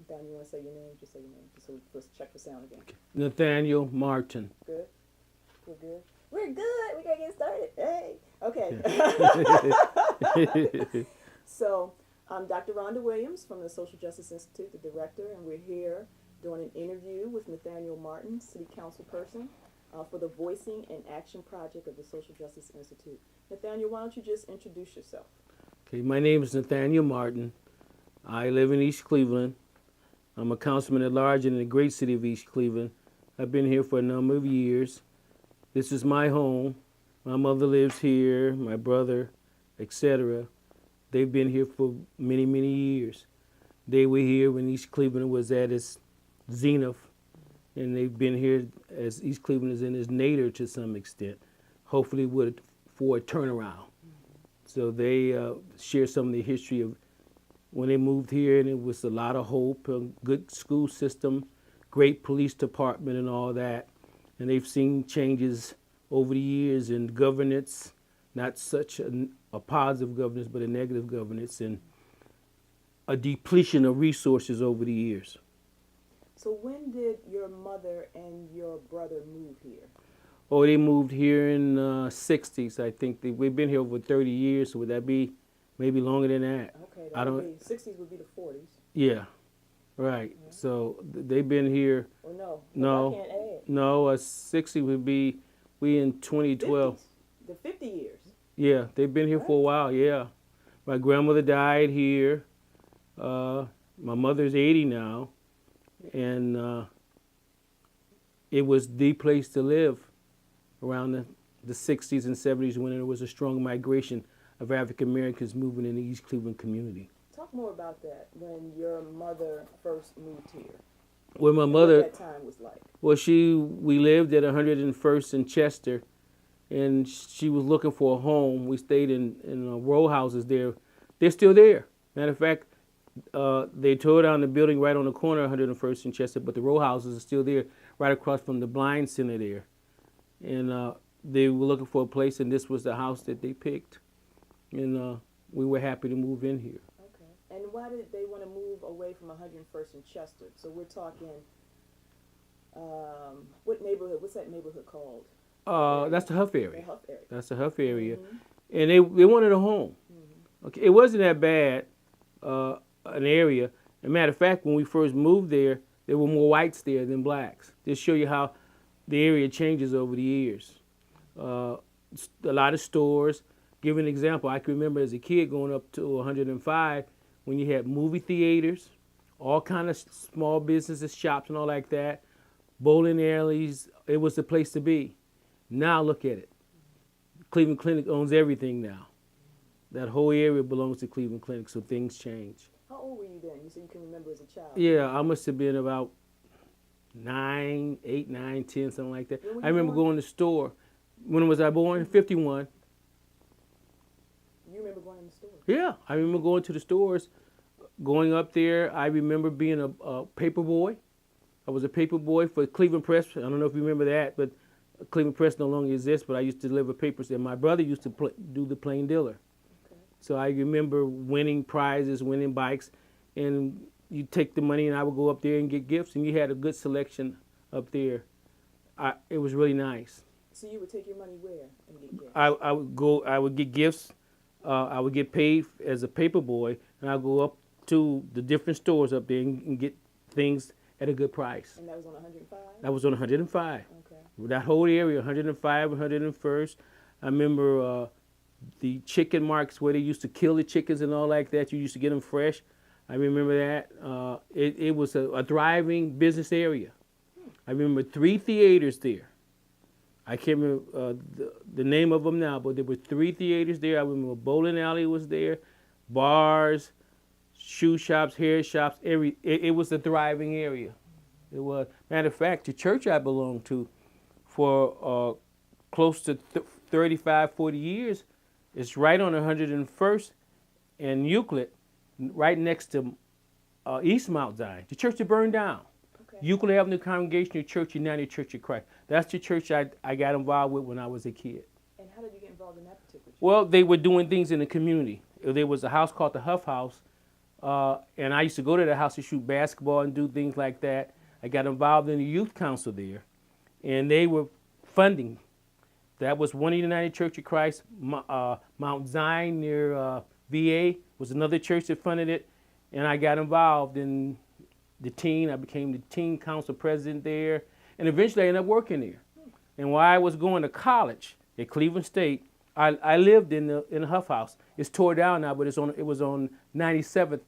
Nathaniel, you want to say your name? Just say your name, just so we first check the sound again. Nathaniel Martin. Good. We're good. We're good. We gotta get started. Hey. Okay. So, I'm Dr. Rhonda Williams from the Social Justice Institute, the director, and we're here doing an interview with Nathaniel Martin, City Council person, for the Voicing and Action Project of the Social Justice Institute. Nathaniel, why don't you just introduce yourself? Okay, my name is Nathaniel Martin. I live in East Cleveland. I'm a councilman at large in the great city of East Cleveland. I've been here for a number of years. This is my home. My mother lives here, my brother, etc. They've been here for many, many years. They were here when East Cleveland was at its zenith, and they've been here as East Cleveland is in its nadir to some extent, hopefully for a turnaround. So they share some of the history of when they moved here, and it was a lot of hope, a good school system, great police department and all that. And they've seen changes over the years in governance, not such a positive governance, but a negative governance, and a depletion of resources over the years. So when did your mother and your brother move here? Oh, they moved here in the 60s, I think. We've been here over 30 years, so would that be maybe longer than that? Okay, that would be, 60s would be the 40s. Yeah, right. Mm-hmm. So they've been here. Oh, no. No. I can't add. No, 60 would be, we in 2012. 50s. The 50 years. Yeah, they've been here for a while, yeah. My grandmother died here. My mother's 80 now. And it was the place to live around the 60s and 70s when there was a strong migration of African Americans moving in the East Cleveland community. Talk more about that, when your mother first moved here. Well, my mother, what that time was like. Well, we lived at 101st and Chester, and she was looking for a home. We stayed in row houses there. They're still there. Matter of fact, they tore down the building right on the corner of 101st and Chester, but the row houses are still there, right across from the blind center there. And they were looking for a place, and this was the house that they picked. And we were happy to move in here. Okay. And why did they want to move away from 101st and Chester? So we're talking, what neighborhood? What's that neighborhood called? That's the Huff area. The Huff area. That's the Huff area. Mm-hmm. And they wanted a home. Mm-hmm. Okay, it wasn't that bad, an area. As a matter of fact, when we first moved there were more whites there than blacks. Just show you how the area changes over the years. A lot of stores. Give an example. I can remember as a kid going up to 105 when you had movie theaters, all kind of small businesses, shops and all like that, bowling alleys. It was the place to be. Now look at it. Cleveland Clinic owns everything now. That whole area belongs to Cleveland Clinic, so things change. How old were you then? You said you can remember as a child. Yeah, I must have been about 8, 9, 10, something like that. I remember going to the store. When was I born? 51. You remember going in the store? Yeah, I remember going to the stores, going up there. I remember being a paper boy. I was a paper boy for Cleveland Press. I don't know if you remember that, but Cleveland Press no longer exists, but I used to deliver papers there. My brother used to do the plain dealer. Okay. So I remember winning prizes, winning bikes, and you take the money and I would go up there and get gifts, and you had a good selection up there. It was really nice. So you would take your money where and get gifts? I would get gifts. I would get paid as a paper boy, and I'd go up to the different stores up there and get things at a good price. And that was on 105? That was on 105. Okay. That whole area, 105, 101st. I remember the chicken markets where they used to kill the chickens and all like that. You used to get them fresh. I remember that. It was a thriving business area. I remember 3 theaters there. I can't remember the name of them now, but there were 3 theaters there. I remember bowling alley was there, bars, shoe shops, hair shops. It was a thriving area. It was. Matter of fact, the church I belonged to for close to 35, 40 years, it's right on 101st and Euclid, right next to East Mount Zion. The church that burned down. Okay. Euclid Avenue Congregational Church, United Church of Christ. That's the church I got involved with when I was a kid. And how did you get involved in that particular church? Well, they were doing things in the community. There was a house called the Huff House And I used to go to the house to shoot basketball and do things like that. I got involved in the youth council there, and they were funding. That was One United Church of Christ. Mount Zion near VA was another church that funded it, and I got involved in the teen. I became the teen council president there, and eventually I ended up working there. And while I was going to college at Cleveland State, I lived in the Huff House. It's tore down now, but it was on 97th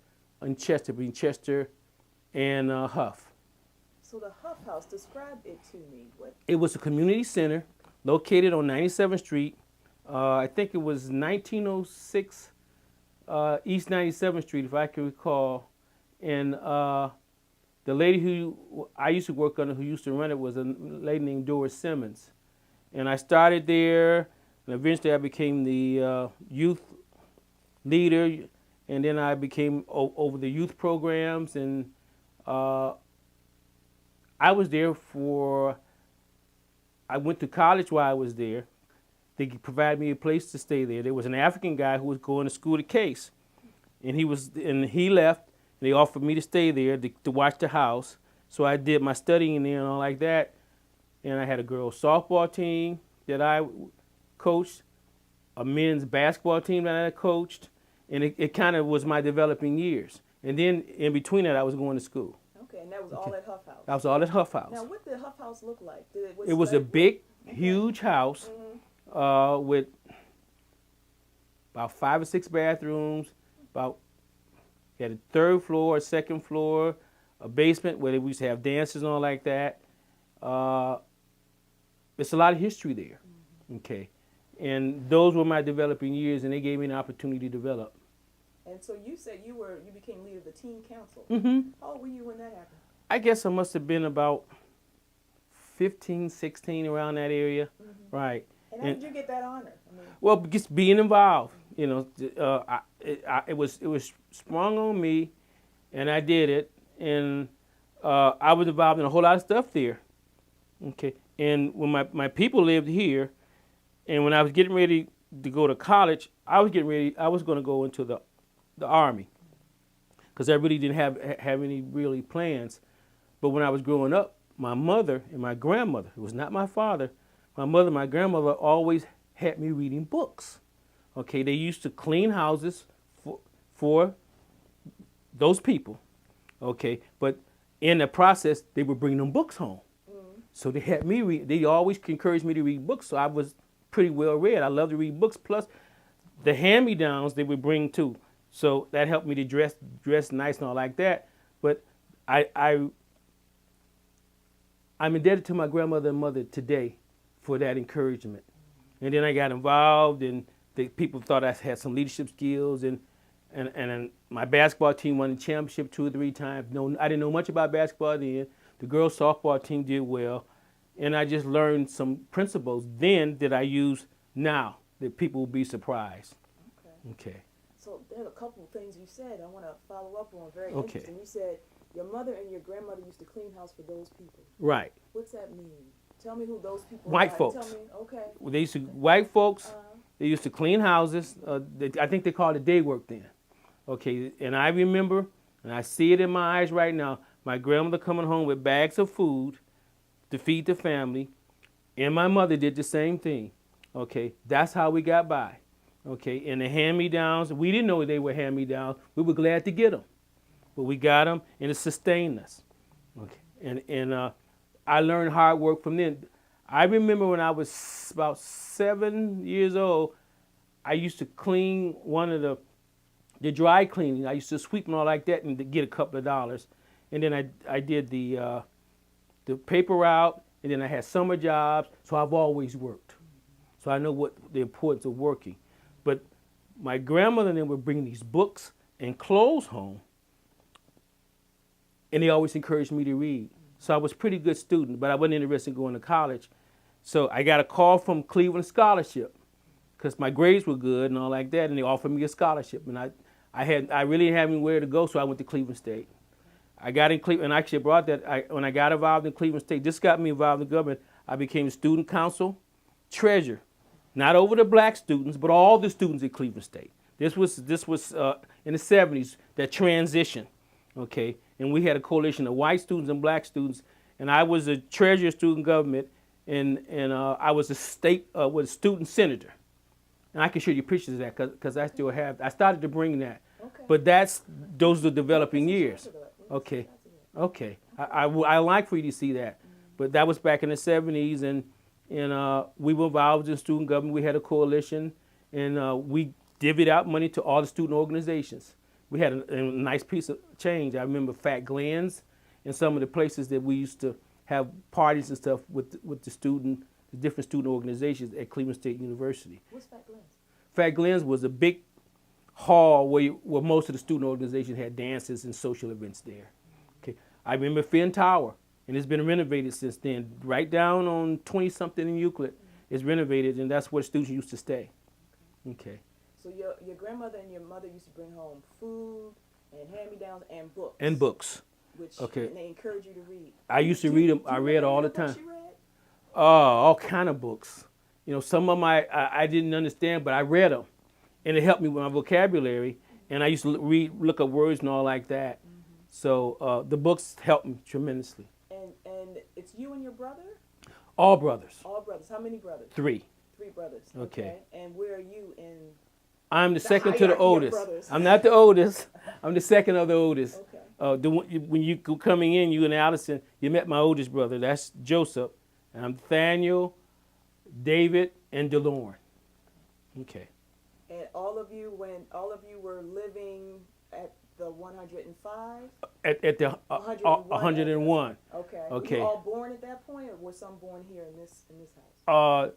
in Chester, between Chester and Huff. So the Huff House, describe it to me. It was a community center located on 97th Street. I think it was 1906 East 97th Street, if I can recall. And the lady who I used to work under, who used to run it, was a lady named Doris Simmons. And I started there, and eventually I became the youth leader, and then I became over the youth programs, and I was there I went to college while I was there. They provided me a place to stay there. There was an African guy who was going to school at Case, and he left. And they offered me to stay there to watch the house. So I did my studying there and all like that. And I had a girls softball team that I coached, a men's basketball team that I coached, and it kind of was my developing years. And then in between that, I was going to school. Okay, and that was all at Huff House. That was all at Huff House. Now, what did Huff House look like? It was a big, huge house with about 5 or 6 bathrooms. We had a third floor, a second floor, a basement where we used to have dances and all like that. There's a lot of history there. Okay, and those were my developing years, and they gave me an opportunity to develop. And so you said you became leader of the teen council. Mm-hmm. How old were you when that happened? I guess I must have been about 15, 16, around that area. Mm-hmm. Right. And how did you get that honor? Well, just being involved. You know, it was sprung on me, and I did it. And I was involved in a whole lot of stuff there. Okay. And when my people lived here, and when I was getting ready to go to college, I was going to go into the Army, because I really didn't have any really plans. But when I was growing up, my mother and my grandmother, it was not my father, my mother and my grandmother always had me reading books. Okay, they used to clean houses for those people. Okay, but in the process, they would bring them books home. So they had me read. They always encouraged me to read books, so I was pretty well read. I love to read books. Plus, the hand-me-downs they would bring too. So that helped me to dress nice and all like that. But I'm indebted to my grandmother and mother today for that encouragement. And then I got involved, and people thought I had some leadership skills, and my basketball team won the championship 2 or 3 times. No, I didn't know much about basketball then. The girls softball team did well, and I just learned some principles then that I use now that people will be surprised. Okay. So there's a couple of things you said I want to follow up on. Very Okay. interesting. You said your mother and your grandmother used to clean house for those people. Right. What's that mean? Tell me who those people White are. folks. Tell me, okay. They used to, white folks, they used to clean houses. I think they called it day work then. Okay, and I remember, and I see it in my eyes right now, my grandmother coming home with bags of food to feed the family, and my mother did the same thing. Okay, that's how we got by. Okay, and the hand-me-downs, we didn't know they were hand-me-downs. We were glad to get them, but we got them, and it sustained us. Okay, and I learned hard work from them. I remember when I was about 7 years old, I used to clean one of the dry cleaning. I used to sweep and all like that and to get a couple of dollars. And then I did the paper route, and then I had summer jobs, so I've always worked. So I know what the importance of working. But my grandmother and them would bring these books and clothes home, and they always encouraged me to read. So I was a pretty good student, but I wasn't interested in going to college. So I got a call from Cleveland Scholarship, because my grades were good and all like that, and they offered me a scholarship. And I really didn't have anywhere to go, so I went to Cleveland State. I got in Cleveland, and actually brought that, when I got involved in Cleveland State, this got me involved in government. I became student council treasurer, not over the black students, but all the students at Cleveland State. This was in the 70s, that transition, okay? And we had a coalition of white students and black students, and I was a treasurer of student government, and I was a student senator. And I can show you pictures of that because I still have. I started to bring that, Okay. but those are the developing Let's years. show that. Okay, Let's show that. okay. I like for you to see that, but that was back in the 70s, and we were involved in student government. We had a coalition, and we divvied out money to all the student organizations. We had a nice piece of change. I remember Fat Glenn's and some of the places that we used to have parties and stuff with the different student organizations at Cleveland State University. What's Fat Glenn's? Fat Glenn's was a big hall where most of the student organizations had dances and social events there. Okay, I remember Finn Tower, and it's been renovated since then. Right down on 20-something in Euclid, it's renovated, and that's where students used to stay. Okay. So your grandmother and your mother used to bring home food and hand-me-downs and books. And books. Which, Okay. and they encourage you to read. I used to read them. I read all the Books time. you read? All kind of books. You know, some of them I didn't understand, but I read them, and it helped me with my vocabulary. And I used to look up words and all like that. So the books helped me tremendously. And it's you and your brother? All brothers. All brothers. How many brothers? 3. 3 brothers. Okay. And where are you in? I'm the second to the hierarchy of oldest. brothers. I'm not the oldest. I'm the second of the oldest. Okay. When you coming in, you and Allison, you met my oldest brother. That's Joseph. And I'm Nathaniel, David, and DeLorne. Okay. And when all of you were living at the 105? At the 101. Okay. Okay. Were you all born at that point, or were some born here in this house?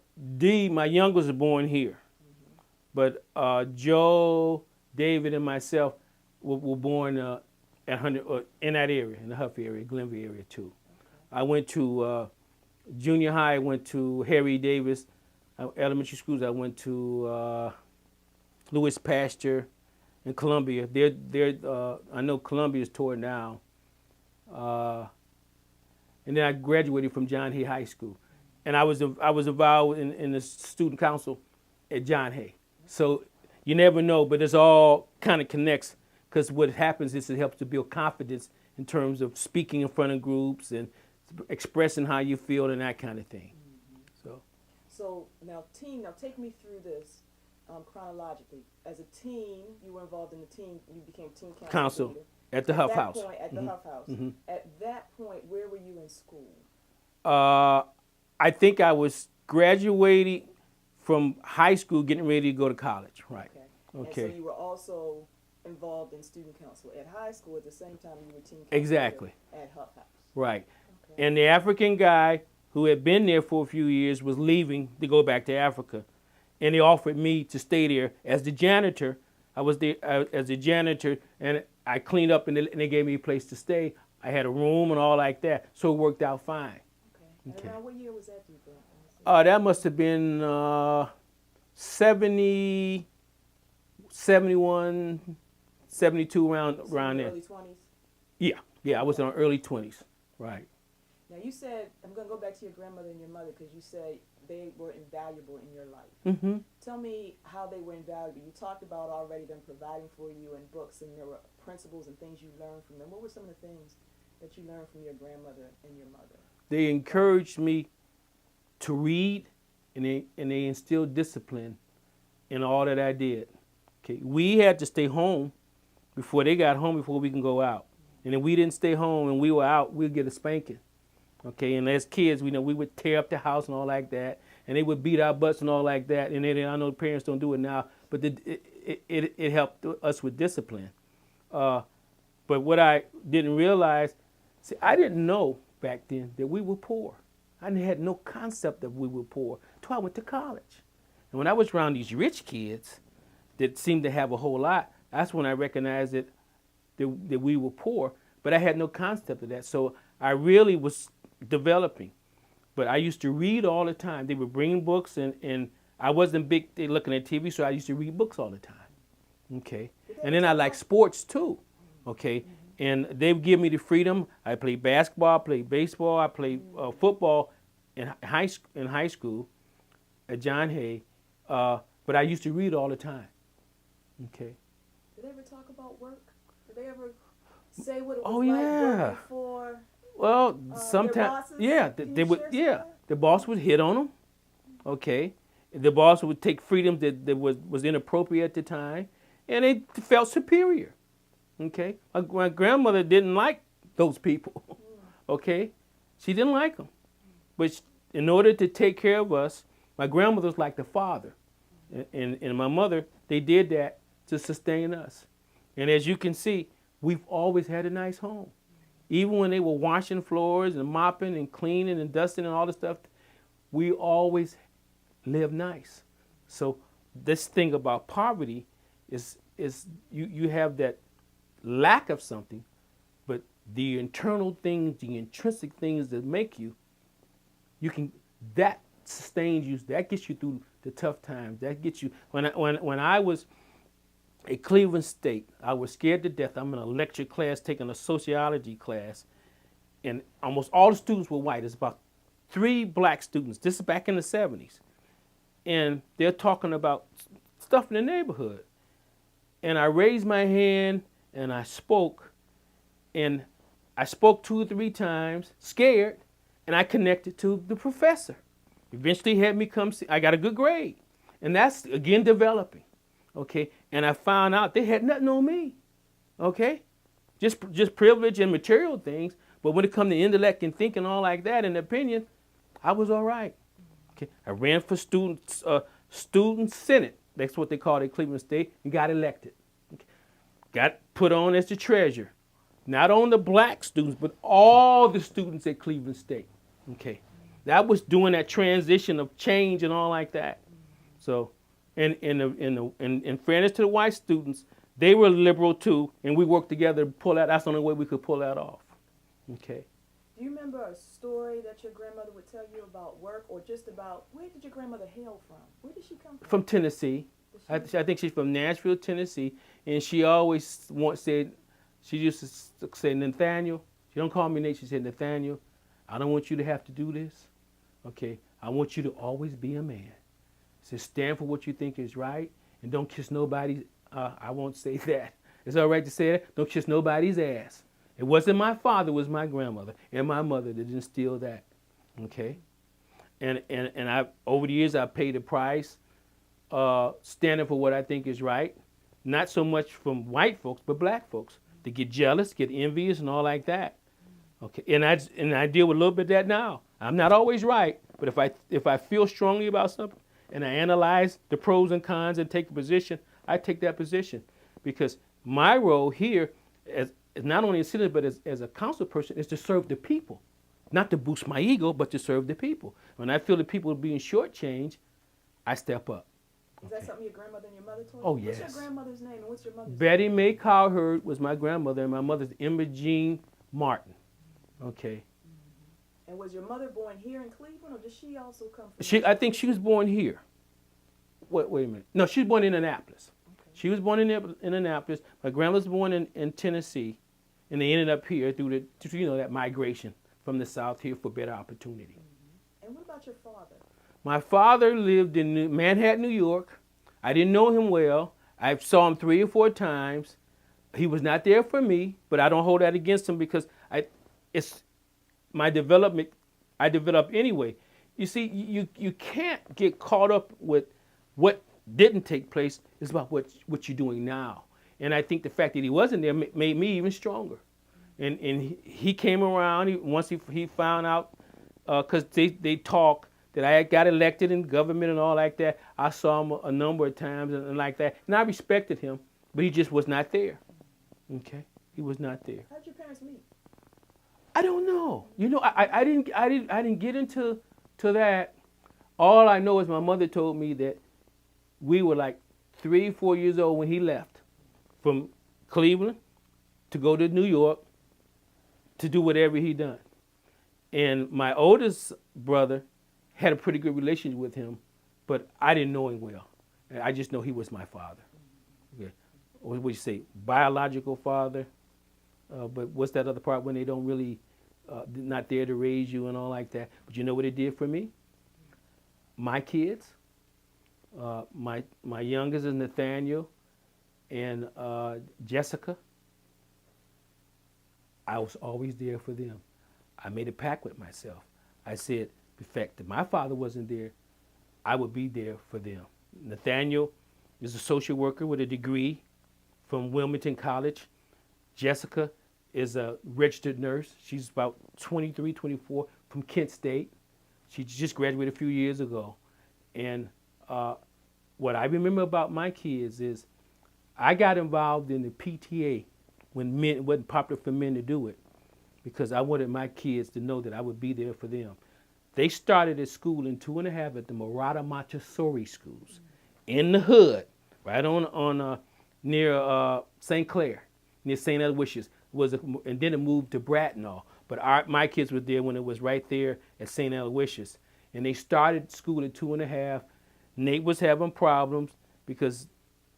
My youngest was born here, but Joe, David, and myself were born at 100 in that area, in the Huff area, Glenview area too. Okay. I went to junior high. I went to Harry Davis. Elementary schools. I went to Lewis Pasture in Columbia. I know Columbia is torn down. And then I graduated from John Hay High School, and I was involved in the student council at John Hay. So you never know, but it's all kind of connects, because what happens is it helps to build confidence in terms of speaking in front of groups and expressing how you feel and that kind of thing. So now take me through this chronologically. As a teen, you were involved in the teen. You became teen council leader. At the Huff House. At the Huff House. At that point, where were you in school? I think I was graduating from high school, getting ready to go to college. Right. Okay. And so you were also involved in student council at high school at the same time you were teen council exactly at Huff House. Right. Okay. And the African guy who had been there for a few years was leaving to go back to Africa, and he offered me to stay there as the janitor. I was there as a janitor, and I cleaned up, and they gave me a place to stay. I had a room and all like that, so it worked out fine. Okay. And around what year was that, do you think? That must have been 70, 71, 72, around there. Early 20s? Yeah, I was in my early 20s, right. Now you said, I'm going to go back to your grandmother and your mother, because you said they were invaluable in your life. Mm-hmm. Tell me how they were invaluable. You talked about already them providing for you in books, and there were principles and things you learned from them. What were some of the things that you learned from your grandmother and your mother? They encouraged me to read, and they instilled discipline in all that I did. Okay, we had to stay home before they got home, before we can go out. And if we didn't stay home and we were out, we'd get a spanking. Okay, and as kids, we would tear up the house and all like that, and they would beat our butts and all like that. And I know parents don't do it now, but it helped us with discipline. But what I didn't realize, I didn't know back then that we were poor. I had no concept that we were poor until I went to college. And when I was around these rich kids that seemed to have a whole lot, that's when I recognized that we were poor. But I had no concept of that. So I really was developing. But I used to read all the time. They were bringing books, and I wasn't big looking at TV, so I used to read books all the time. Okay. And then I like sports too. Okay. And they would give me the freedom. I played basketball, I played baseball, I played football in high school at John Hay. But I used to read all the time. Okay. Did they ever talk about work? Did they ever say what it was Oh like yeah. working for Well, their sometimes, bosses? yeah, Can they you would, share some of yeah, that? the boss would hit on them. Okay, the boss would take freedom that was inappropriate at the time, and they felt superior. Okay, my grandmother didn't like those people. Okay, she didn't like them, but in order to take care of us, my grandmother was like the father, and my mother, they did that to sustain us. And as you can see, we've always had a nice home. Even when they were washing floors and mopping and cleaning and dusting and all the stuff, we always lived nice. So this thing about poverty is you have that lack of something, but the internal things, the intrinsic things that make you, you can that sustains you. That gets you through the tough times. That gets you. When I was at Cleveland State, I was scared to death. I'm in a lecture class taking a sociology class, and almost all the students were white. It's about 3 black students. This is back in the 70s, and they're talking about stuff in the neighborhood. And I raised my hand and I spoke, and I spoke 2 or 3 times, scared, and I connected to the professor. Eventually had me come see, I got a good grade. And that's again developing. Okay? And I found out they had nothing on me. Okay? Just privilege and material things. But when it come to intellect and thinking all like that and opinion, I was all right. Okay? I ran for student senate. That's what they called it at Cleveland State, and got elected. Okay? Got put on as the treasurer. Not only the black students, but all the students at Cleveland State. Okay. That was doing that transition of change and all like that. So, in fairness to the white students, they were liberal too, and we worked together to pull that. That's the only way we could pull that off. Okay. Do you remember a story that your grandmother would tell you about work, or just about where did your grandmother hail from? Where did she come from? From Tennessee. I think she's from Nashville, Tennessee, and she always said, she used to say, Nathaniel. She don't call me Nate. She said, Nathaniel, I don't want you to have to do this. Okay, I want you to always be a man. So stand for what you think is right, and don't kiss nobody's. I won't say that. It's all right to say that. Don't kiss nobody's ass. It wasn't my father. It was my grandmother and my mother that instilled that. Okay, and I over the years I paid a price, standing for what I think is right. Not so much from white folks, but black folks. They get jealous, get envious, and all like that. Okay, and I deal with a little bit of that now. I'm not always right, but if I feel strongly about something and I analyze the pros and cons and take a position, I take that position, because my role here as not only a citizen but as a council person is to serve the people, not to boost my ego, but to serve the people. When I feel the people are being shortchanged, I step up. Is that something your grandmother and your mother told you? Oh, yes. What's your grandmother's name and what's your mother's Betty name? Mae Cowherd was my grandmother, and my mother's Jean Martin. Okay. And was your mother born here in Cleveland, or did she also come from? I think she was born here. Wait a minute. No, she was born in Annapolis. Okay. She was born in Annapolis. My grandma was born in Tennessee, and they ended up here through that migration from the South here for better opportunity. Mm-hmm. And what about your father? My father lived in Manhattan, New York. I didn't know him well. I saw him 3 or 4 times. He was not there for me, but I don't hold that against him, because it's my development. I developed anyway. You see, you can't get caught up with what didn't take place. It's about what you're doing now. And I think the fact that he wasn't there made me even stronger. And he came around once he found out, because they talk that I got elected in government and all like that. I saw him a number of times and like that, and I respected him, but he just was not there. Okay, he was not there. How did your parents meet? I don't know. I didn't get into that. All I know is my mother told me that we were like 3, 4 years old when he left from Cleveland to go to New York to do whatever he done. And my oldest brother had a pretty good relationship with him, but I didn't know him well. I just know he was my father. Okay. What would you say? Biological father. But what's that other part when they don't really, not there to raise you and all like that? But you know what it did for me? My kids, my youngest is Nathaniel. and Jessica, I was always there for them. I made a pact with myself. I said, the fact that my father wasn't there, I would be there for them. Nathaniel is a social worker with a degree from Wilmington College. Jessica is a registered nurse. She's about 23, 24 from Kent State. She just graduated a few years ago. And what I remember about my kids is I got involved in the PTA when it wasn't popular for men to do it, because I wanted my kids to know that I would be there for them. They started at school in 2.5 at the Murata Montessori schools in the hood, right on near St. Clair, near St. Aloysius. And then it moved to Bracknell. But my kids were there when it was right there at St. Aloysius. And they started school at 2.5. Nate was having problems because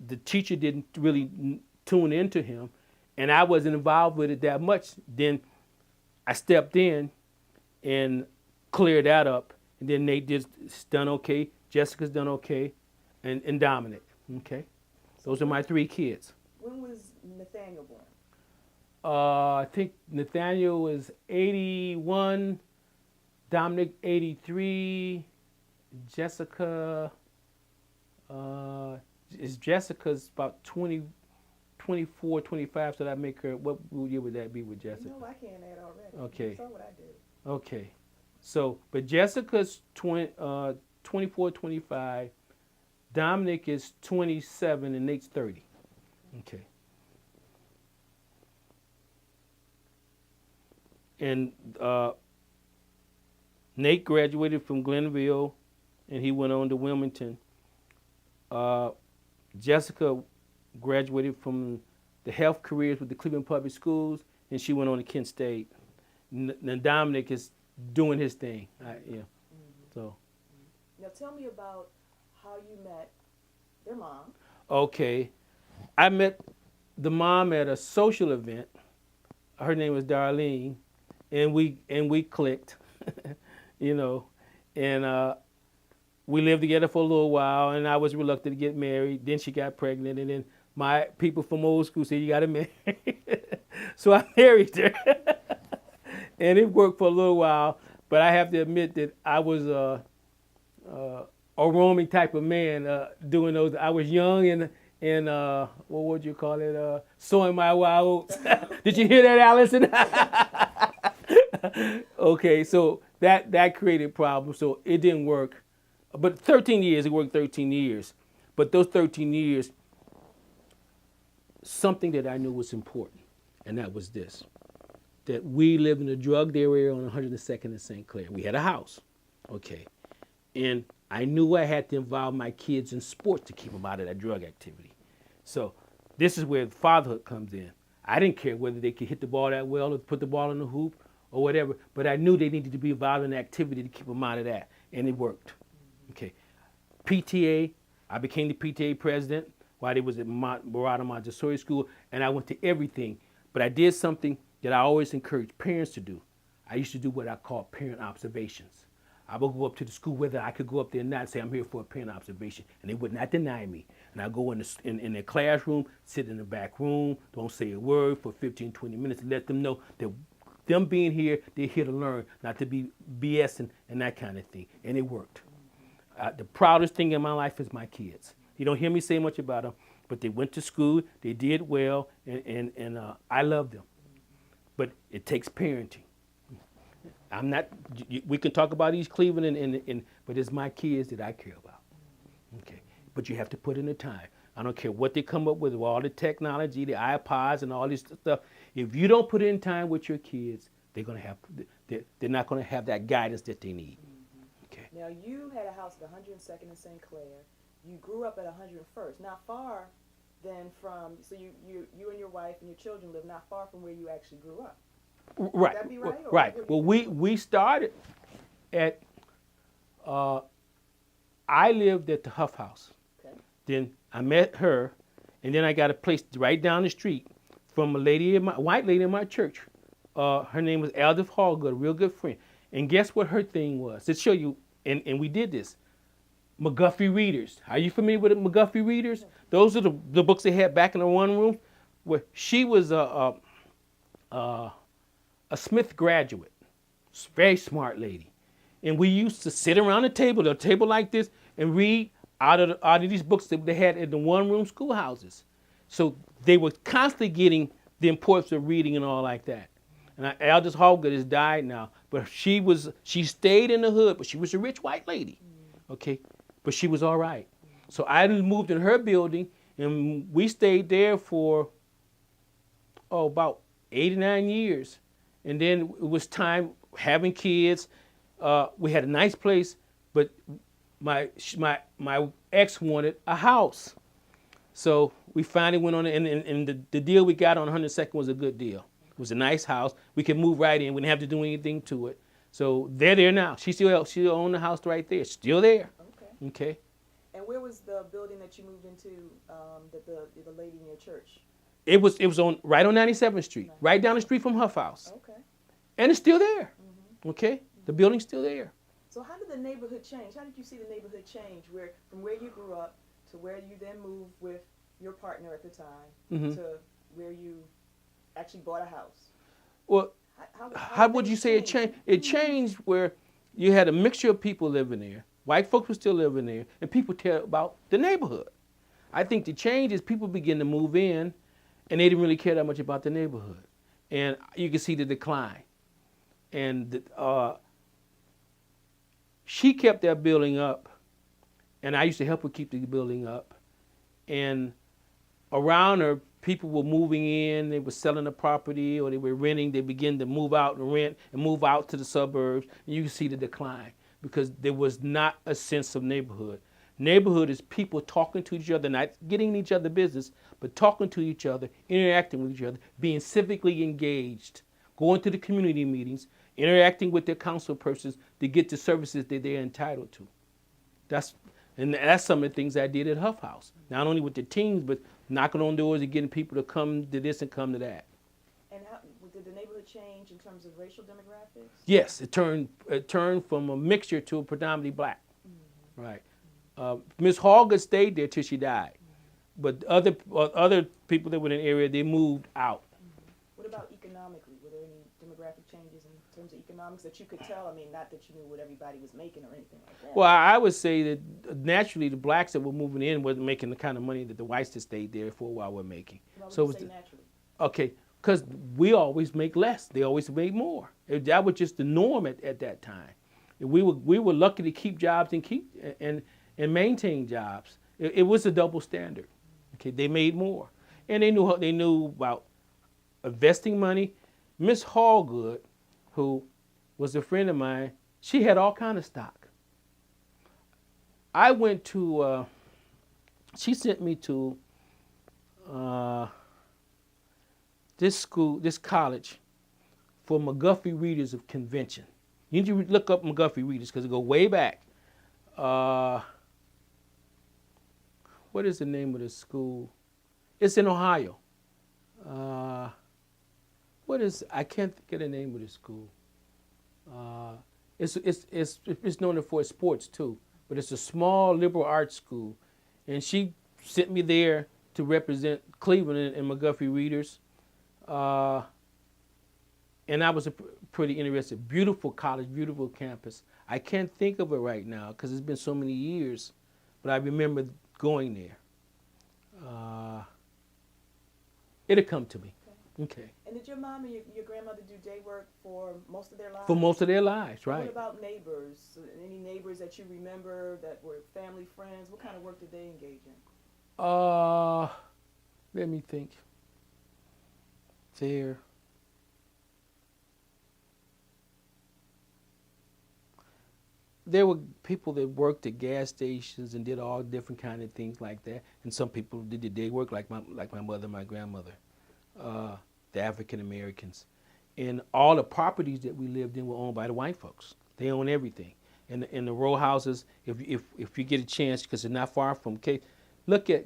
the teacher didn't really tune into him, and I wasn't involved with it that much. Then I stepped in and cleared that up, and then Nate is done okay, Jessica's done okay, and Dominic, okay? Those are my 3 kids. When was Nathaniel born? I think Nathaniel was 81, Dominic 83, Jessica's about 24, 25, so that make her, what year would that be with Jessica? You know, I can't add already. Okay. You saw what I did. Okay. So, but Jessica's 24, 25, Dominic is 27, and Nate's 30. Okay. And Nate graduated from Glenville, and he went on to Wilmington. Jessica graduated from the health careers with the Cleveland Public Schools, and she went on to Kent State. And Dominic is doing his thing. So. Now tell me about how you met their mom. Okay. I met the mom at a social event. Her name was Darlene, and we clicked, and we lived together for a little while, and I was reluctant to get married. Then she got pregnant, and then my people from old school said, you got to marry. So I married her. And it worked for a little while, but I have to admit that I was a roaming type of man doing those. I was young and what would you call it? Sowing my wild oats. Did you hear that, Allison? Okay, so that created problems, so it didn't work. But 13 years, it worked 13 years. But those 13 years, something that I knew was important, and that was this, that we lived in a drug area on 102nd and St. Clair. We had a house, okay? And I knew I had to involve my kids in sports to keep them out of that drug activity. So this is where fatherhood comes in. I didn't care whether they could hit the ball that well or put the ball in the hoop or whatever, but I knew they needed to be involved in activity to keep them out of that, and it worked. Okay, PTA, I became the PTA president while they was at Murata Montessori School, and I went to everything. But I did something that I always encourage parents to do. I used to do what I call parent observations. I would go up to the school, whether I could go up there or not, and say, I'm here for a parent observation, and they would not deny me. And I go in their classroom, sit in the back room, don't say a word for 15, 20 minutes, and let them know that them being here, they're here to learn, not to be BSing and that kind of thing. And it worked. The proudest thing in my life is my kids. You don't hear me say much about them, but they went to school, they did well, and I love them. But it takes parenting. I'm not, we can talk about East Cleveland, but it's my kids that I care about. Okay, but you have to put in the time. I don't care what they come up with all the technology, the iPods and all this stuff. If you don't put in time with your kids, they're not going to have that guidance that they need. Okay. Now you had a house at 102nd and St. Clair. You grew up at 101st, not far then from, so you and your wife and your children live not far from where you actually grew up. Right. Would that be right? Right. Well, we started at, I lived at the Huff House. Okay. Then I met her, and then I got a place right down the street from a white lady in my church. Her name was Aldith Hallgood, a real good friend. And guess what her thing was? To show you, and we did this. McGuffey readers. Are you familiar with McGuffey readers? those are the books they had back in the one room. Where she was a Smith graduate, very smart lady, and we used to sit around a table like this, and read out of these books that they had in the one room schoolhouses. So they were constantly getting the importance of reading and all like that. And Aldous Hallgood has died now, but she stayed in the hood, but she was a rich white lady, okay, but she was all right. So I moved in her building, and we stayed there for about 8 or 9 years, and then it was time having kids. We had a nice place, but my ex wanted a house, so we finally went on it, and the deal we got on 102nd was a good deal. It was a nice house. We could move right in. We didn't have to do anything to it. So they're there now. She still owned the house right there. Still there. Okay. Okay. And where was the building that you moved into? The lady in your church. It was right on 97th Street, right down the street from Huff House. Okay. And it's still there. Mm-hmm. Okay. The building's still there. So how did the neighborhood change? How did you see the neighborhood change from where you grew up to where you then moved with your partner at the time Mm-hmm. to where you actually bought a house? Well, how would you say it changed? It changed where you had a mixture of people living there. White folks were still living there, and people tell about the neighborhood. I think the change is people begin to move in, and they didn't really care that much about the neighborhood. And you can see the decline. And she kept that building up, and I used to help her keep the building up. And around her, people were moving in, they were selling the property, or they were renting. They began to move out and rent and move out to the suburbs, and you can see the decline because there was not a sense of neighborhood. Neighborhood is people talking to each other, not getting in each other's business, but talking to each other, interacting with each other, being civically engaged, going to the community meetings, interacting with their council persons to get the services that they're entitled to. That's some of the things I did at Huff House. Not only with the teens, but knocking on doors and getting people to come to this and come to that. And how did the neighborhood change in terms of racial demographics? Yes, it turned from a mixture to a predominantly black. Mm-hmm. Right. Miss Hallgood stayed there till she died, but other people that were in the area, they moved out. Mm-hmm. What about economically? Were there any demographic changes in terms of economics that you could tell? I mean, not that you knew what everybody was making or anything like that. Well, I would say that naturally the blacks that were moving in wasn't making the kind of money that the whites that stayed there for a while were making. Why would So you it was say naturally? Okay, because we always make less. They always make more. That was just the norm at that time. We were lucky to keep jobs and maintain jobs. It was a double standard. Okay, they made more, and they knew about investing money. Miss Hallgood, who was a friend of mine, she had all kind of stock. I went to. She sent me to this college for McGuffey Readers of Convention. You need to look up McGuffey Readers because it go way back. What is the name of the school? It's in Ohio. I can't think of the name of the school. It's known for sports too, but it's a small liberal arts school, and she sent me there to represent Cleveland in McGuffey Readers, and I was pretty interested. Beautiful college, beautiful campus. I can't think of it right now because it's been so many years, but I remember going there. It'll come to me. Okay. And did your mom and your grandmother do day work for most of their lives? For most of their lives, right. What about neighbors? Any neighbors that you remember that were family, friends? What kind of work did they engage in? Let me think. There were people that worked at gas stations and did all different kind of things like that. And some people did the day work like my mother and my grandmother, the African Americans. And all the properties that we lived in were owned by the white folks. They own everything. And in the row houses, if you get a chance, because it's not far from Cape,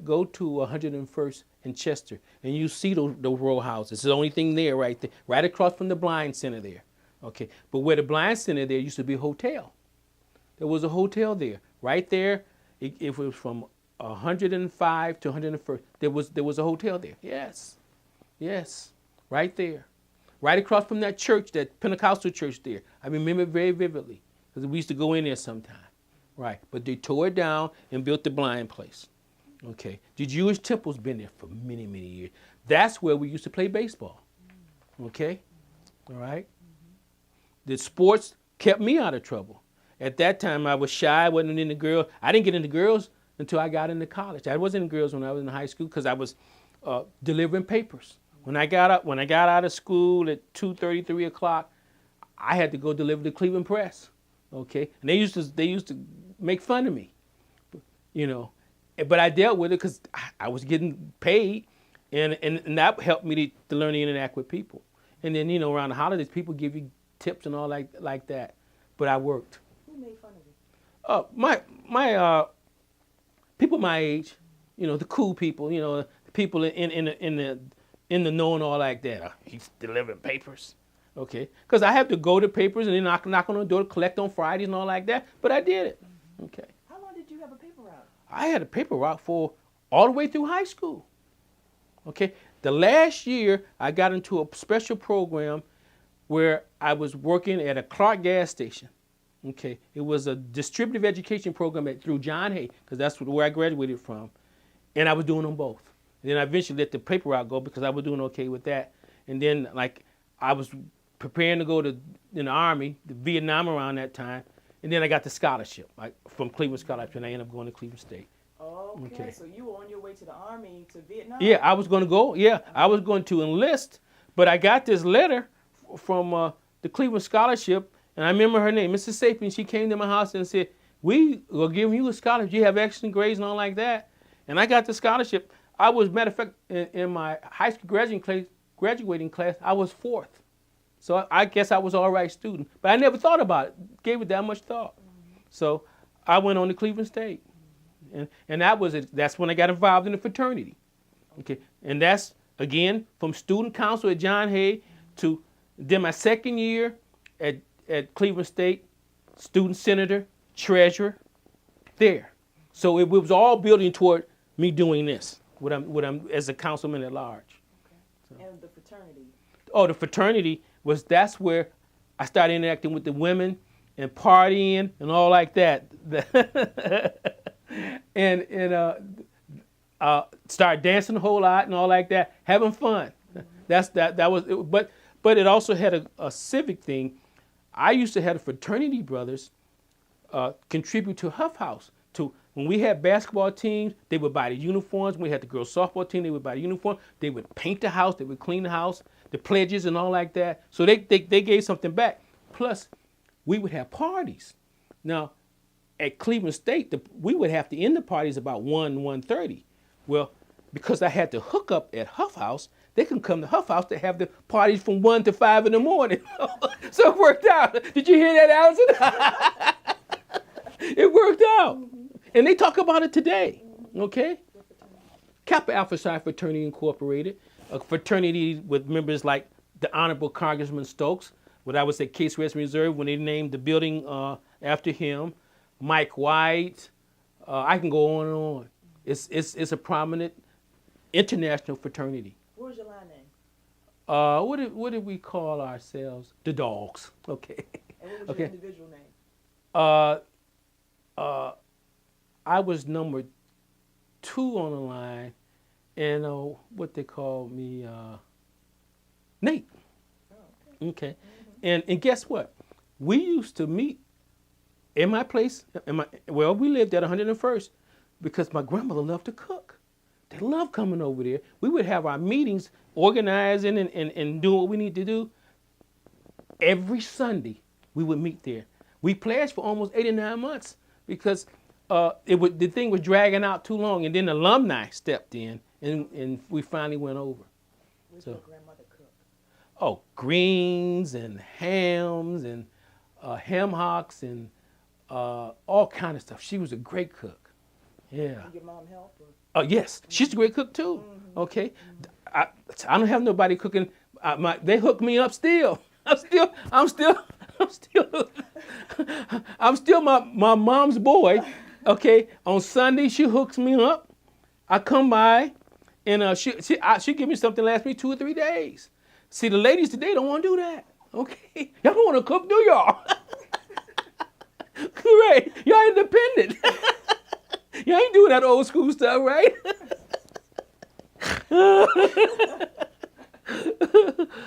go to 101st and Chester, and you see those row houses. It's the only thing there right there, right across from the Blind Center there. Okay, but where the Blind Center there used to be a hotel. There was a hotel there. Right there, if it was from 105 to 101st. There was a hotel there. Yes, right there, right across from that church, that Pentecostal church there. I remember it very vividly because we used to go in there sometime. Right, but they tore it down and built the blind place. Okay, the Jewish temple's been there for many, many years. That's where we used to play baseball. Okay, all right. The sports kept me out of trouble. At that time, I was shy. I wasn't into girls. I didn't get into girls until I got into college. I wasn't in girls when I was in high school because I was delivering papers. When I got out of school at 2:30, 3 o'clock, I had to go deliver the Cleveland Press. Okay, and they used to make fun of me, but I dealt with it because I was getting paid, and that helped me to learn to interact with people. And then around the holidays, people give you tips and all like that. But I worked. Who made fun of you? My people my age, the cool people, the people in the know and all like that. He's delivering papers. Okay, because I have to go to papers and then knock on the door, collect on Fridays and all like that. But I did it. Okay. How long did you have a paper route? I had a paper route for all the way through high school. Okay. The last year, I got into a special program where I was working at a Clark gas station. Okay. It was a distributive education program through John Hay, because that's where I graduated from. And I was doing them both. And then I eventually let the paper route go because I was doing okay with that. And then, I was preparing to go in the Army, the Vietnam around that time, and then I got the scholarship, from Cleveland Scholarship, and I ended up going to Cleveland State. Okay, so you were on your way to the Army to Vietnam? Yeah, I was going to go. Yeah, I was going to enlist, but I got this letter from the Cleveland Scholarship, and I remember her name, Mrs. Sapien. She came to my house and said, "We are giving you a scholarship. You have excellent grades and all like that." And I got the scholarship. I was, matter of fact, in my high school graduating class, I was 4th. So I guess I was an all right student. But I never thought about it, gave it that much thought. So I went on to Cleveland State. And that's when I got involved in the fraternity. Okay. And that's, again, from student council at John Hay to then my second year at Cleveland State, student senator, treasurer, there. So it was all building toward me doing this, what I'm as a councilman at large. Okay. So. And the fraternity? Oh, the fraternity that's where I started interacting with the women and partying and all like that. and started dancing a whole lot and all like that, having fun. Mm-hmm. That was it, but it also had a civic thing. I used to have the fraternity brothers contribute to Huff House. When we had basketball teams, they would buy the uniforms. When we had the girls softball team, they would buy the uniform. They would paint the house. They would clean the house, the pledges and all like that. So they gave something back. Plus, we would have parties. Now, at Cleveland State, we would have to end the parties about 1:30. Well, because I had to hook up at Huff House, they can come to Huff House to have the parties from 1 to 5 in the morning. So it worked out. Did you hear that, Allison? It worked out. And they talk about it today, okay? Kappa Alpha Psi Fraternity Incorporated, a fraternity with members like the Honorable Congressman Stokes, what I was at Case Western Reserve when they named the building after him, Mike White. I can go on and on. It's a prominent international fraternity. What was your line name? What did we call ourselves? The Dogs. Okay. And what was your individual name? I was number 2 on the line, and what they called me, Nate. Oh, okay. Mm-hmm. And guess what? We used to meet in my place. We lived at 101st because my grandmother loved to cook. They loved coming over there. We would have our meetings, organizing and doing what we need to do. Every Sunday, we would meet there. We pledged for almost 8 or 9 months because the thing was dragging out too long, and then alumni stepped in, and we finally went over. What did your grandmother cook? Oh, greens and hams and ham hocks and all kind of stuff. She was a great cook. Yeah. Did your mom help? Yes, she's a great cook too. Mm-hmm. Okay, I don't have nobody cooking. They hook me up still. I'm still my mom's boy. Okay, on Sunday she hooks me up. I come by, and she give me something that lasts me 2 or 3 days. See, the ladies today don't want to do that. Okay, y'all don't want to cook, do y'all? Right, y'all independent. Y'all ain't doing that old school stuff, right?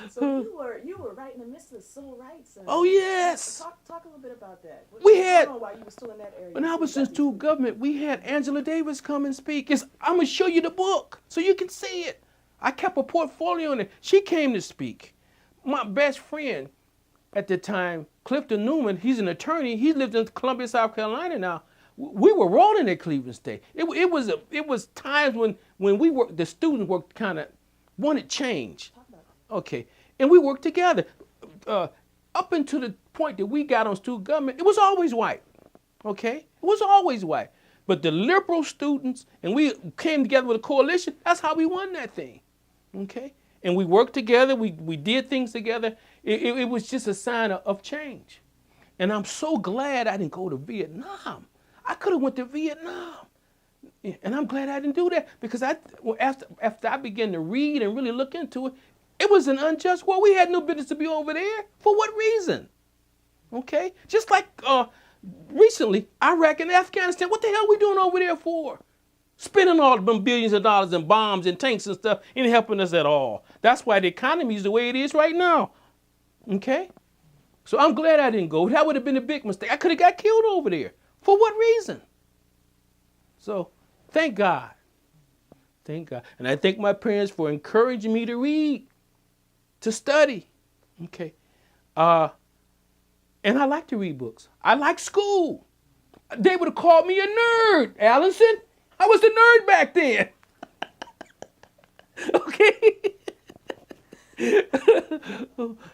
So you were right in the midst of civil rights. And Oh yes. Talk a little bit about that. What We was had going on while you were still in that area? when I was in student government, we had Angela Davis come and speak. I'm gonna show you the book so you can see it. I kept a portfolio on it. She came to speak. My best friend at the time, Clifton Newman, he's an attorney. He lived in Columbia, South Carolina now. We were rolling at Cleveland State. It was times when the students were kind of wanted change. Okay, and we worked together. Up until the point that we got on student government, it was always white. Okay, it was always white. But the liberal students, and we came together with a coalition. That's how we won that thing. Okay, and we worked together. We did things together. It was just a sign of change. And I'm so glad I didn't go to Vietnam. I could have went to Vietnam. And I'm glad I didn't do that because after I began to read and really look into it, it was an unjust war. We had no business to be over there. For what reason? Okay? Just like recently, Iraq and Afghanistan, what the hell are we doing over there for? Spending all them billions of dollars in bombs and tanks and stuff ain't helping us at all. That's why the economy is the way it is right now. Okay? So I'm glad I didn't go. That would have been a big mistake. I could have got killed over there. For what reason? So thank God. Thank God. And I thank my parents for encouraging me to read, to study. Okay. And I like to read books. I like school. They would have called me a nerd, Allison. I was the nerd back then. Okay.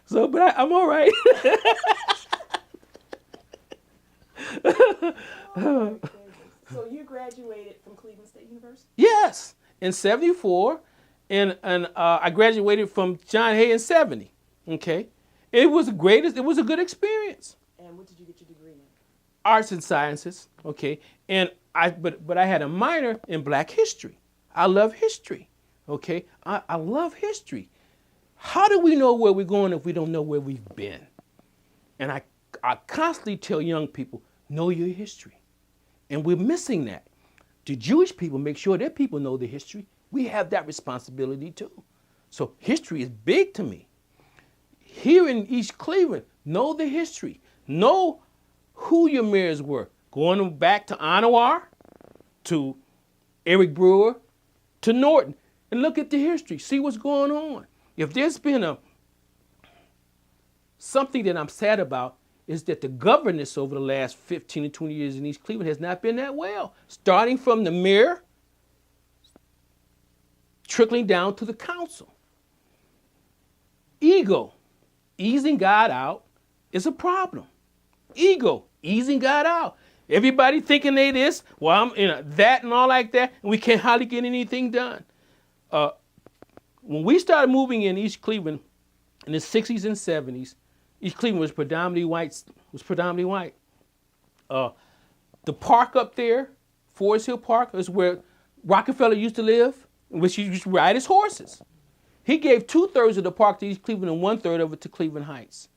So, but I'm all right. So you graduated from Cleveland State University? Yes, in '74, and I graduated from John Hay in '70. Okay, it was the greatest. It was a good experience. And what did you get your degree in? Arts and sciences. Okay, and but I had a minor in Black history. I love history. Okay, I love history. How do we know where we're going if we don't know where we've been? And I constantly tell young people, know your history. And we're missing that. The Jewish people make sure their people know the history. We have that responsibility too. So history is big to me. Here in East Cleveland, know the history. Know who your mayors were. Going back to Anwar, to Eric Brewer, to Norton. And look at the history. See what's going on. If there's been something that I'm sad about, is that the governance over the last 15 to 20 years in East Cleveland has not been that well. Starting from the mayor, trickling down to the council. Ego, easing God out, is a problem. Ego, easing God out. Everybody thinking they this, well, I'm that and all like that, and we can't hardly get anything done. When we started moving in East Cleveland in the 60s and 70s, East Cleveland was predominantly white. The park up there, Forest Hill Park, is where Rockefeller used to live, which he used to ride his horses. He gave 2/3 of the park to East Cleveland and 1/3 of it to Cleveland Heights.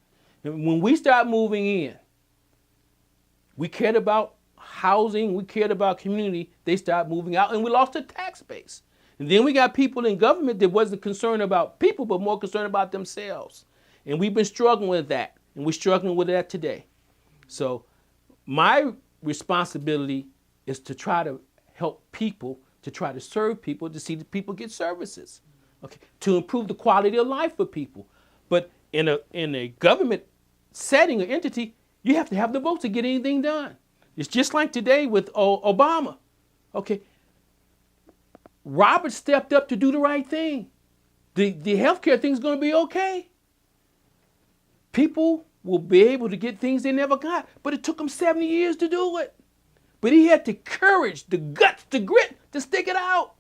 And when we started moving in, we cared about housing, we cared about community. They started moving out, and we lost the tax base. And then we got people in government that wasn't concerned about people, but more concerned about themselves. And we've been struggling with that, and we're struggling with that today. So my responsibility is to try to help people, to try to serve people, to see that people get services, okay, to improve the quality of life for people. But in a government setting or entity, you have to have the votes to get anything done. It's just like today with Obama. Okay, Robert stepped up to do the right thing. The healthcare thing's going to be okay. People will be able to get things they never got, but it took him 70 years to do it. But he had the courage, the guts, the grit to stick it out.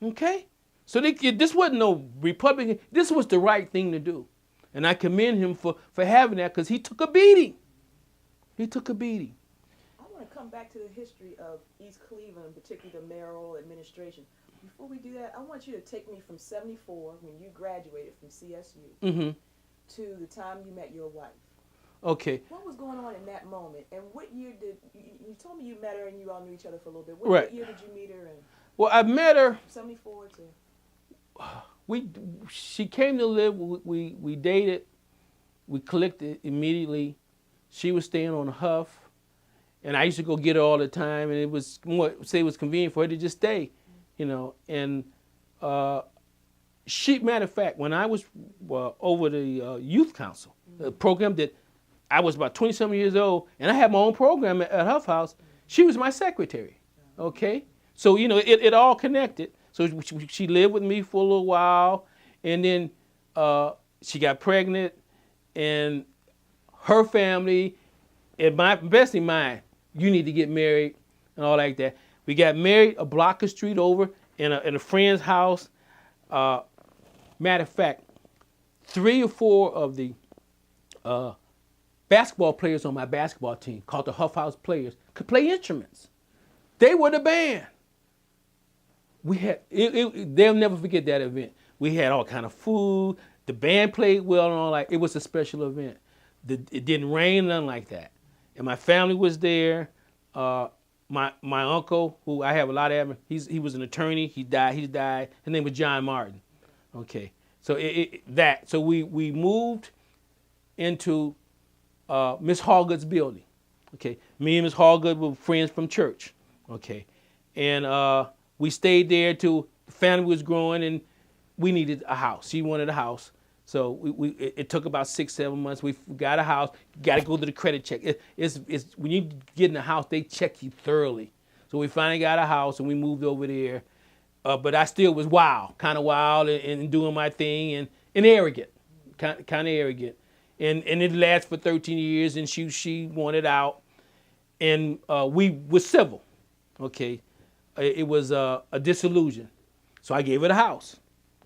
Okay? So this wasn't no Republican. This was the right thing to do. And I commend him for having that because he took a beating. He took a beating. I want to come back to the history of East Cleveland, particularly the mayoral administration. Before we do that, I want you to take me from 74, when you graduated from CSU, Mm-hmm. to the time you met your wife. Okay. What was going on in that moment? And what year did, you told me you met her and you all knew each other for a little bit. What Right. year did you meet her in? Well, I met her. 74 to... She came to live. We dated. We clicked immediately. She was staying on Huff, and I used to go get her all the time. And it was it was convenient for her to just stay, you know. And matter of fact, when I was over the youth council, the program that I was about 27 years old, and I had my own program at Huff House. She was my secretary. Okay, so you know it all connected. So she lived with me for a little while, and then she got pregnant, and her family, and my best in mind, you need to get married and all like that. We got married a block of street over in a friend's house. Matter of fact, 3 or 4 of the basketball players on my basketball team, called the Huff House Players, could play instruments. They were the band. We had they'll never forget that event. We had all kind of food. The band played well and all that. It was a special event. It didn't rain, nothing like that. And my family was there. My uncle, who I have a lot of, he was an attorney. He died. His name was John Martin. Okay, so so we moved into Miss Hallgood's building. Okay, me and Miss Hallgood were friends from church. Okay, and we stayed there till the family was growing and we needed a house. She wanted a house. So it took about 6-7 months. We got a house. You got to go to the credit check. It's when you get in a house, they check you thoroughly. So we finally got a house and we moved over there. But I still was kind of wild and doing my thing and arrogant, kind of arrogant. And it lasted for 13 years and she wanted out. And we were civil, okay? It was a disillusion. So I gave her the house.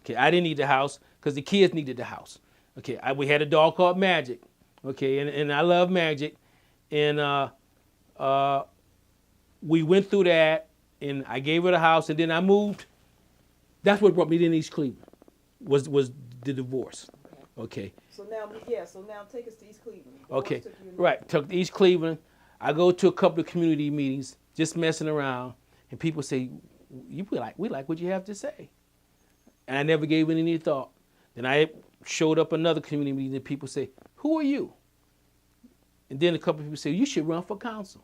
Okay, I didn't need the house because the kids needed the house. Okay, we had a dog called Magic. Okay, and I love Magic. And we went through that, and I gave her the house, and then I moved. That's what brought me to East Cleveland, was the divorce. Okay. So now take us to East Cleveland. Okay, right. Took to East Cleveland. I go to a couple of community meetings, just messing around, and people say, we like what you have to say. And I never gave it any thought. Then I showed up another community meeting and people say, who are you? And then a couple of people say, you should run for council.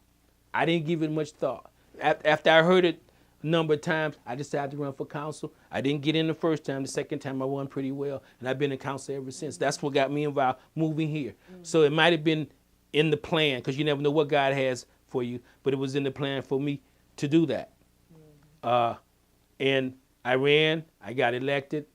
I didn't give it much thought. After I heard it a number of times, I decided to run for council. I didn't get in the first time. The second time I won pretty well. And I've been in council ever since. That's what got me involved moving here. So it might have been in the plan, because you never know what God has for you, but it was in the plan for me to do that. And I ran, I got elected,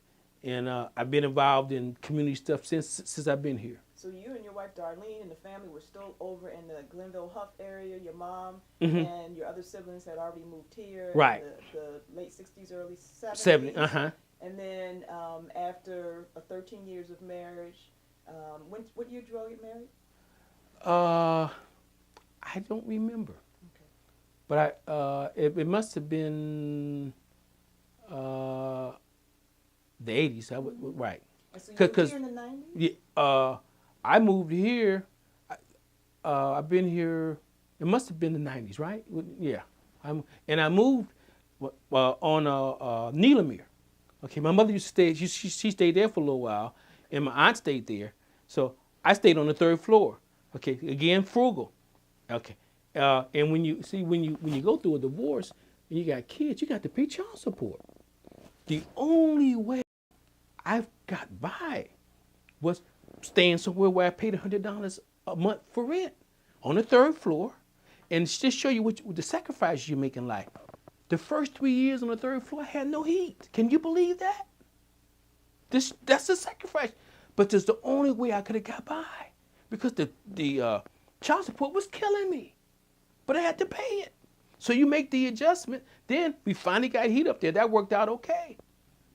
and I've been involved in community stuff since I've been here. So you and your wife Darlene and the family were still over in the Glenville Huff area. Your mom and your other siblings had already moved here. Right. In the late 60s, early 70s. 70, And then after 13 years of marriage, what year did you all get married? I don't remember. Okay. But it must have been the 80s. Right. And so you moved here in the 90s? Yeah, I moved here. I've been here. It must have been the 90s, right? Yeah. And I moved on Neelamere. Okay, my mother used to stay. She stayed there for a little while, and my aunt stayed there. So I stayed on the 3rd floor. Okay, again, frugal. Okay, and when you go through a divorce and you got kids, you got to pay child support. The only way I've got by was staying somewhere where I paid $100 a month for rent on the 3rd floor, and just show you what the sacrifices you make in life. The first 3 years on the 3rd floor, I had no heat. Can you believe that? That's a sacrifice, but that's the only way I could have got by, because the child support was killing me, but I had to pay it. So you make the adjustment. Then we finally got heat up there. That worked out okay,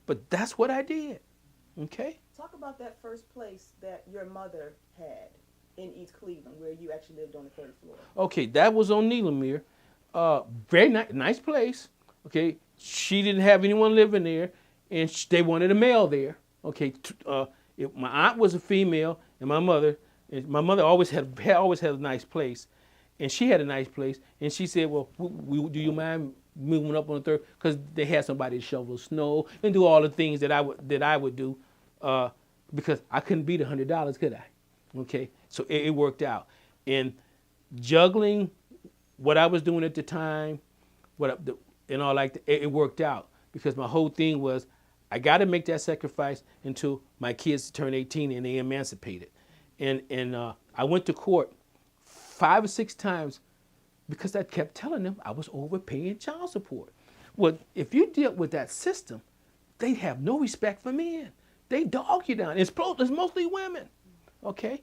but that's what I did. Okay. Talk about that first place that your mother had. in East Cleveland, where you actually lived on the third floor? Okay, that was on Neelamere. Very nice place. Okay, she didn't have anyone living there, and they wanted a male there. Okay, my aunt was a female, and my mother. And my mother always had a nice place, and she had a nice place. And she said, "Well, do you mind moving up on the third? Because they had somebody to shovel snow and do all the things that I would do, because I couldn't beat $100, could I? Okay, so it worked out. And juggling what I was doing at the time, and all like that, it worked out because my whole thing was I got to make that sacrifice until my kids turn 18 and they emancipated. And I went to court 5 or 6 times because I kept telling them I was overpaying child support. Well, if you deal with that system, they have no respect for men. They dog you down. It's mostly women. Okay?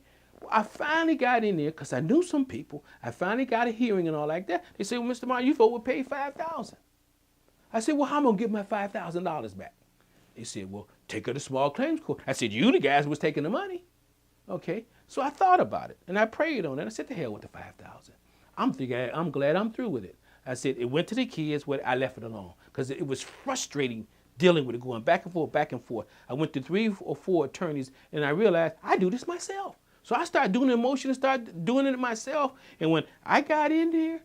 I finally got in there because I knew some people. I finally got a hearing and all like that. They said, well, Mr. Martin, you've overpaid $5,000. I said, well, how am I going to get my $5,000 back? They said, well, take her to small claims court. I said, you the guys who was taking the money. Okay? So I thought about it and I prayed on it. I said, the hell with the $5,000. I'm glad I'm through with it. I said, it went to the kids, but I left it alone because it was frustrating dealing with it, going back and forth, back and forth. I went to 3 or 4 attorneys and I realized I do this myself. So I started doing the motion and started doing it myself. And when I got in there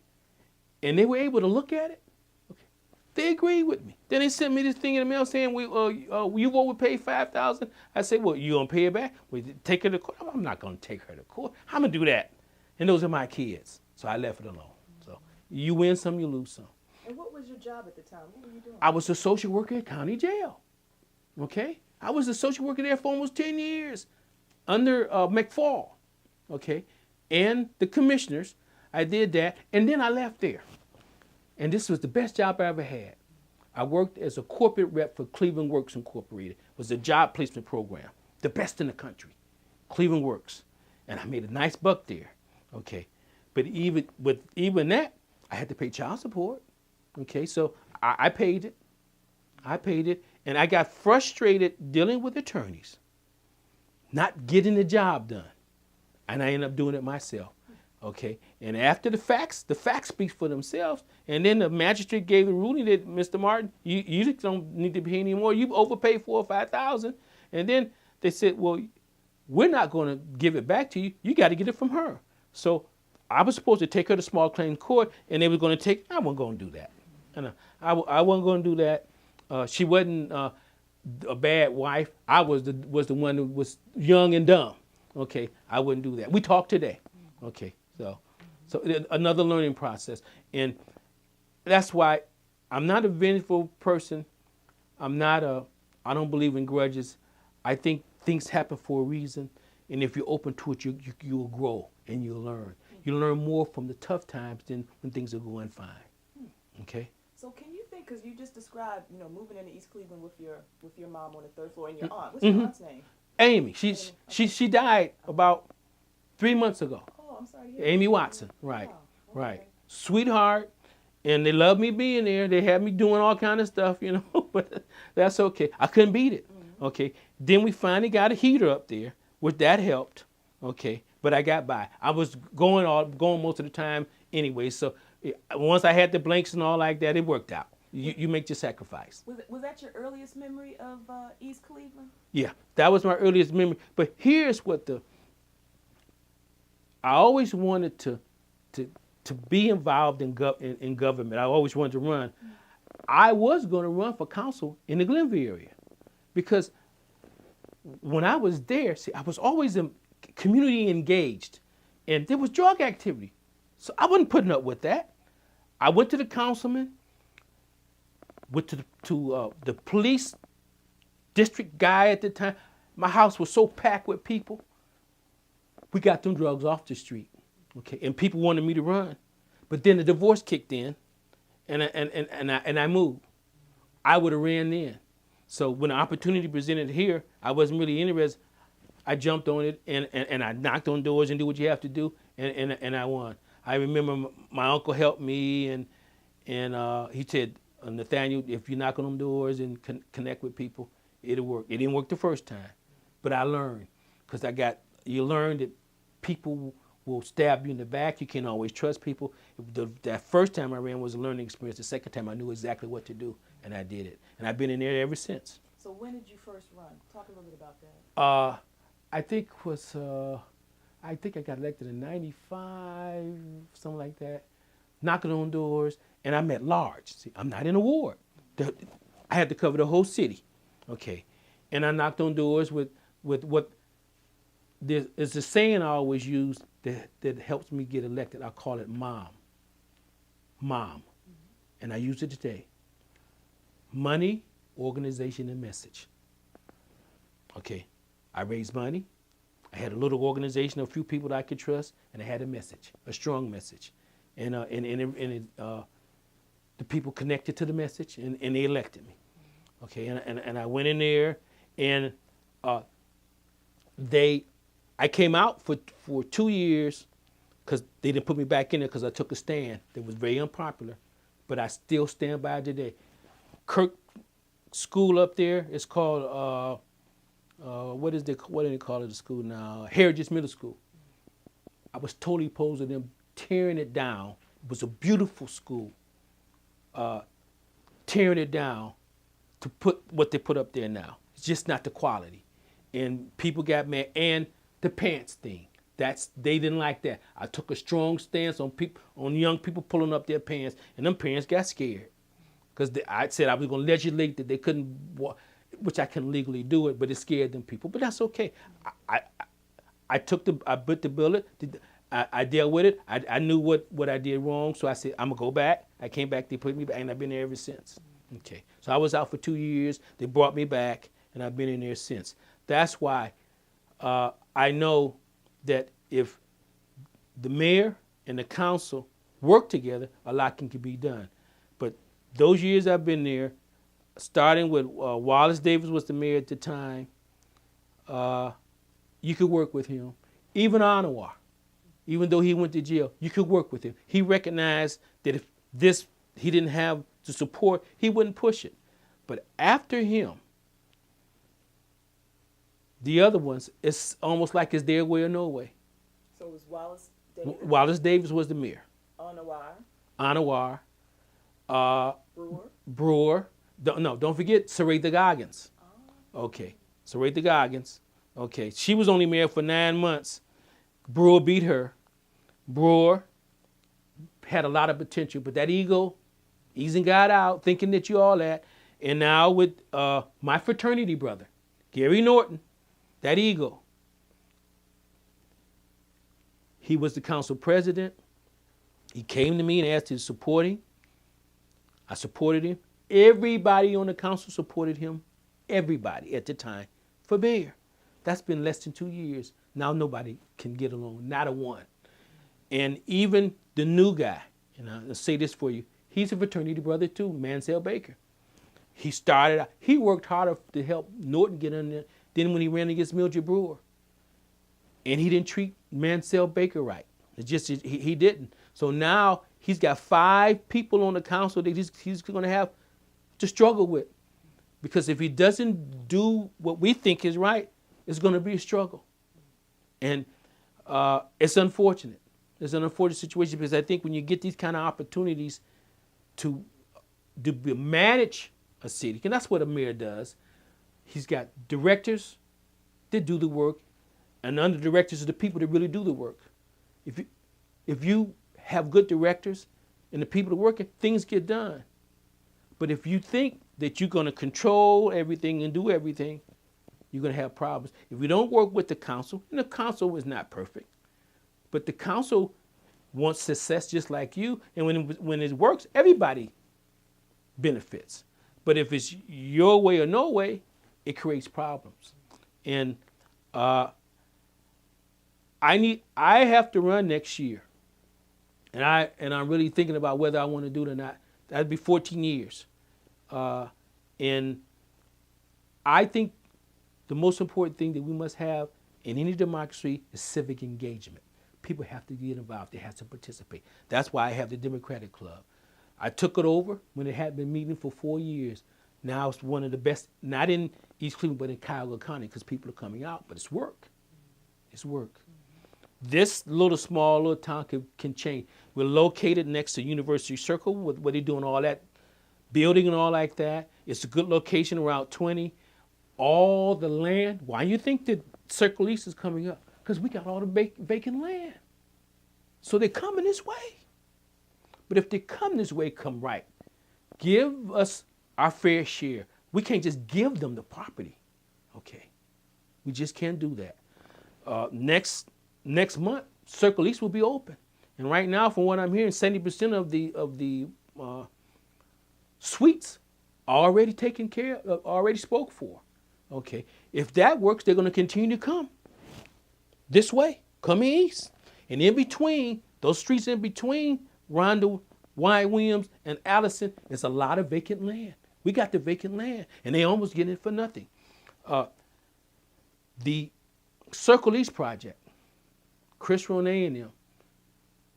and they were able to look at it, okay, they agreed with me. Then they sent me this thing in the mail saying, you've overpaid $5,000. I said, well, you going to pay it back? Well, take her to court? I'm not going to take her to court. I'm going to do that. And those are my kids. So I left it alone. So you win some, you lose some. And what was your job at the time? What were you doing? I was a social worker at county jail. Okay? I was a social worker there for almost 10 years under McFall. Okay? And the commissioners. I did that. And then I left there. And this was the best job I ever had. I worked as a corporate rep for Cleveland Works Incorporated. It was a job placement program. The best in the country. Cleveland Works. And I made a nice buck there. Okay? But even that, I had to pay child support. Okay, so I paid it. I paid it. And I got frustrated dealing with attorneys, not getting the job done. And I ended up doing it myself. Okay, and after the facts speak for themselves. And then the magistrate gave the ruling that, Mr. Martin, you just don't need to pay anymore. You've overpaid $4,000 or $5,000. And then they said, well, we're not going to give it back to you. You got to get it from her. So I was supposed to take her to small claims court, and they were going to take. I wasn't going to do that. And I wasn't going to do that. She wasn't a bad wife. I was the one who was young and dumb. Okay, I wouldn't do that. We talked today. Okay, so another learning process, and that's why I'm not a vengeful person. I don't believe in grudges. I think things happen for a reason, and if you're open to it, you'll grow and you'll learn. You learn more from the tough times than when things are going fine. Okay. So can you think, because you just described, moving into East Cleveland with your mom on the 3rd floor and your aunt. What's your aunt's name? Amy. She died about 3 months ago. Oh, I'm sorry. Yeah. Amy Watson. Right. Wow. Okay. Right. Sweetheart. And they loved me being there. They had me doing all kind of stuff, but that's okay. I couldn't beat it. Okay. Then we finally got a heater up there, which that helped. Okay. But I got by. I was going most of the time anyway. So once I had the blanks and all like that, it worked out. You make your sacrifice. Was that your earliest memory of East Cleveland? Yeah, that was my earliest memory. But here's what I always wanted to be involved in government. I always wanted to run. I was going to run for council in the Glenville area because when I was there, I was always community engaged, and there was drug activity. So I wasn't putting up with that. I went to the councilman, went to the police district guy at the time. My house was so packed with people. We got them drugs off the street, okay? And people wanted me to run, but then the divorce kicked in, and I moved. I would have ran then. So when the opportunity presented here, I wasn't really interested. I jumped on it and I knocked on doors and do what you have to do, and I won. I remember my uncle helped me, and he said, Nathaniel, if you knock on them doors and connect with people, it'll work. It didn't work the first time, but I learned because you learn that people will stab you in the back. You can't always trust people. That first time I ran was a learning experience. The second time I knew exactly what to do, and I did it. And I've been in there ever since. So when did you first run? Talk a little bit about that. I think I got elected in '95, something like that. Knocking on doors, and I'm at large. See, I'm not in a ward. I had to cover the whole city, okay. And I knocked on doors with what there's a saying I always use that helps me get elected. I call it mom. And I use it today. Money, organization, and message. Okay, I raised money. I had a little organization, a few people that I could trust, and I had a message, a strong message. And the people connected to the message, and they elected me. Okay, and I went in there, and I came out for 2 years because they didn't put me back in there because I took a stand that was very unpopular, but I still stand by it today. Kirk School up there is called, what do they call it, the school now? Heritage Middle School. I was totally opposed to them tearing it down. It was a beautiful school. Tearing it down to put what they put up there now. It's just not the quality. And people got mad. And the pants thing. They didn't like that. I took a strong stance on young people pulling up their pants, and them parents got scared. Because I said I was going to legislate that they couldn't, which I can legally do it, but it scared them people. But that's okay. I bit the bullet. I dealt with it. I knew what I did wrong, so I said, I'm going to go back. I came back, they put me back, and I've been there ever since. Okay. So I was out for 2 years. They brought me back, and I've been in there since. That's why I know that if the mayor and the council work together, a lot can be done. But those years I've been there, starting with Wallace Davis was the mayor at the time, you could work with him. Even Anwar, even though he went to jail, you could work with him. He recognized that if he didn't have the support, he wouldn't push it. But after him, the other ones, it's almost like it's their way or no way. So it was Wallace Davis? Wallace Davis was the mayor. Anwar. Brewer. Don't forget Sarita Goggins. Oh. Okay, Sarita Goggins. Okay, she was only mayor for 9 months. Brewer beat her. Brewer had a lot of potential, but that ego, easing got out, thinking that you all that. And now with my fraternity brother, Gary Norton, that ego. He was the council president. He came to me and asked to support him. I supported him. Everybody on the council supported him. Everybody at the time for mayor. That's been less than 2 years. Now nobody can get along, not a one. And even the new guy, and I'll say this for you, he's a fraternity brother too, Mansell Baker. He worked harder to help Norton get in there than when he ran against Mildred Brewer. And he didn't treat Mansell Baker right. He didn't. So now he's got 5 people on the council that he's going to have to struggle with. Because if he doesn't do what we think is right, it's going to be a struggle. And it's unfortunate. It's an unfortunate situation because I think when you get these kind of opportunities to manage a city, and that's what a mayor does, he's got directors that do the work, and under directors are the people that really do the work. If you have good directors and the people that are working, things get done. But if you think that you're going to control everything and do everything, you're going to have problems. If we don't work with the council, and the council is not perfect, but the council wants success just like you, and when it works, everybody benefits. But if it's your way or no way, it creates problems. And I have to run next year, and I'm really thinking about whether I want to do it or not. That'd be 14 years, and I think the most important thing that we must have in any democracy is civic engagement. People have to get involved. They have to participate. That's why I have the Democratic Club. I took it over when it had been meeting for 4 years. Now it's one of the best, not in East Cleveland, but in Cuyahoga County, because people are coming out. But it's work. It's work. This small little town can change. We're located next to University Circle, where they're doing all that building and all like that. It's a good location, Route 20. All the land. Why you think that Circle East is coming up? Because we got all the vacant land. So they're coming this way. But if they come this way, come right. Give us our fair share. We can't just give them the property. Okay. We just can't do that. Next month, Circle East will be open. And right now, from what I'm hearing, 70% of the suites are already taken care of, already spoke for. Okay. If that works, they're going to continue to come this way, coming east. And in between, those streets in between Rhonda, Williams, and Allison, there's a lot of vacant land. We got the vacant land, and they almost get it for nothing. The Circle East project, Chris Ronay and them,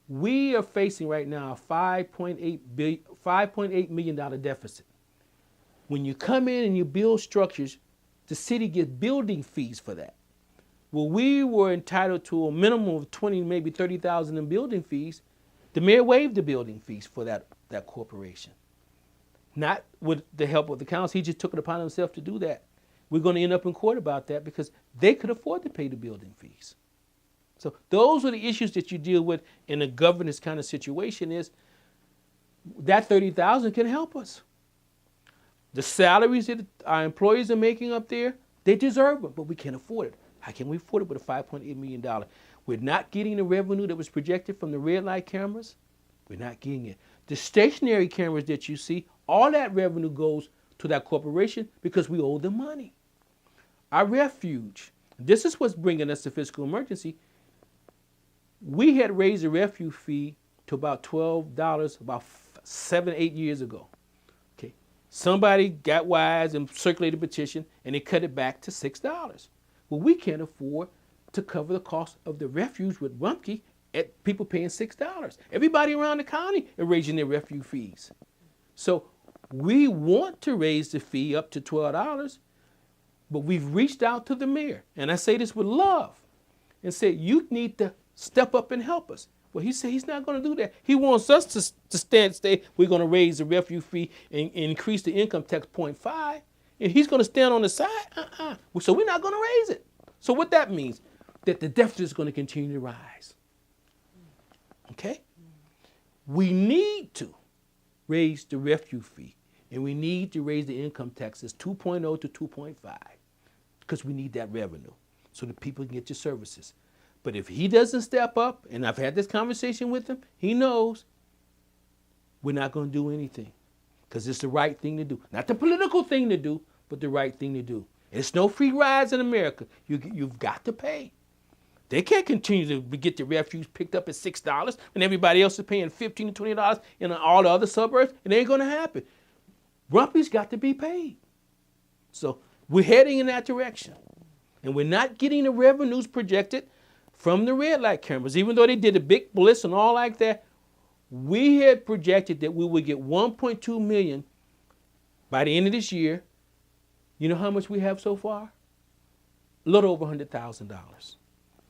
we are facing right now a $5.8 million deficit. When you come in and you build structures, the city gets building fees for that. Well, we were entitled to a minimum of $20,000, maybe $30,000 in building fees. The mayor waived the building fees for that corporation. Not with the help of the council. He just took it upon himself to do that. We're going to end up in court about that because they could afford to pay the building fees. So those are the issues that you deal with in a governance kind of situation. Is that $30,000 can help us. The salaries that our employees are making up there, they deserve them, but we can't afford it. How can we afford it with a $5.8 million? We're not getting the revenue that was projected from the red light cameras. We're not getting it. The stationary cameras that you see, all that revenue goes to that corporation because we owe them money. Our refuge, this is what's bringing us to fiscal emergency. We had raised the refuge fee to about $12 about 7-8 years ago. Okay, somebody got wise and circulated a petition, and they cut it back to $6. Well, we can't afford to cover the cost of the refuge with Rumpke at people paying $6. Everybody around the county is raising their refuge fees. So we want to raise the fee up to $12, but we've reached out to the mayor, and I say this with love, and said, you need to step up and help us. Well, he said he's not going to do that. He wants us to stay. We're going to raise the refuge fee and increase the income tax 0.5, and he's going to stand on the side. So we're not going to raise it. So what that means, that the deficit is going to continue to rise. Okay? We need to raise the refuge fee, and we need to raise the income taxes 2.0 to 2.5 because we need that revenue so that people can get your services. But if he doesn't step up, and I've had this conversation with him, he knows we're not going to do anything because it's the right thing to do. Not the political thing to do, but the right thing to do. It's no free rides in America. You've got to pay. They can't continue to get the refuge picked up at $6 when everybody else is paying $15 to $20 in all the other suburbs. It ain't going to happen. Rumpy's got to be paid. So we're heading in that direction. And we're not getting the revenues projected from the red light cameras. Even though they did a big blitz and all like that, we had projected that we would get $1.2 million by the end of this year. You know how much we have so far? A little over $100,000.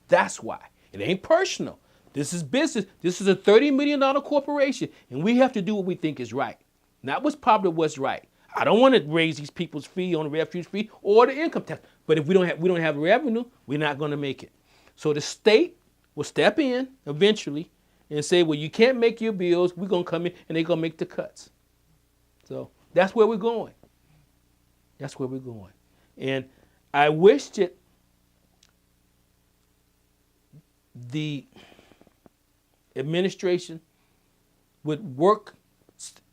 That's why. It ain't personal. This is business. This is a $30 million corporation, and we have to do what we think is right, not what's probably what's right. I don't want to raise these people's fee on the refuge fee or the income tax. But if we don't have revenue, we're not going to make it. So the state will step in eventually and say, well, you can't make your bills. We're going to come in, and they're going to make the cuts. So that's where we're going. That's where we're going. And I wish that the administration would work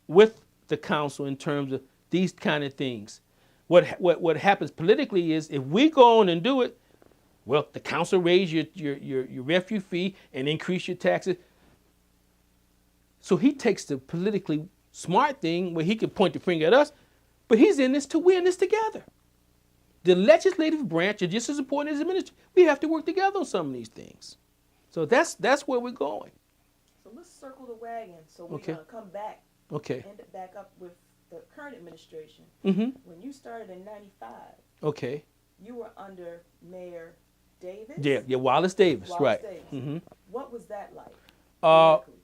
with the council in terms of these kind of things. What happens politically is if we go on and do it, well, the council raise your refuge fee and increase your taxes. So he takes the politically smart thing where he can point the finger at us, but he's in this to win this together. The legislative branch is just as important as the ministry. We have to work together on some of these things. So that's where we're going. So let's circle the wagon. So we're Okay. going to come back. Okay. End it back up with the current administration. Mm-hmm. When you started in '95, Okay. you were under Mayor Davis? Yeah, Wallace Davis, Wallace right. Davis. Mm-hmm. What was that like? Exactly.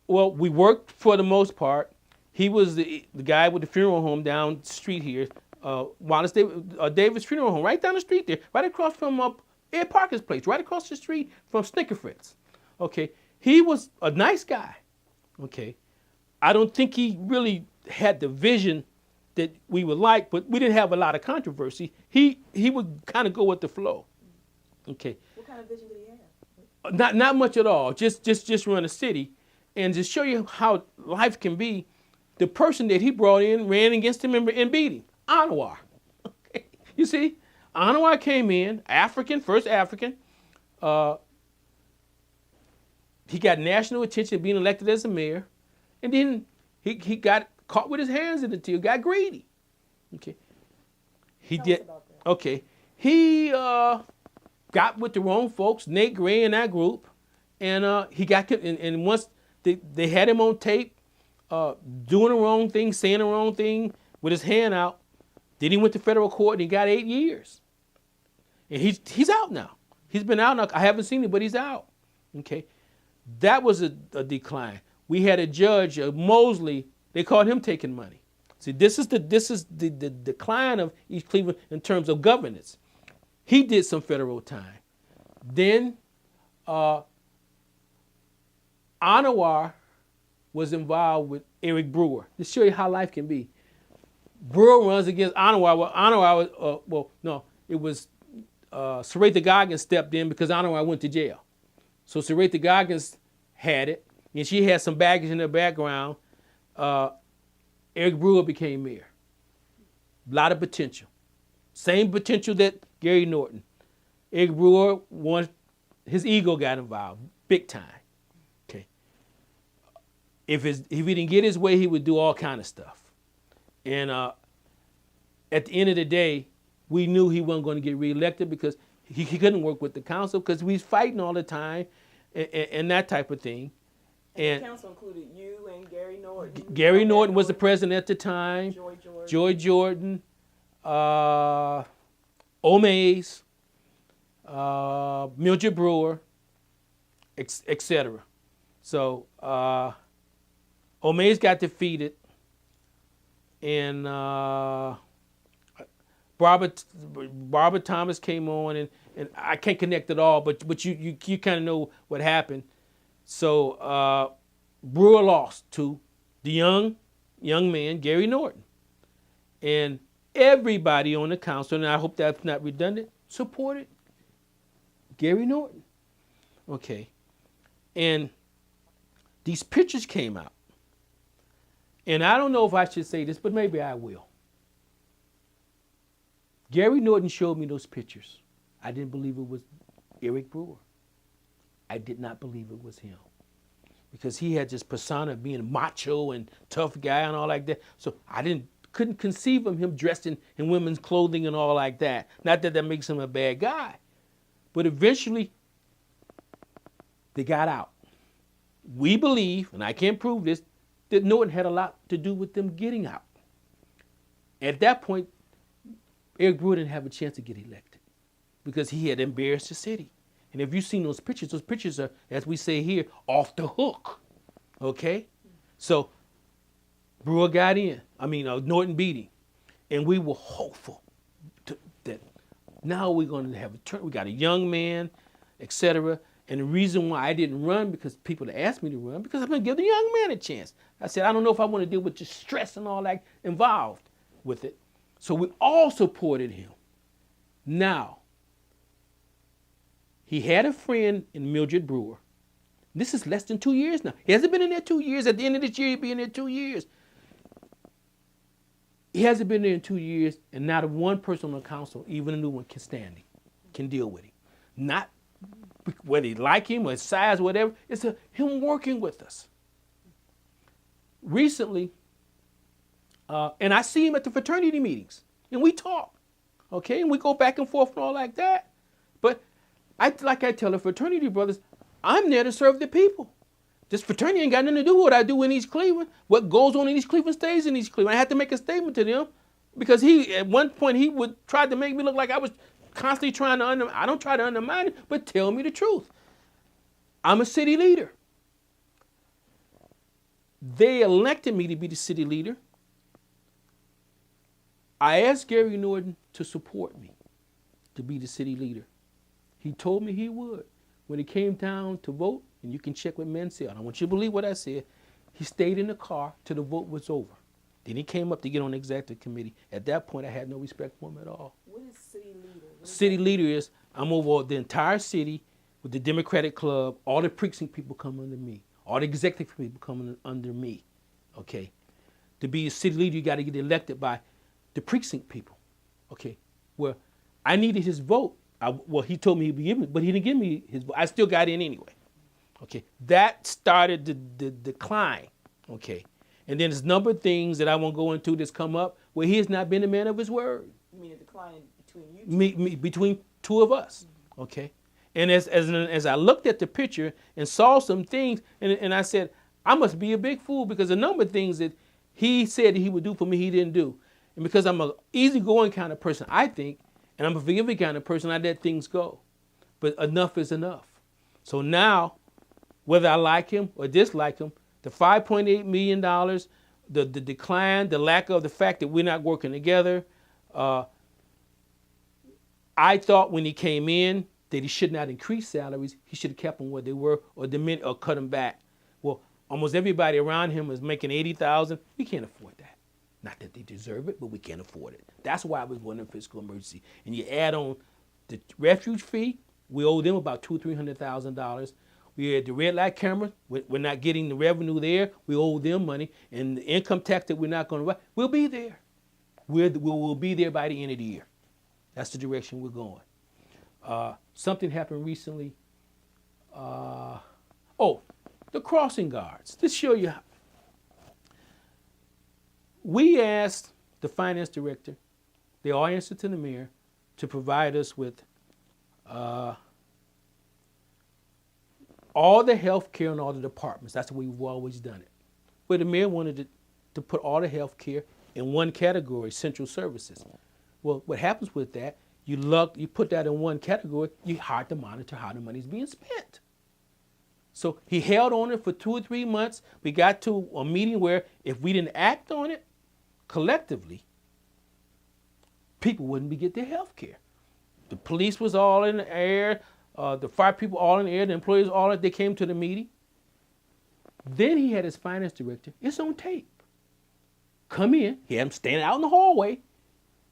Well, we worked for the most part. He was the guy with the funeral home down the street here, Wallace Davis Funeral Home, right down the street there, right across from Ed Parker's place, right across the street from Snicker Fritz. Okay, he was a nice guy. Okay, I don't think he really had the vision that we would like, but we didn't have a lot of controversy. He would kind of go with the flow. Okay. What kind of vision did he have? Not much at all. Just run a city, and to show you how life can be, the person that he brought in ran against him and beat him. Anwar. Okay. You see, Anwar came in, first African. He got national attention being elected as a mayor, and then he got caught with his hands in the till, got greedy. Okay. Tell us about that. Okay. He got with the wrong folks, Nate Gray and that group, and he got and once they had him on tape doing the wrong thing, saying the wrong thing with his hand out. Then he went to federal court and he got 8 years, and he's out now. He's been out now. I haven't seen him, but he's out. Okay, that was a decline. We had a judge, Mosley. They called him taking money. See, this is the decline of East Cleveland in terms of governance. He did some federal time. Then Anwar was involved with Eric Brewer. To show you how life can be. Brewer runs against Anwar. Well, Anwar was, it was Saretha Goggins stepped in because Anwar went to jail. So Saretha Goggins had it, and she had some baggage in her background. Eric Brewer became mayor. A lot of potential. Same potential that Gary Norton. Eric Brewer his ego got involved, big time. Okay. If he didn't get his way, he would do all kind of stuff. And at the end of the day, we knew he wasn't going to get reelected because he couldn't work with the council because we was fighting all the time and that type of thing. And the council included you and Gary Norton. Gary Norton was the president at the time. Joy Jordan. Omaze, Mildred Brewer, etc. So Omaze got defeated, and Barbara Thomas came on, and I can't connect it all, but you kind of know what happened. So Brewer lost to the young man, Gary Norton. And everybody on the council, and I hope that's not redundant, supported Gary Norton. Okay. And these pictures came out. And I don't know if I should say this, but maybe I will. Gary Norton showed me those pictures. I didn't believe it was Eric Brewer. I did not believe it was him. Because he had this persona of being macho and tough guy and all like that. So I couldn't conceive of him dressed in women's clothing and all like that. Not that makes him a bad guy. But eventually, they got out. We believe, and I can't prove this, that Norton had a lot to do with them getting out. At that point, Eric Brewer didn't have a chance to get elected because he had embarrassed the city. And if you've seen those pictures are, as we say here, off the hook. Okay? So Brewer got in. Norton beat him. And we were hopeful that now we're going to have a turn. We got a young man, etc. And the reason why I didn't run, because people asked me to run, because I'm going to give the young man a chance. I said, I don't know if I want to deal with the stress and all that involved with it. So we all supported him. Now, he had a friend in Mildred Brewer. This is less than 2 years now. He hasn't been in there 2 years. At the end of this year, he'll be in there 2 years. He hasn't been there in 2 years, and not one person on the council, even a new one, can stand him, can deal with him. Not whether they like him or his size, whatever. It's him working with us. Recently, and I see him at the fraternity meetings, and we talk, okay? And we go back and forth and all like that. But I tell the fraternity brothers, I'm there to serve the people. This fraternity ain't got nothing to do with what I do in East Cleveland. What goes on in East Cleveland stays in East Cleveland. I had to make a statement to them because at one point he would try to make me look like I was constantly trying to undermine. I don't try to undermine it, but tell me the truth. I'm a city leader. They elected me to be the city leader. I asked Gary Norton to support me to be the city leader. He told me he would. When it came down to vote, and you can check with Mansell, I don't want you to believe what I said, he stayed in the car till the vote was over. Then he came up to get on the executive committee. At that point, I had no respect for him at all. What is city leader? City leader is, I'm over the entire city with the Democratic Club. All the precinct people come under me. All the executive people come under me. Okay? To be a city leader, you got to get elected by the precinct people. Okay? Well, I needed his vote. He told me he'd be giving me, but he didn't give me his vote. I still got in anyway. Okay? That started the decline. Okay? And then there's a number of things that I won't go into that's come up where he has not been a man of his word. You mean a decline between you two? Me, between two of us. Mm-hmm. Okay? And as I looked at the picture and saw some things, and I said, I must be a big fool because a number of things that he said he would do for me, he didn't do. And because I'm an easygoing kind of person, I think, and I'm a forgiving kind of person, I let things go. But enough is enough. So now, whether I like him or dislike him, the $5.8 million, the decline, the lack of the fact that we're not working together, I thought when he came in that he should not increase salaries. He should have kept them where they were or cut them back. Well, almost everybody around him is making $80,000. We can't afford that. Not that they deserve it, but we can't afford it. That's why I was going into fiscal emergency. And you add on the refuge fee, we owe them about $200,000 to $300,000. We had the red light camera. We're not getting the revenue there. We owe them money. And the income tax that we're not going to write, we'll be there. We'll be there by the end of the year. That's the direction we're going. Something happened recently. The crossing guards. To show you how. We asked the finance director, they all answered to the mayor, to provide us with all the health care in all the departments. That's the way we've always done it. But the mayor wanted to put all the health care in one category, central services. Well, what happens with that, you put that in one category, you hard to monitor how the money's being spent. So he held on it for 2 or 3 months. We got to a meeting where if we didn't act on it collectively, people wouldn't get their health care. The police was all in the air. The fire people all in the air, the employees all, they came to the meeting. Then he had his finance director, it's on tape, come in, he had him standing out in the hallway,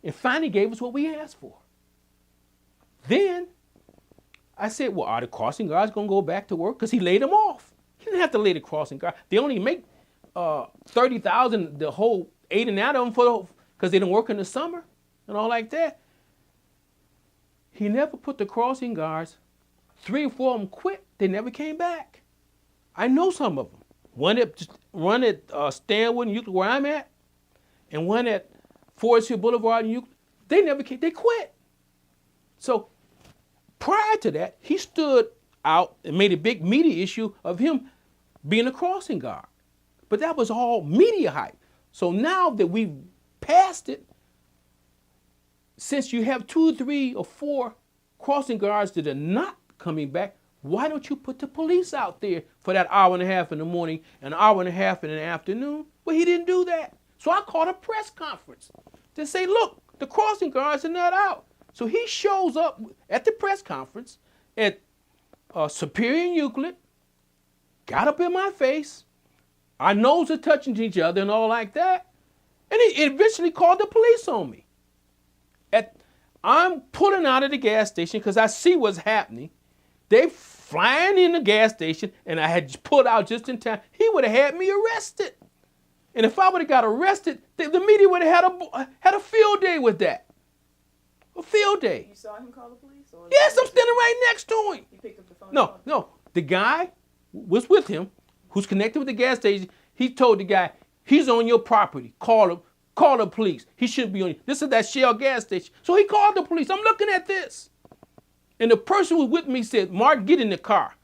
and finally gave us what we asked for. Then I said, well, are the crossing guards going to go back to work? Because he laid them off. He didn't have to lay the crossing guard. They only make $30,000, the whole 8 and out of them because they didn't work in the summer and all like that. He never put the crossing guards. 3 or 4 of them quit. They never came back. I know some of them. One at Stanwood and Euclid, where I'm at, and one at Forest Hill Boulevard and Euclid. They never came. They quit. So prior to that, he stood out and made a big media issue of him being a crossing guard. But that was all media hype. So now that we've passed it, since you have 2, 3, or 4 crossing guards that are not coming back, why don't you put the police out there for that hour and a half in the morning and an hour and a half in the afternoon? Well, he didn't do that. So I called a press conference to say, look, the crossing guards are not out. So he shows up at the press conference at Superior and Euclid, got up in my face, our noses are touching each other and all like that, and he eventually called the police on me. I'm pulling out of the gas station because I see what's happening. They flying in the gas station, and I had pulled out just in time. He would have had me arrested. And if I would have got arrested, the media would have had a field day with that. A field day. You saw him call the police? Or yes, I'm standing right next to him. You picked up the phone? No. The guy was with him, who's connected with the gas station. He told the guy, he's on your property. Call him. Call the police. He shouldn't be on you. This is that Shell gas station. So he called the police. I'm looking at this. And the person who was with me said, Mark, get in the car.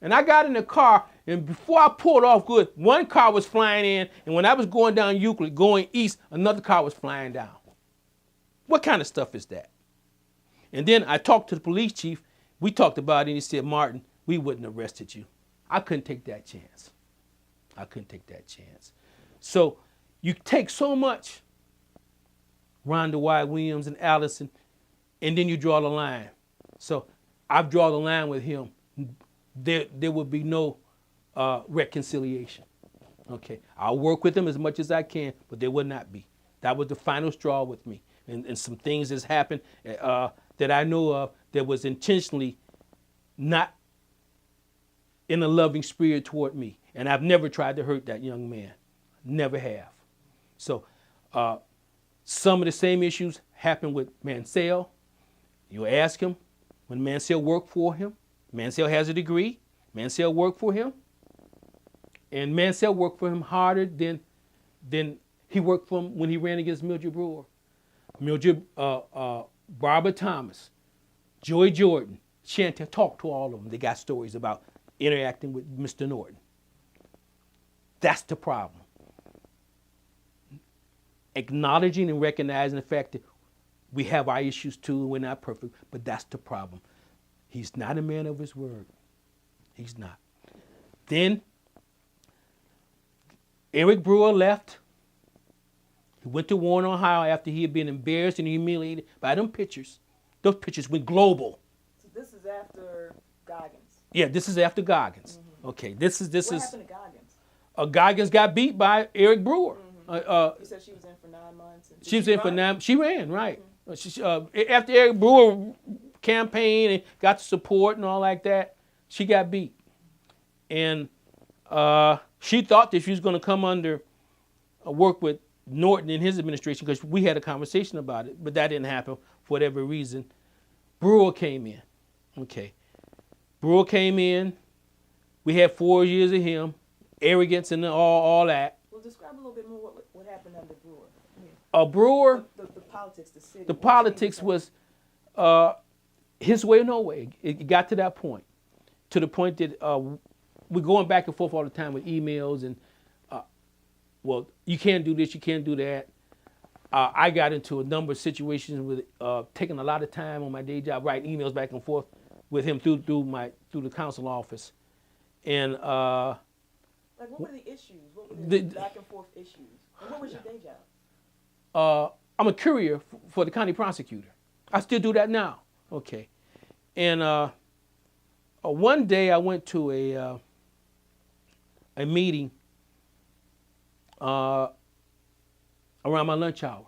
And I got in the car, and before I pulled off good, one car was flying in, and when I was going down Euclid, going east, another car was flying down. What kind of stuff is that? And then I talked to the police chief. We talked about it, and he said, Martin, we wouldn't have arrested you. I couldn't take that chance. I couldn't take that chance. So you take so much, Rhonda Y. Williams and Allison, and then you draw the line. So I've drawn the line with him. There will be no reconciliation. Okay, I'll work with him as much as I can, but there will not be. That was the final straw with me. And some things that's happened that I know of that was intentionally not in a loving spirit toward me. And I've never tried to hurt that young man. Never have. So some of the same issues happen with Mansell. You ask him, when Mansell worked for him, Mansell has a degree, Mansell worked for him, and Mansell worked for him harder than he worked for him when he ran against Mildred Brewer. Mildred, Barbara Thomas, Joy Jordan, Chantel, talked to all of them. They got stories about interacting with Mr. Norton. That's the problem. Acknowledging and recognizing the fact that we have our issues too, and we're not perfect, but that's the problem. He's not a man of his word. He's not. Then Eric Brewer left. He went to Warren, Ohio after he had been embarrassed and humiliated by them pictures. Those pictures went global. So this is after Goggins. Yeah, this is after Goggins. Mm-hmm. Okay, this is. What happened to Goggins? Goggins got beat by Eric Brewer. Mm-hmm. You said she was in for 9 months. She was in for 9. She ran, right. Mm-hmm. After Eric Brewer campaigned and got the support and all like that, she got beat. And she thought that she was going to come under work with Norton in his administration, because we had a conversation about it, but that didn't happen for whatever reason. Brewer came in. Okay. Brewer came in. We had 4 years of him, arrogance and all that. Well, describe a little bit more what happened under Brewer. Yeah. Brewer, the politics, the city. the politics was his way or no way. It got to that point, to the point that we're going back and forth all the time with emails and, well, you can't do this, you can't do that. I got into a number of situations with taking a lot of time on my day job, writing emails back and forth with him through the council office. And like, what were the issues? What were the back and forth issues? And what was your day job? I'm a courier for the county prosecutor. I still do that now. Okay. And one day I went to a meeting around my lunch hour.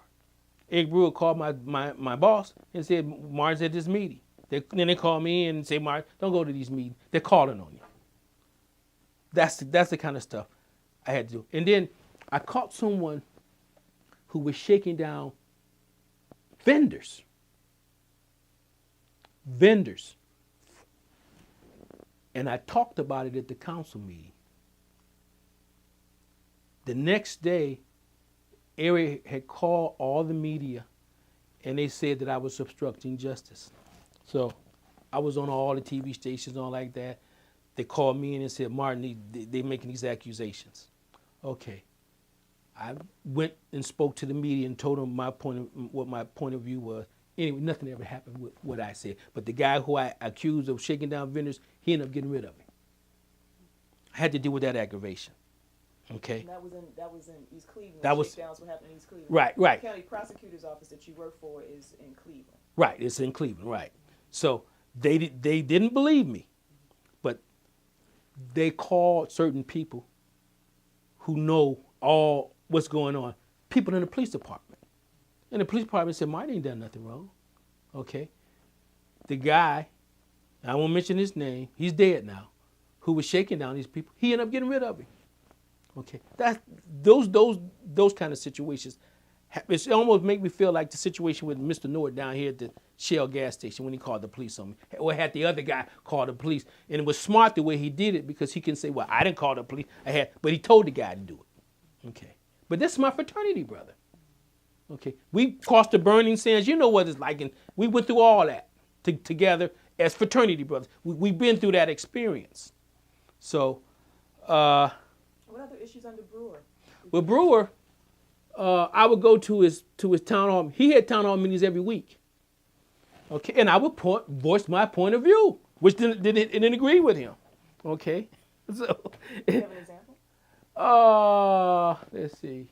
Eric Brewer called my boss and said, Martin's at this meeting. Then they called me in and say, Martin, don't go to these meetings. They're calling on you. That's the kind of stuff I had to do. And then I caught someone who was shaking down vendors. And I talked about it at the council meeting. The next day, Eric had called all the media, and they said that I was obstructing justice. So I was on all the TV stations and all like that. They called me in and said, Martin, they're making these accusations. Okay. I went and spoke to the media and told them what my point of view was. Anyway, nothing ever happened with what I said. But the guy who I accused of shaking down vendors, he ended up getting rid of me. I had to deal with that aggravation. Okay. And that was in East Cleveland. That was shakedowns what happened in East Cleveland. Right. The county prosecutor's office that you work for is in Cleveland. Right, it's in Cleveland, right. So they didn't believe me, but they called certain people who know all what's going on, people in the police department. And the police department said, Martin ain't done nothing wrong. Okay. The guy, I won't mention his name, he's dead now, who was shaking down these people, he ended up getting rid of him. Okay. Those kind of situations, it almost make me feel like the situation with Mr. Norton down here at the Shell gas station when he called the police on me, or had the other guy call the police. And it was smart the way he did it, because he can say, well, I didn't call the police, but he told the guy to do it. Okay. But this is my fraternity brother. Okay. We crossed the burning sands. You know what it's like. And we went through all that together as fraternity brothers. We've been through that experience. So. What other issues under Brewer? Well, Brewer, I would go to his town hall. He had town hall meetings every week. Okay, and I would voice my point of view, which didn't agree with him. Okay, so. Do you have an example? Let's see.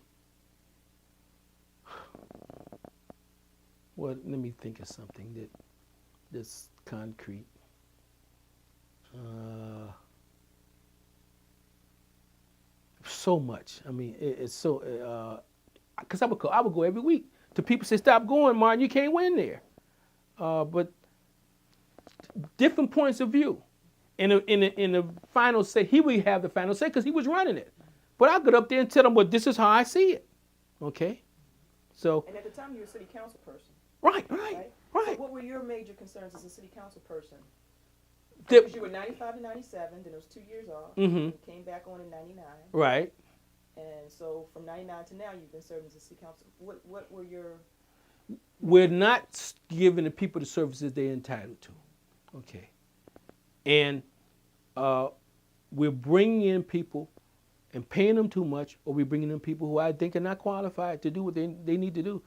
Well, let me think of something that's concrete. So much. I mean, it's so. Because I would go every week. To people say, "Stop going, Martin. You can't win there." But different points of view. In the final say, he would have the final say because he was running it. But I get up there and tell them, "Well, this is how I see it." Okay. So. And at the time, you were a city council person. Right. So what were your major concerns as a city council person? The- Because you were 95 to 97, then it was 2 years off. Mhm. You came back on in 99. Right. And so from 99 to now, you've been serving as a city council. What were your... We're not giving the people the services they're entitled to. Okay. And we're bringing in people and paying them too much, or we're bringing in people who I think are not qualified to do what they need to do.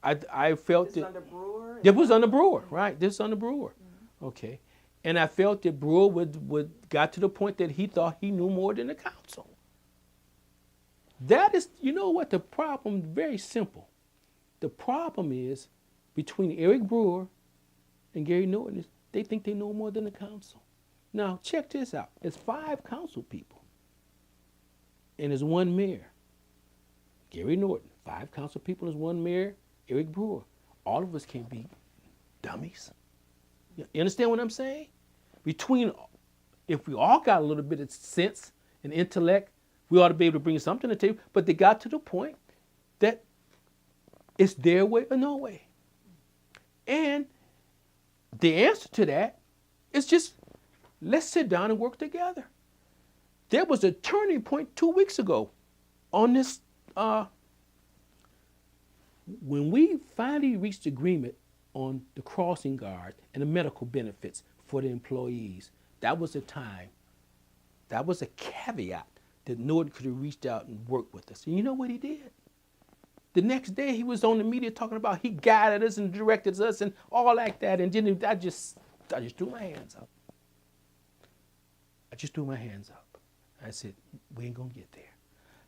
I felt This that... under Brewer? It was under Brewer, right. This is under Brewer. Mm-hmm. Okay. And I felt that Brewer would got to the point that he thought he knew more than the council. That is, you know what, the problem, very simple. The problem is between Eric Brewer and Gary Norton, they think they know more than the council. Now, check this out. It's 5 council people and there's 1 mayor. Gary Norton, 5 council people, there's 1 mayor, Eric Brewer. All of us can't be dummies. You understand what I'm saying? If we all got a little bit of sense and intellect, we ought to be able to bring something to the table. But they got to the point that it's their way or no way. And the answer to that is just, let's sit down and work together. There was a turning point 2 weeks ago on this. When we finally reached agreement on the crossing guard and the medical benefits for the employees, that was a time, that was a caveat that Norton could have reached out and worked with us. And you know what he did? The next day he was on the media talking about he guided us and directed us and all like that. And then I just threw my hands up. I said, we ain't gonna get there.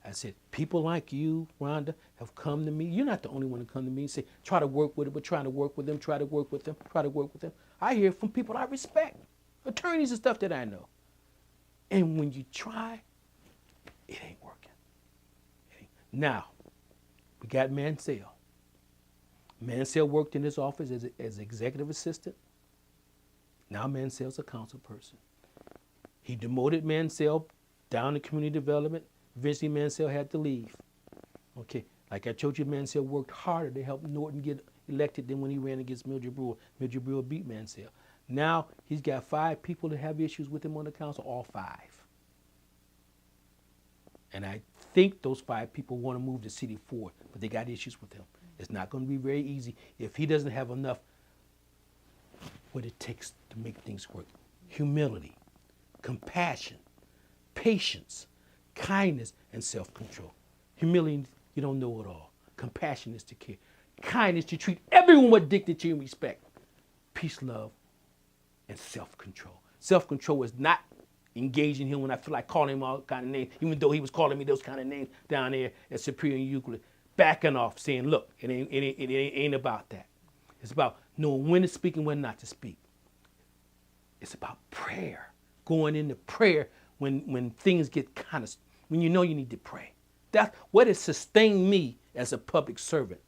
I said, people like you, Rhonda, have come to me. You're not the only one to come to me and say, try to work with it, but try to work with them, try to work with them. I hear from people I respect, attorneys and stuff that I know. And when you try, it ain't working. Now, we got Mansell. Mansell worked in this office as executive assistant. Now Mansell's a council person. He demoted Mansell down to community development. Eventually Mansell had to leave. Okay, like I told you, Mansell worked harder to help Norton get elected than when he ran against Mildred Brewer. Mildred Brewer beat Mansell. Now he's got 5 people that have issues with him on the council, all 5. And I think those 5 people want to move the city forward, but they got issues with him. It's not going to be very easy if he doesn't have enough what it takes to make things work. Humility, compassion, patience, kindness, and self-control. Humility, you don't know it all. Compassion is to care. Kindness, to treat everyone with dignity and respect. Peace, love, and self-control. Self-control is not engaging him when I feel like calling him all kind of names, even though he was calling me those kind of names down there at Superior and Euclid. Backing off, saying, look, it ain't about that. It's about knowing when to speak and when not to speak. It's about prayer. Going into prayer when things get when you know you need to pray. That's what has sustained me as a public servant.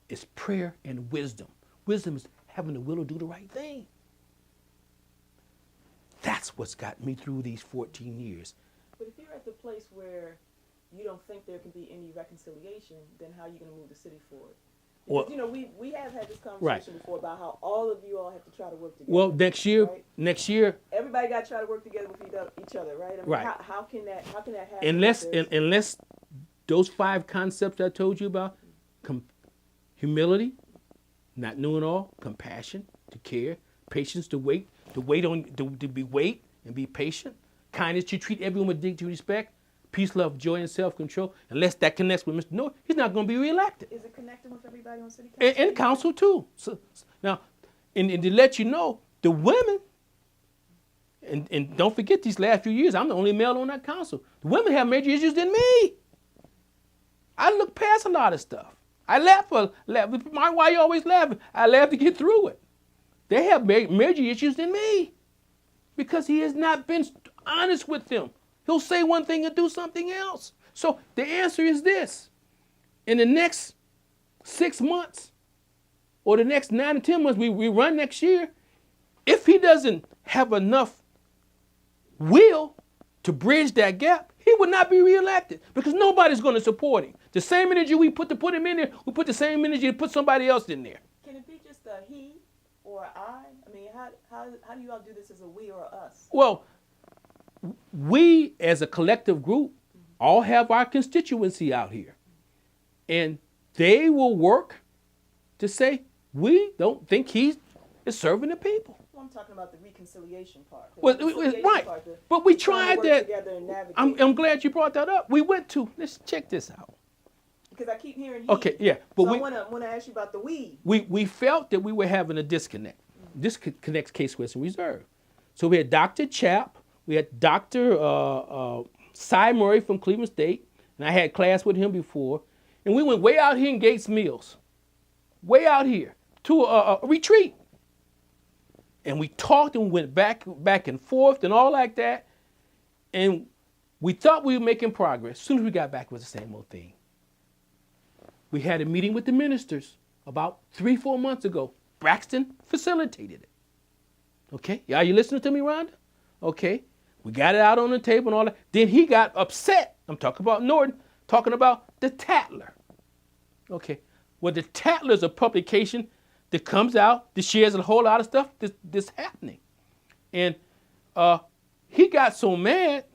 It's prayer and wisdom. Wisdom is having the will to do the right thing. That's what's got me through these 14 years. But if you're at the place where you don't think there can be any reconciliation, then how are you going to move the city forward? Because, you know, we have had this conversation before about how all of you all have to try to work together. Well, next year, everybody got to try to work together with each other, right? I mean, right. How can that happen? Unless those 5 concepts I told you about, humility, not knowing all, compassion, to care, patience, to wait and be patient, kindness, to treat everyone with dignity and respect, peace, love, joy, and self-control. Unless that connects with Mr. Norton, he's not going to be reelected. Is it connecting with everybody on city council? And council too. So, now, And to let you know, the women, and don't forget these last few years, I'm the only male on that council. The women have major issues than me. I look past a lot of stuff. I laugh. Why you always laughing? I laugh to get through it. They have major issues than me because he has not been honest with them. He'll say one thing and do something else. So the answer is this. In the next 6 months or the next 9 to 10 months we run next year, if he doesn't have enough will to bridge that gap, he would not be reelected because nobody's going to support him. The same energy we put to put him in there, we put the same energy to put somebody else in there. Can it be just a he or I? I mean, how do you all do this as a we or us? Well, we as a collective group all have our constituency out here. And they will work to say, we don't think he is serving the people. Well, I'm talking about the reconciliation part. Well, right. But we tried that. I'm glad you brought that up. We went to, let's check this out. Because I keep hearing he. Okay, yeah. But so I want to ask you about the we. We felt that we were having a disconnect. Disconnects case Western Reserve. So we had Dr. Chapp, we had Dr. Cy Murray from Cleveland State, and I had class with him before. And we went way out here in Gates Mills, way out here to a retreat. And we talked and went back and forth and all like that. And we thought we were making progress. As soon as we got back, it was the same old thing. We had a meeting with the ministers about 3-4 months ago. Braxton facilitated it. Okay, are you listening to me, Rhonda? Okay, we got it out on the table and all that. Then he got upset. I'm talking about Norton, talking about the Tatler. Okay, well, the Tatler is a publication that comes out that shares a whole lot of stuff that's happening. And he got so mad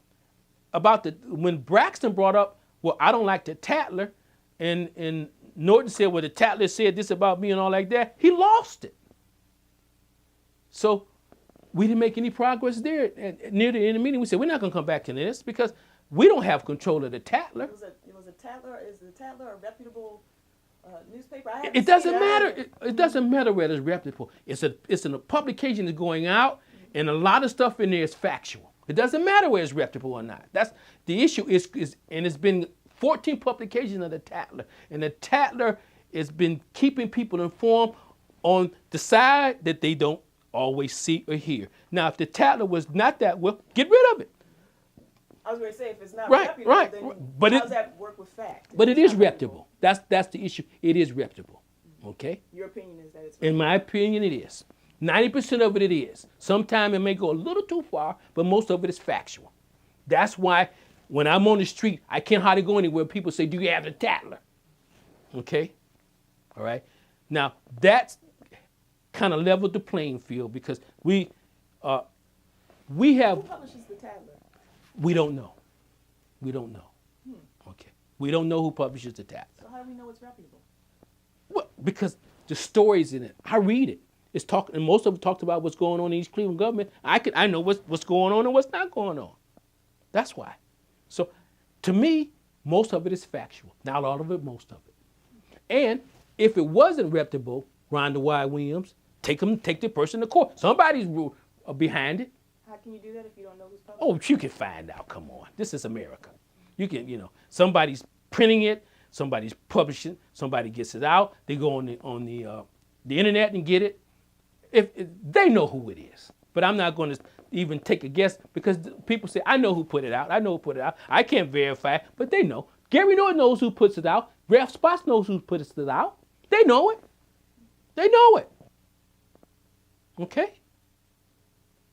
about when Braxton brought up, well, I don't like the Tatler, and Norton said, well, the Tatler said this about me and all like that. He lost it. So we didn't make any progress there. And near the end of the meeting, we said, we're not going to come back to this because we don't have control of the Tatler. It was a Tatler. Is the Tatler a reputable newspaper? It doesn't matter. It doesn't matter whether it's reputable. It's in a publication that's going out, and a lot of stuff in there is factual. It doesn't matter whether it's reputable or not. That's the issue. And it's been 14 publications of the Tatler, and the Tatler has been keeping people informed on the side that they don't always see or hear. Now, if the Tatler was not that well, get rid of it. I was going to say, if it's not reputable, then but how does that work with fact? But it is reputable. That's the issue. It is reputable. Okay? Your opinion is that it's reputable? In my opinion, it is. 90% of it is. Sometimes it may go a little too far, but most of it is factual. That's why when I'm on the street, I can't hardly go anywhere. People say, do you have the Tatler? Okay? All right? Now, that's kind of leveled the playing field because we have... Who publishes the Tatler? We don't know. We don't know. Okay. We don't know who publishes the Tatler. So how do we know it's reputable? Well, because the stories in it, I read it. It's talking, and most of it talked about what's going on in East Cleveland government. I know what's going on and what's not going on. That's why. So, to me, most of it is factual. Not all of it, most of it. And if it wasn't reputable, Rhonda Y. Williams, take the person to court. Somebody's behind it. How can you do that if you don't know who's publishing? Oh, you can find out. Come on. This is America. You can, somebody's printing it, somebody's publishing, somebody gets it out. They go on the internet and get it. If they know who it is. But I'm not going to even take a guess because people say, I know who put it out. I know who put it out. I can't verify, but they know. Gary Norton knows who puts it out. Ralph Spots knows who puts it out. They know it. They know it. Okay?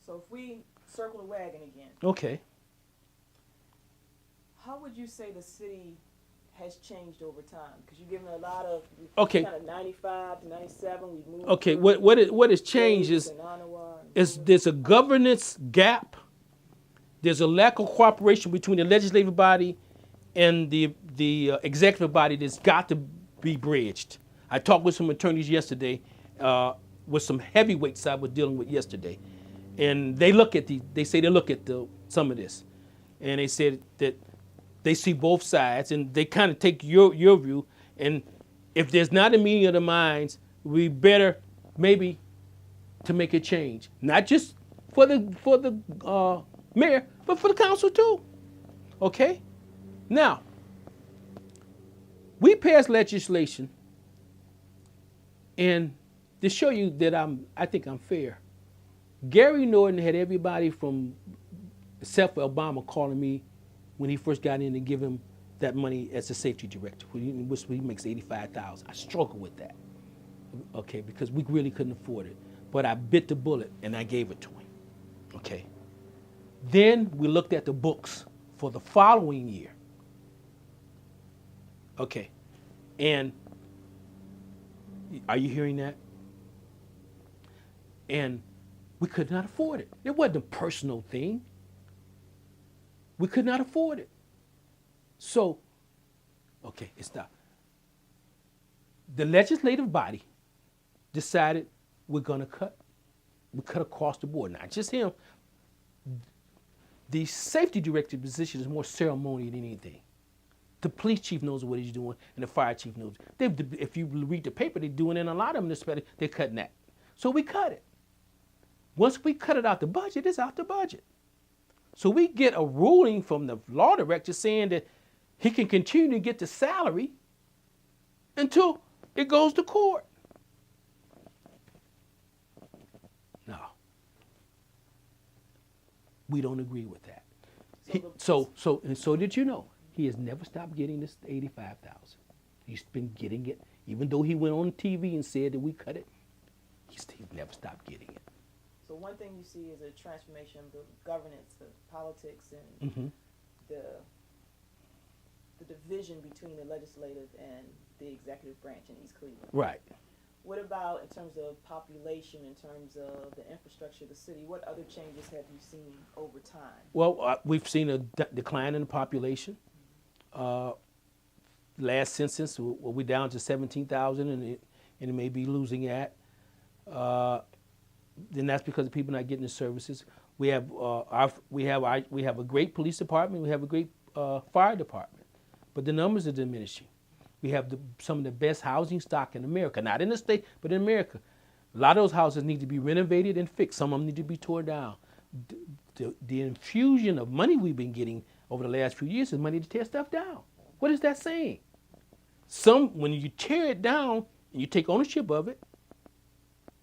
So if we circle the wagon again. Okay. How would you say the city has changed over time? Because you've given a lot of, okay, kind of 95 to 97, we've moved. Okay, what has changed is there's a governance gap. There's a lack of cooperation between the legislative body and the executive body that's got to be bridged. I talked with some attorneys yesterday, with some heavyweights I was dealing with yesterday. And they look at some of this, and they said that they see both sides, and they kind of take your view. And if there's not a meeting of the minds, we better maybe to make a change, not just for the mayor, but for the council too. Okay? Now, we passed legislation, and to show you that I think I'm fair, Gary Norton had everybody from, except for Obama, calling me when he first got in and give him that money as a safety director, which he makes $85,000. I struggle with that, okay, because we really couldn't afford it. But I bit the bullet and I gave it to him, okay. Then we looked at the books for the following year, okay, and are you hearing that? And we could not afford it. It wasn't a personal thing. We could not afford it. So, okay, it stopped. The legislative body decided we're going to cut. We cut across the board, not just him. The safety director position is more ceremonial than anything. The police chief knows what he's doing, and the fire chief knows. If you read the paper, they're doing it in a lot of them, especially, they're cutting that. So we cut it. Once we cut it out the budget, it's out the budget. So we get a ruling from the law director saying that he can continue to get the salary until it goes to court. No. We don't agree with that. So did you know, he has never stopped getting this $85,000. He's been getting it, even though he went on TV and said that we cut it, he's never stopped getting it. So one thing you see is a transformation of the governance, the politics, and the division between the legislative and the executive branch in East Cleveland. Right. What about in terms of population, in terms of the infrastructure of the city? What other changes have you seen over time? Well, we've seen a decline in the population. Last census, we're down to 17,000, and it may be losing at. Then that's because the people not getting the services. We have a great police department. We have a great fire department, but the numbers are diminishing. We have some of the best housing stock in America, not in the state, but in America. A lot of those houses need to be renovated and fixed. Some of them need to be torn down. The infusion of money we've been getting over the last few years is money to tear stuff down. What is that saying? When you tear it down and you take ownership of it,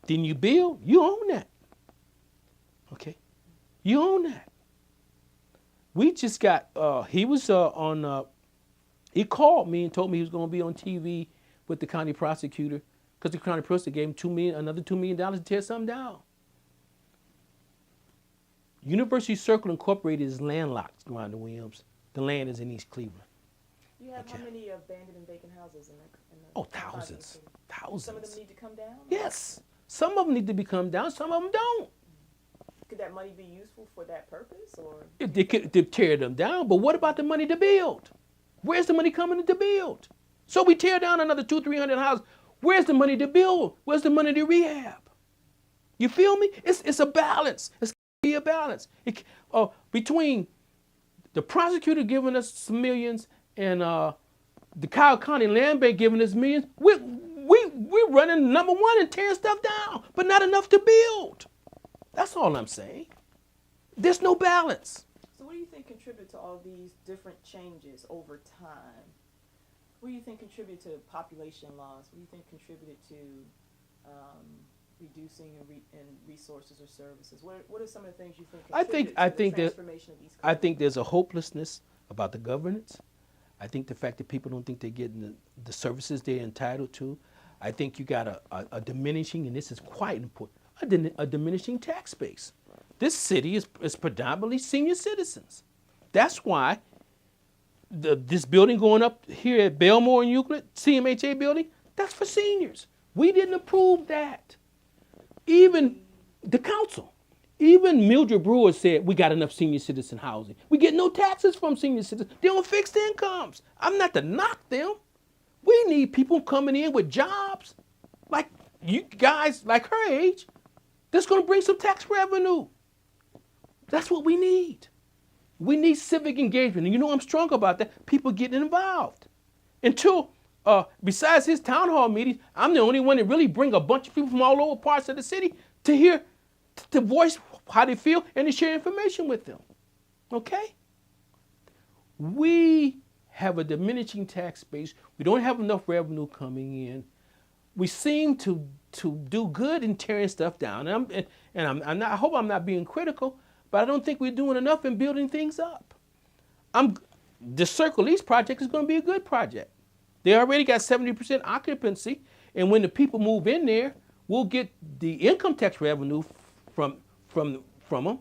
then you build, you own that. Okay? You own that. We just got, he called me and told me he was going to be on TV with the county prosecutor because the county prosecutor gave him another $2 million to tear something down. University Circle Incorporated is landlocked, Rhonda Williams. The land is in East Cleveland. You have how many abandoned and vacant houses in the Oh, thousands. Thousands. Some of them need to come down? Yes. Some of them need to be come down, some of them don't. Could that money be useful for that purpose? Or They could tear them down, but what about the money to build? Where's the money coming to build? So we tear down another 200-300 houses. Where's the money to build? Where's the money to rehab? You feel me? It's a balance. It's be a balance. Between the prosecutor giving us some millions and the Kyle County Land Bank giving us millions, we're running number one and tearing stuff down, but not enough to build. That's all I'm saying. There's no balance. So what do you think contributed to all these different changes over time? What do you think contributed to population loss? What do you think contributed to reducing in resources or services? What are some of the things you think contributed to the transformation of East Cleveland? I think there's a hopelessness about the governance. I think the fact that people don't think they're getting the services they're entitled to. I think you got a diminishing, and this is quite important, a diminishing tax base. This city is predominantly senior citizens. That's why this building going up here at Belmore and Euclid, CMHA building, that's for seniors. We didn't approve that. Even the council, even Mildred Brewer said we got enough senior citizen housing. We get no taxes from senior citizens. They're on fixed incomes. I'm not to knock them. We need people coming in with jobs, like you guys, like her age, that's going to bring some tax revenue. That's what we need. We need civic engagement. And you know I'm strong about that. People getting involved. Until, besides his town hall meetings, I'm the only one that really bring a bunch of people from all over parts of the city to hear, to voice how they feel and to share information with them. Okay? We have a diminishing tax base. We don't have enough revenue coming in. We seem to do good in tearing stuff down. I hope I'm not being critical, but I don't think we're doing enough in building things up. The Circle East project is going to be a good project. They already got 70% occupancy, and when the people move in there, we'll get the income tax revenue from them.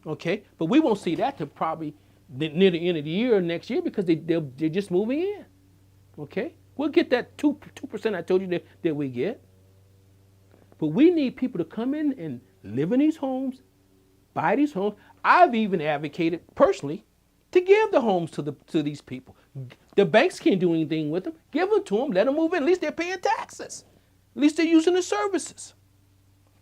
Okay, but we won't see that till probably near the end of the year or next year because they're just moving in. Okay, we'll get that 2% I told you that we get. But we need people to come in and live in these homes, buy these homes. I've even advocated personally to give the homes to these people. The banks can't do anything with them. Give them to them, let them move in. At least they're paying taxes. At least they're using the services.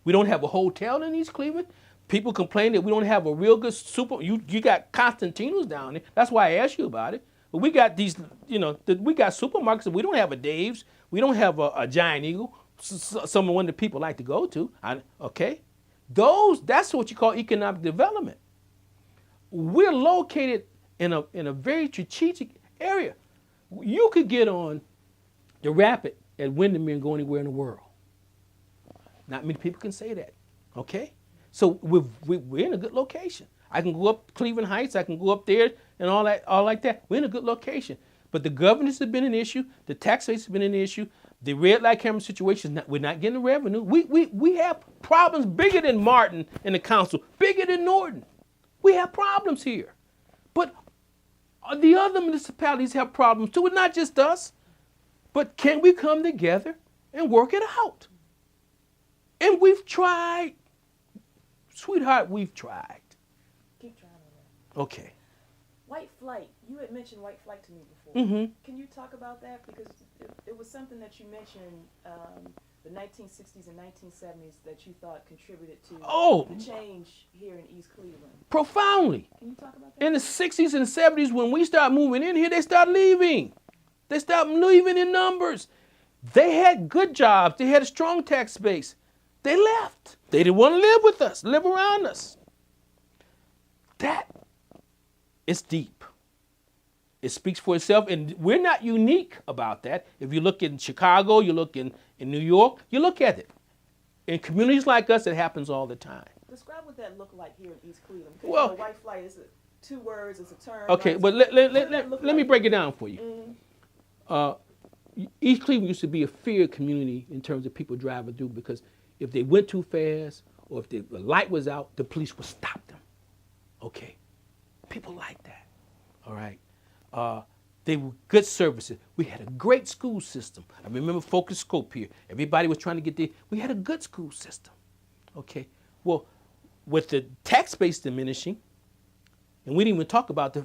We don't have a hotel in East Cleveland. People complain that we don't have a real good you got Constantino's down there. That's why I asked you about it. But we got these, we got supermarkets. We don't have a Dave's. We don't have a Giant Eagle. Some of one that people like to go to. Okay? That's what you call economic development. We're located in a very strategic area. You could get on the Rapid at Windermere and go anywhere in the world. Not many people can say that. Okay? So we're in a good location. I can go up Cleveland Heights. I can go up there and all like that. We're in a good location. But the governance has been an issue. The tax rates have been an issue. The red light camera situation, we're not getting the revenue. We have problems bigger than Martin and the council, bigger than Norton. We have problems here. But the other municipalities have problems too. It's not just us. But can we come together and work it out? And we've tried. Sweetheart, we've tried. Keep trying on that. Okay. White flight. You had mentioned white flight to me before. Mm-hmm. Can you talk about that? Because it was something that you mentioned, the 1960s and 1970s, that you thought contributed to the change here in East Cleveland. Profoundly. Can you talk about that? In the 60s and 70s, when we started moving in here, they started leaving. They stopped leaving in numbers. They had good jobs. They had a strong tax base. They left. They didn't want to live with us, live around us. That is deep. It speaks for itself, and we're not unique about that. If you look in Chicago, you look in New York, you look at it. In communities like us, it happens all the time. Describe what that looked like here in East Cleveland. Well, white flight is two words, it's a term. Okay, but let me break it down for you. East Cleveland used to be a feared community in terms of people driving through because if they went too fast or if the light was out, the police would stop them. Okay, people like that. All right. They were good services. We had a great school system. I remember Focus Scope here. Everybody was trying to get there. We had a good school system. Okay. Well, with the tax base diminishing, and we didn't even talk about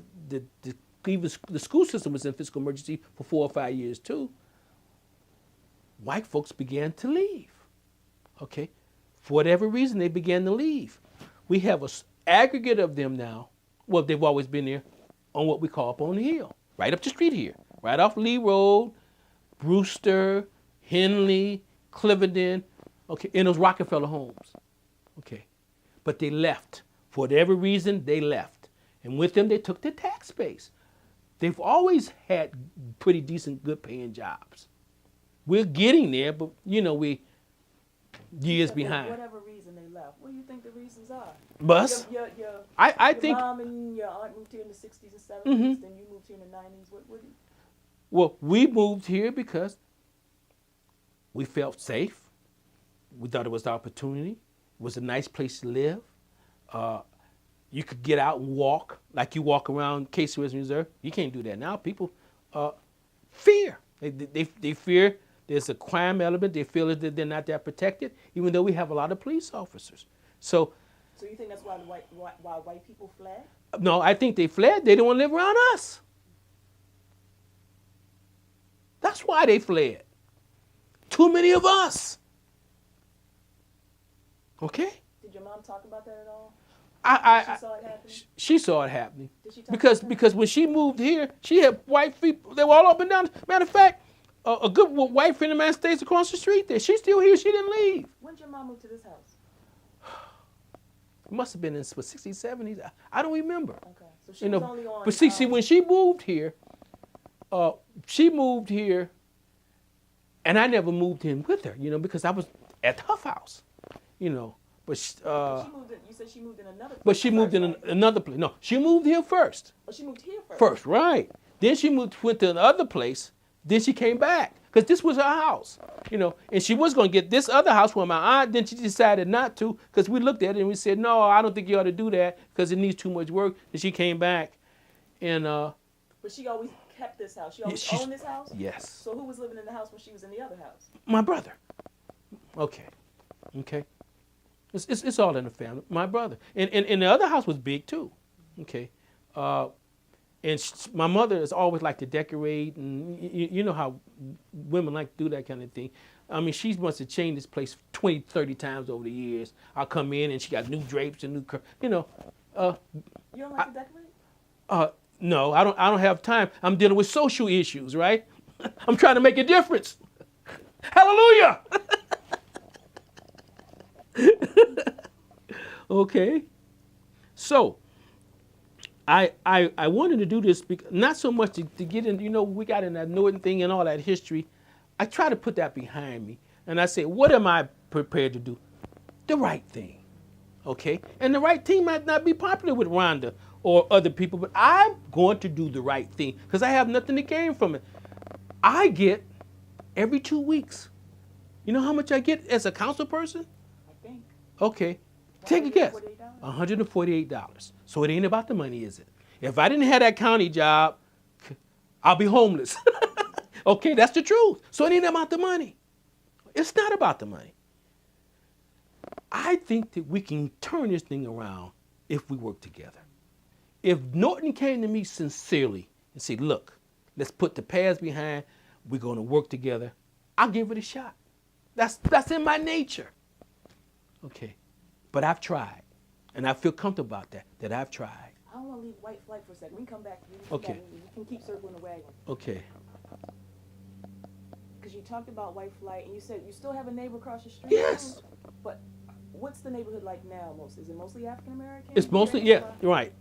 even the school system was in fiscal emergency for 4 or 5 years too. White folks began to leave. Okay. For whatever reason, they began to leave. We have an aggregate of them now. Well, they've always been there on what we call up on the hill, right up the street here, right off Lee Road, Brewster, Henley, Clivenden, okay, in those Rockefeller homes. Okay. But they left. For whatever reason, they left. And with them, they took their tax base. They've always had pretty decent, good paying jobs. We're getting there, but we years behind. For whatever reason they left. What do you think the reasons are? Bus? I think. Your mom and your aunt moved here in the 60s and 70s, then you moved here in the 90s. What do you? Well, we moved here because we felt safe. We thought it was the opportunity. It was a nice place to live. You could get out and walk like you walk around Case Western Reserve. You can't do that now. People fear. They fear there's a crime element. They feel that they're not that protected, even though we have a lot of police officers. So you think that's why white people fled? No, I think they fled. They didn't want to live around us. That's why they fled. Too many of us. Okay? Did your mom talk about that at all? She saw it happening? She saw it happening. Did she talk because when she moved here, she had white people. They were all up and down. Matter of fact, a good white friend of mine stays across the street there. She's still here. She didn't leave. When did your mom move to this house? It must have been in the 60s, 70s. I don't remember. Okay. So she was only on. But see, when she moved here, and I never moved in with her, because I was at her house, But she moved in, you said she moved in another place. But she moved in another place. No, she moved here first. Oh, she moved here first. First, right. Then she went to another place. Then she came back because this was her house, And she was going to get this other house with my aunt. Then she decided not to because we looked at it and we said, no, I don't think you ought to do that because it needs too much work. Then she came back, and But she always kept this house. She always owned this house. Yes. So who was living in the house when she was in the other house? My brother. Okay. It's all in the family. My brother. And the other house was big too. Okay. My mother has always liked to decorate, and you know how women like to do that kind of thing. I mean, she must have changed this place 20, 30 times over the years. I'll come in and she got new drapes and You don't like to decorate? No, I don't have time. I'm dealing with social issues, right? I'm trying to make a difference. Hallelujah. Okay. So I wanted to do this because not so much to get in, we got in that Norton thing and all that history. I try to put that behind me. And I say, what am I prepared to do? The right thing. Okay? And the right thing might not be popular with Rhonda or other people, but I'm going to do the right thing because I have nothing to gain from it. I get every 2 weeks. You know how much I get as a council person? I think. Okay. Take a guess. $148. So it ain't about the money, is it? If I didn't have that county job, I'll be homeless. Okay, that's the truth. So it ain't about the money. It's not about the money. I think that we can turn this thing around if we work together. If Norton came to me sincerely and said, look, let's put the past behind, we're going to work together, I'll give it a shot. That's in my nature. Okay. But I've tried. And I feel comfortable about that I've tried. I don't want to leave white flight for a second. We can come back. Okay. We can keep circling the wagon. Okay. Because you talked about white flight, and you said you still have a neighbor across the street. Yes. But what's the neighborhood like now? Is it mostly African American? It's mostly, yeah, right.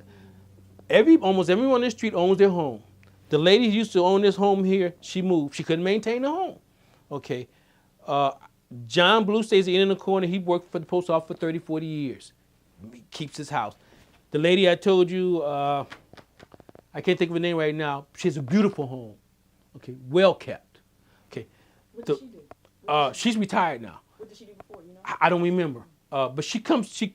Almost everyone on this street owns their home. The lady who used to own this home here, she moved. She couldn't maintain the home. Okay. John Blue stays in the corner. He worked for the post office for 30, 40 years. He keeps his house. The lady I told you, I can't think of her name right now. She has a beautiful home. Okay, well kept. Okay. What does she do? She's retired now. What did she do before? I don't remember. But she comes. She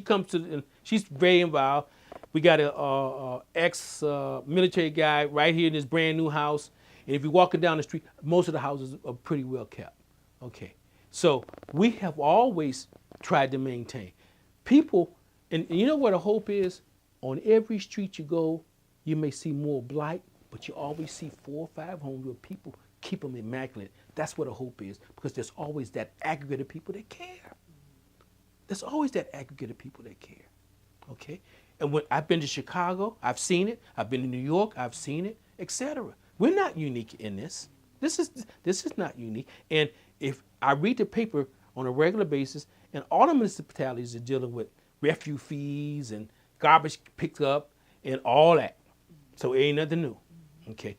comes to. And she's very involved. We got a ex military guy right here in this brand new house. And if you're walking down the street, most of the houses are pretty well kept. Okay. So we have always tried to maintain. People, and you know what a hope is? On every street you go, you may see more blight, but you always see 4 or 5 homes where people keep them immaculate. That's what a hope is, because there's always that aggregate of people that care. There's always that aggregate of people that care. Okay? And when I've been to Chicago, I've seen it. I've been to New York, I've seen it, etc. We're not unique in this. This is not unique. And if I read the paper on a regular basis, and all the municipalities are dealing with refuse fees and garbage picked up and all that. So it ain't nothing new. Okay.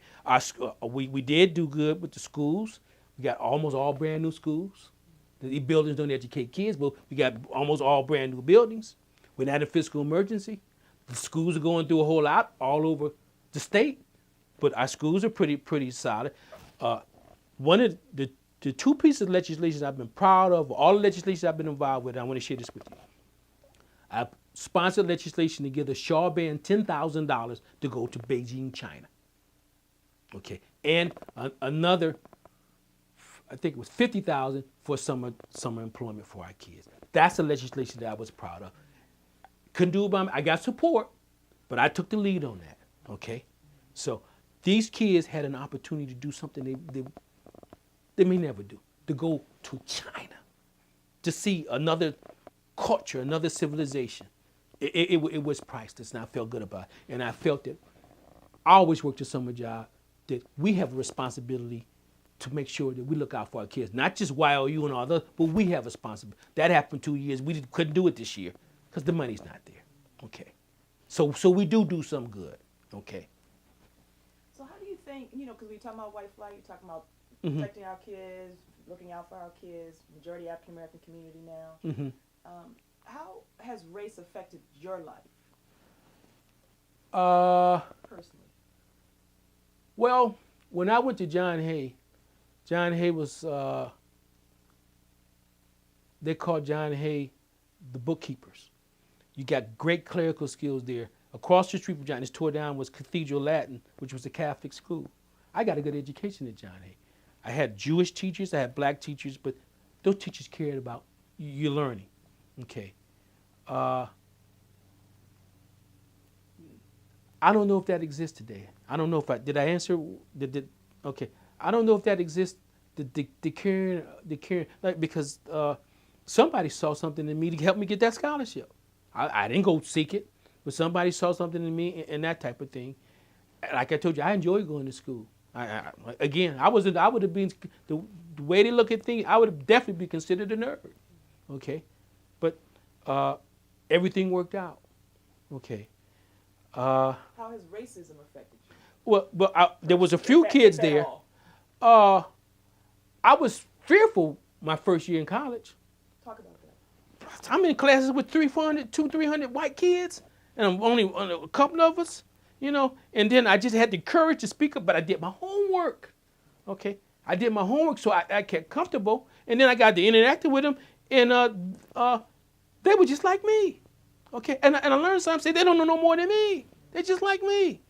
We did do good with the schools. We got almost all brand new schools. The buildings don't educate kids, but we got almost all brand new buildings. We're not in fiscal emergency. The schools are going through a whole lot all over the state, but our schools are pretty solid. One of the 2 pieces of legislation I've been proud of, all the legislation I've been involved with, I want to share this with you. I sponsored legislation to give the Shaw Band $10,000 to go to Beijing, China. Okay, and another, I think it was $50,000 for summer employment for our kids. That's the legislation that I was proud of. Couldn't do it by me. I got support, but I took the lead on that. Okay, so these kids had an opportunity to do something they may never do, to go to China, to see another culture, another civilization. It was priceless, and I felt good about it. And I felt that I always worked a summer job, that we have a responsibility to make sure that we look out for our kids, not just YOU and all that, but we have a responsibility. That happened 2 years. We couldn't do it this year. because the money's not there. Okay. So we do some good. Okay. So how do you think, because we're talking about white flight, you're talking about Mm-hmm. protecting our kids, looking out for our kids, majority African American community now. Mm-hmm. How has race affected your life personally? Well, when I went to John Hay was, they called John Hay the bookkeepers. You got great clerical skills there. Across the street from John, it's tore down, was Cathedral Latin, which was a Catholic school. I got a good education at John Hay. I had Jewish teachers, I had black teachers, but those teachers cared about your learning. Okay. I don't know if that exists today. I don't know if did I answer? Okay. I don't know if that exists. The caring, like, because somebody saw something in me to help me get that scholarship. I didn't go seek it, but somebody saw something in me and that type of thing. Like I told you, I enjoy going to school. I would have been, the way they look at things, I would have definitely be considered a nerd. Okay. But everything worked out. Okay. How has racism affected you? Well, there was a few kids there. I was fearful my first year in college. Talk about that. I'm in classes with 300 white kids, and I'm only a couple of us, and then I just had the courage to speak up, but I did my homework. Okay. I did my homework, so I kept comfortable, and then I got to interact with them, and they were just like me. Okay, and I learned something. Say they don't know no more than me. They're just like me.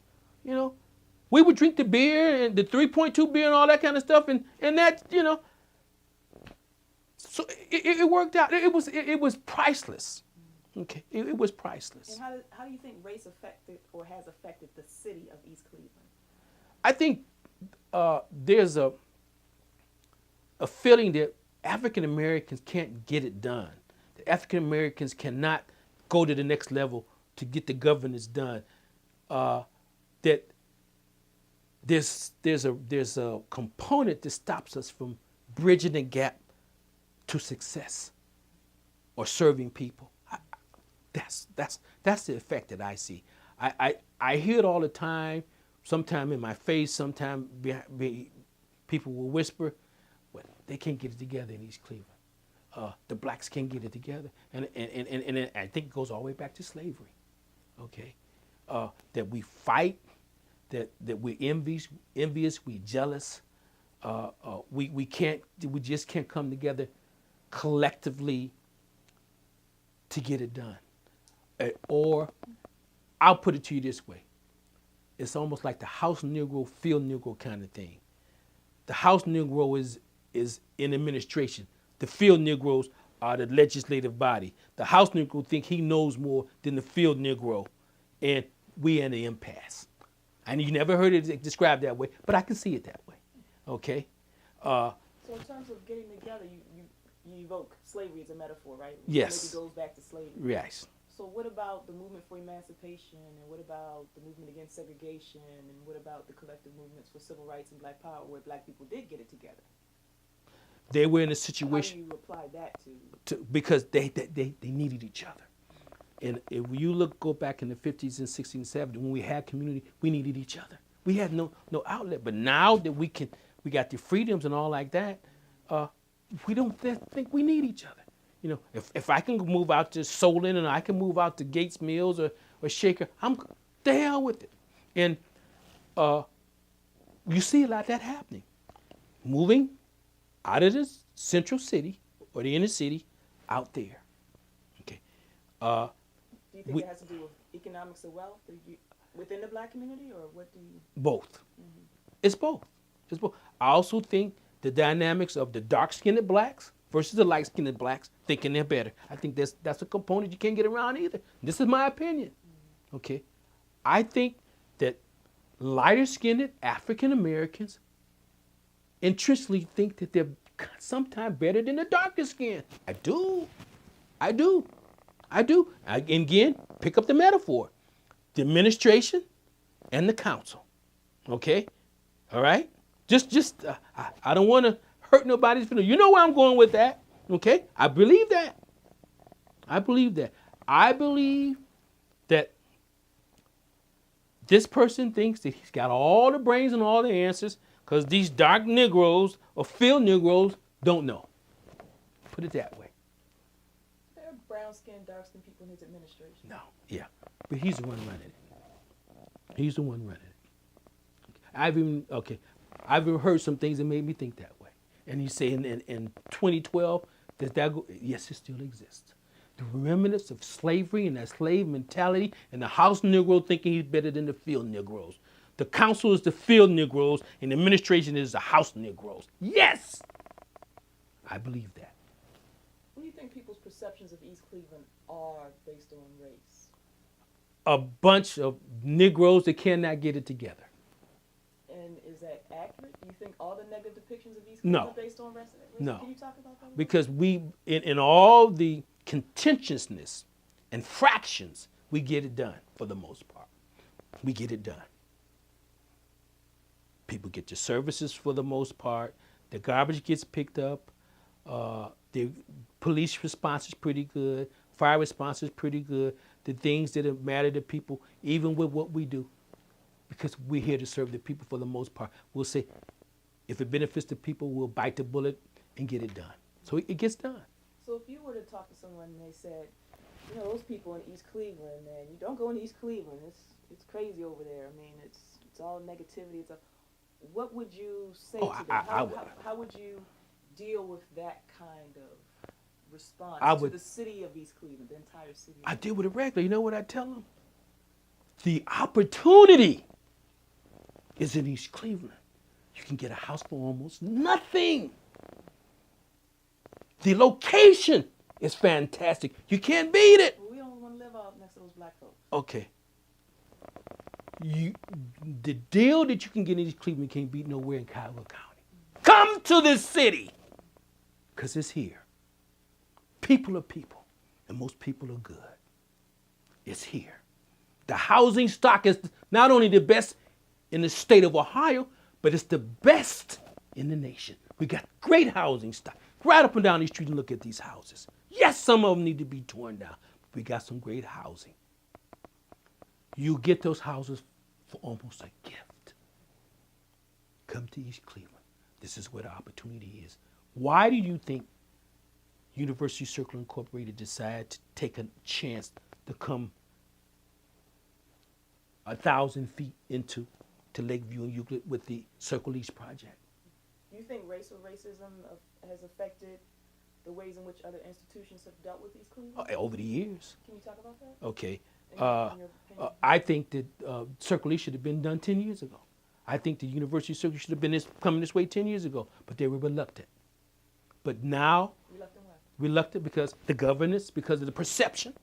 We would drink the beer and the 3.2 beer and all that kind of stuff, and that, So it worked out. It was priceless. Okay, it was priceless. And how do you think race affected or has affected the city of East Cleveland? I think there's a feeling that African Americans can't get it done. That African Americans cannot go to the next level to get the governance done. That there's a component that stops us from bridging the gap to success or serving people. That's the effect that I see. I hear it all the time. Sometime in my face, sometime people will whisper, "Well, they can't get it together in East Cleveland. The blacks can't get it together," and I think it goes all the way back to slavery. Okay, that we fight, that we're envious, we're jealous. We just can't come together collectively to get it done. Or I'll put it to you this way. It's almost like the house Negro, field Negro kind of thing. The house Negro is in administration. The field Negroes are the legislative body. The house Negro think he knows more than the field Negro, and we in the impasse. And you never heard it described that way, but I can see it that way. Okay. So in terms of getting together, you evoke slavery as a metaphor, right? Yes. Maybe goes back to slavery. Yes. So what about the movement for emancipation, and what about the movement against segregation, and what about the collective movements for civil rights and black power, where black people did get it together? They were in a situation. How do you apply that to because they needed each other. And if you go back in the 50s and 60s and 70s, when we had community, we needed each other. We had no outlet. But now that we got the freedoms and all like that, we don't think we need each other. If I can move out to Solon and I can move out to Gates Mills or Shaker, I'm the hell with it. And you see a lot of that happening. Moving out of the central city or the inner city out there. Okay. Do you think it has to do with economics of wealth within the black community, or what do you? Both. Mm-hmm. It's both. I also think the dynamics of the dark-skinned blacks versus the light-skinned blacks thinking they're better. I think that's a component you can't get around either. This is my opinion. Mm-hmm. Okay. I think that lighter-skinned African Americans intrinsically think that they're sometimes better than the darker skin. I do. Again, pick up the metaphor. The administration and the council. Okay? All right? I don't want to hurt nobody's feelings. You know where I'm going with that. Okay? I believe that. I believe that this person thinks that he's got all the brains and all the answers because these dark Negroes or field Negroes don't know. Put it that way. There are brown-skinned, dark-skinned people in his administration. No, yeah. But he's the one running it. He's the one running it. I've even heard some things that made me think that way. And you say in 2012, does that go? Yes, it still exists. The remnants of slavery and that slave mentality and the house Negro thinking he's better than the field Negroes. The council is the field Negroes and the administration is the house Negroes. Yes! I believe that. What do you think people's perceptions of East Cleveland are based on race? A bunch of Negroes that cannot get it together. And is that accurate? Do you think all the negative depictions of East Cleveland No. are based on race? No. Can you talk about that? Because we, in all the contentiousness and fractions, we get it done for the most part. We get it done. People get their services for the most part. The garbage gets picked up. The police response is pretty good. Fire response is pretty good. The things that matter to people, even with what we do, because we're here to serve the people for the most part. We'll say, if it benefits the people, we'll bite the bullet and get it done. So it gets done. So if you were to talk to someone and they said, you know, those people in East Cleveland, man, you don't go into East Cleveland. It's crazy over there. I mean, it's all negativity. What would you say to them? How would you deal with that kind of response to the city of East Cleveland, the entire city? I deal with it regularly. You know what I tell them? The opportunity is in East Cleveland. You can get a house for almost nothing. The location is fantastic. You can't beat it. Well, we don't want to live out next to those black folks. Okay. The deal that you can get in East Cleveland can't beat nowhere in Cuyahoga County. Come to this city, because it's here. People are people, and most people are good. It's here. The housing stock is not only the best in the state of Ohio, but it's the best in the nation. We got great housing stock. Right up and down these streets and look at these houses. Yes, some of them need to be torn down, but we got some great housing. You get those houses for almost a gift. Come to East Cleveland. This is where the opportunity is. Why do you think University Circle Incorporated decided to take a chance to come 1,000 feet into Lakeview and Euclid with the Circle East project? Do you think race or racism has affected the ways in which other institutions have dealt with East Cleveland? Over the years. Can you talk about that? Okay. In your opinion? I think that Circle East should have been done 10 years ago. I think the University Circle should have been coming this way 10 years ago, but they were reluctant. But now, Reluctant what? Reluctant because the governance, because of the perception.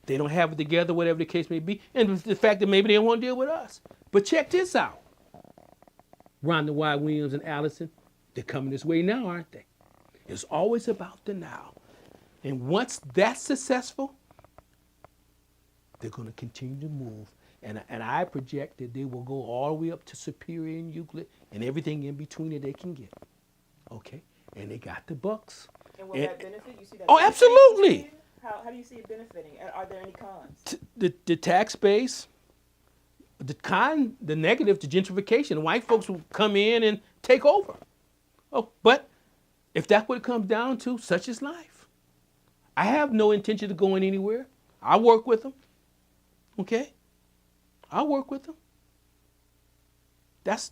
They don't have it together, whatever the case may be, and the fact that maybe they don't want to deal with us. But check this out. Rhonda Williams and Allison, they're coming this way now, aren't they? It's always about the now. And once that's successful, they're going to continue to move. And I project that they will go all the way up to Superior and Euclid and everything in between that they can get. Okay? And they got the bucks. And will that benefit? You see that? Oh, absolutely. How do you see it benefiting? Are there any cons? The tax base, the negative, the gentrification. White folks will come in and take over. Oh, but if that's what it comes down to, such is life. I have no intention of going anywhere. I work with them. Okay? I work with them. That's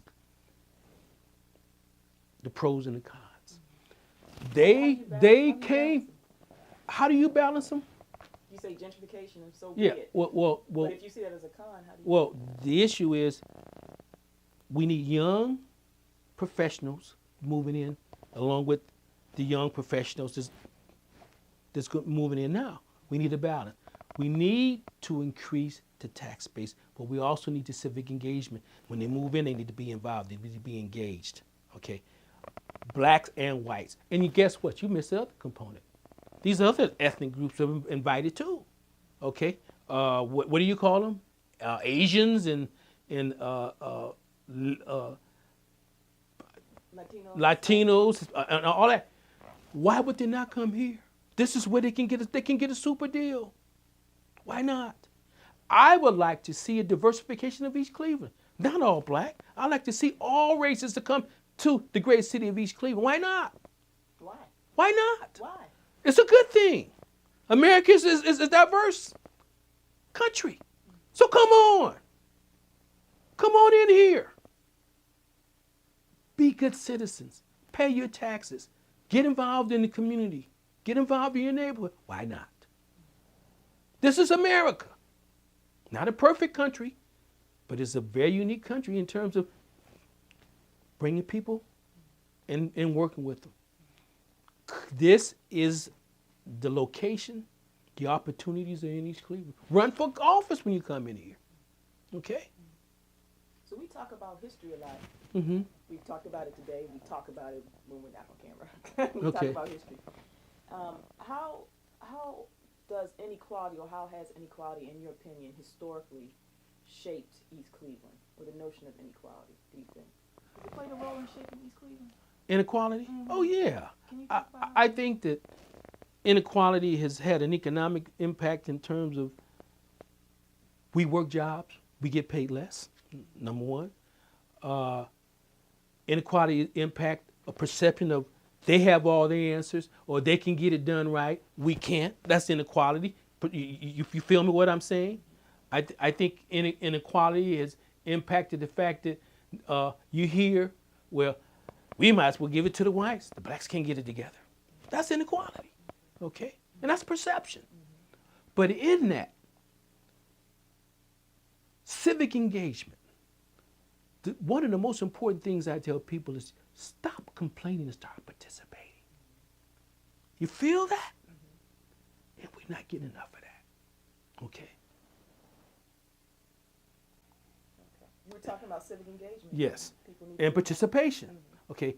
the pros and the cons. They came. How do you balance them? You say gentrification, and so yeah. be it. Well. But if you see that as a con, how do you? Well, the issue is we need young professionals moving in, along with the young professionals that's moving in now. We need a balance. We need to increase the tax base, but we also need the civic engagement. When they move in, they need to be involved. They need to be engaged. Okay, blacks and whites. And you guess what? You missed the other component. These other ethnic groups are invited too. Okay, what do you call them? Asians and Latinos and all that. Why would they not come here? This is where they can get a super deal. Why not? I would like to see a diversification of East Cleveland. Not all black. I'd like to see all races to come to the great city of East Cleveland. Why not? Why? Why not? Why? It's a good thing. America is a diverse country. So come on. Come on in here. Be good citizens. Pay your taxes. Get involved in the community. Get involved in your neighborhood. Why not? This is America. Not a perfect country, but it's a very unique country in terms of bringing people and working with them. This is the location, the opportunities are in East Cleveland. Run for office when you come in here. Okay? So we talk about history a lot. Mm-hmm. We've talked about it today. We talk about it when we're not on camera. We Okay. talk about history. How does inequality, or how has inequality, in your opinion, historically shaped East Cleveland, or the notion of inequality, do you think? Has it played a role in shaping East Cleveland? Inequality? Mm-hmm. Oh, yeah. Can you talk about I think that inequality has had an economic impact in terms of we work jobs, we get paid less, number one. Inequality impact a perception of they have all the answers or they can get it done right. We can't. That's inequality. But you feel me what I'm saying? I think inequality has impacted the fact that you hear, well, we might as well give it to the whites. The blacks can't get it together. That's inequality, okay? And that's perception. But in that, civic engagement, one of the most important things I tell people is stop complaining and start participating. You feel that? And we're not getting enough of that, okay? We're talking about civic engagement. Yes, People need and to participation. Okay,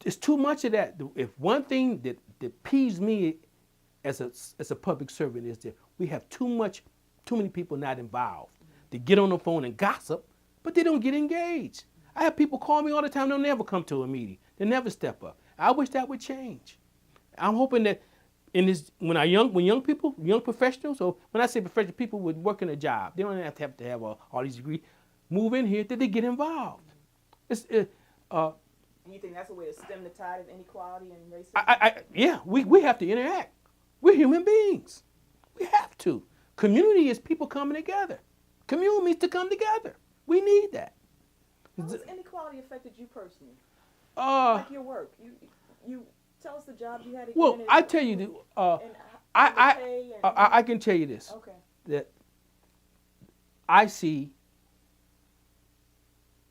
it's too much of that. If one thing that peeves me as a public servant is that we have too many people not involved. They get on the phone and gossip, but they don't get engaged. I have people call me all the time. They'll never come to a meeting. They never step up. I wish that would change. I'm hoping that when young professionals, or when I say professional people with working a job, they don't have to have all these degrees, move in here, that they get involved. And you think that's a way to stem the tide of inequality and racism? Yeah, we have to interact. We're human beings. We have to. Community is people coming together. Community means to come together. We need that. How has inequality affected you personally? Uh, Like your work. You tell us the jobs you had to well, get in I tell you, and the pay and I can tell you this, okay. that I see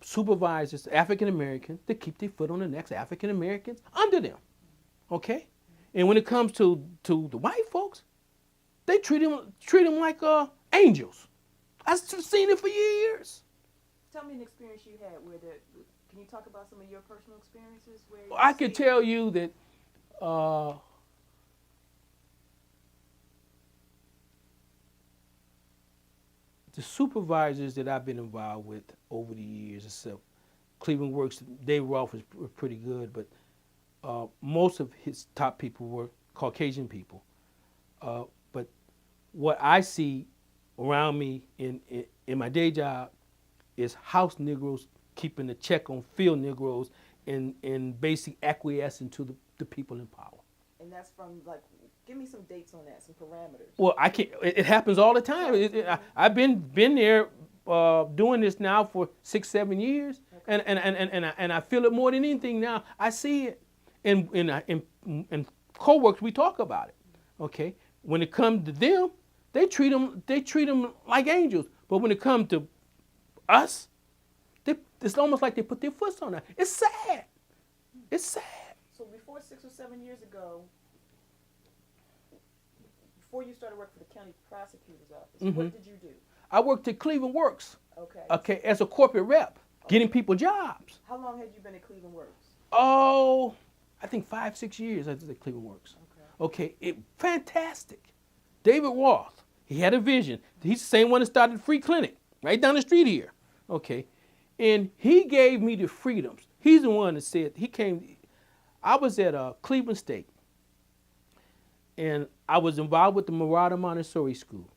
supervisors, African Americans, that keep their foot on the necks of African Americans under them, okay? And when it comes to the white folks, they treat them like angels. I've seen it for years. Tell me an experience you had where can you talk about some of your personal experiences where I can tell you that the supervisors that I've been involved with over the years, except Cleveland Works, Dave Rolfe was pretty good, but most of his top people were Caucasian people. But what I see around me in my day job is house Negroes keeping a check on field Negroes and basically acquiescing to the people in power. And that's from, like, give me some dates on that, some parameters. Well, I can't. It happens all the time. I've been there doing this now for 6-7 years, okay. and I feel it more than anything now. I see it, in co-works we talk about it. Okay, when it comes to them, they treat them like angels. But when it comes to us, it's almost like they put their foot on us. It's sad. It's sad. So before 6 or 7 years ago, before you started working for the county prosecutor's office, what did you do? I worked at Cleveland Works. Okay. As a corporate rep, getting people jobs. How long had you been at Cleveland Works? Oh, I think 5-6 years I was at Cleveland Works. Okay, fantastic. David Roth, he had a vision. He's the same one that started the free clinic right down the street here. Okay, and he gave me the freedoms. He's the one that said, I was at Cleveland State, and I was involved with the Marauder Montessori School,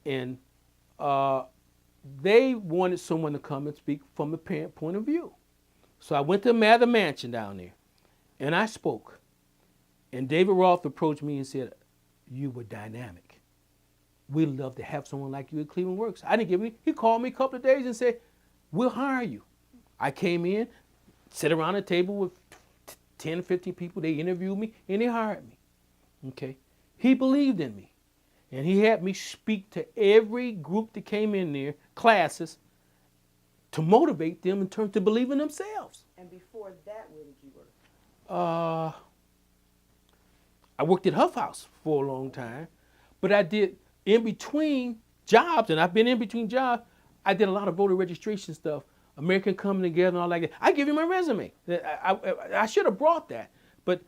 and they wanted someone to come and speak from the parent point of view. So I went to Mather Mansion down there, and I spoke. And David Roth approached me and said, "You were dynamic. We'd love to have someone like you at Cleveland Works." I didn't give me. He called me a couple of days and said, "We'll hire you." I came in, sat around a table with 10, 50 people. They interviewed me, and they hired me. Okay, he believed in me, and he had me speak to every group that came in there, classes, to motivate them in terms to believe in themselves. And before that, where did you work? I worked at Huff House for a long time, but I did in between jobs, and I've been in between jobs. I did a lot of voter registration stuff, American Coming Together, and all like that. I give you my resume. I should have brought that, but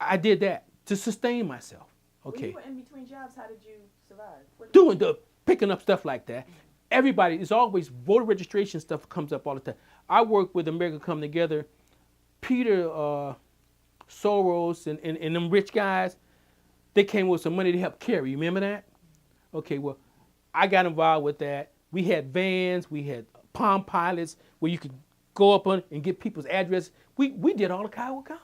I did that to sustain myself. Okay. When you were in between jobs, how did you survive? Doing the picking up stuff like that. Everybody, it's always voter registration stuff comes up all the time. I work with America Come Together, Peter Soros and them rich guys. They came with some money to help carry. You remember that? Okay, well, I got involved with that. We had vans, we had Palm Pilots where you could go up on and get people's addresses. We did all of Kiowa County.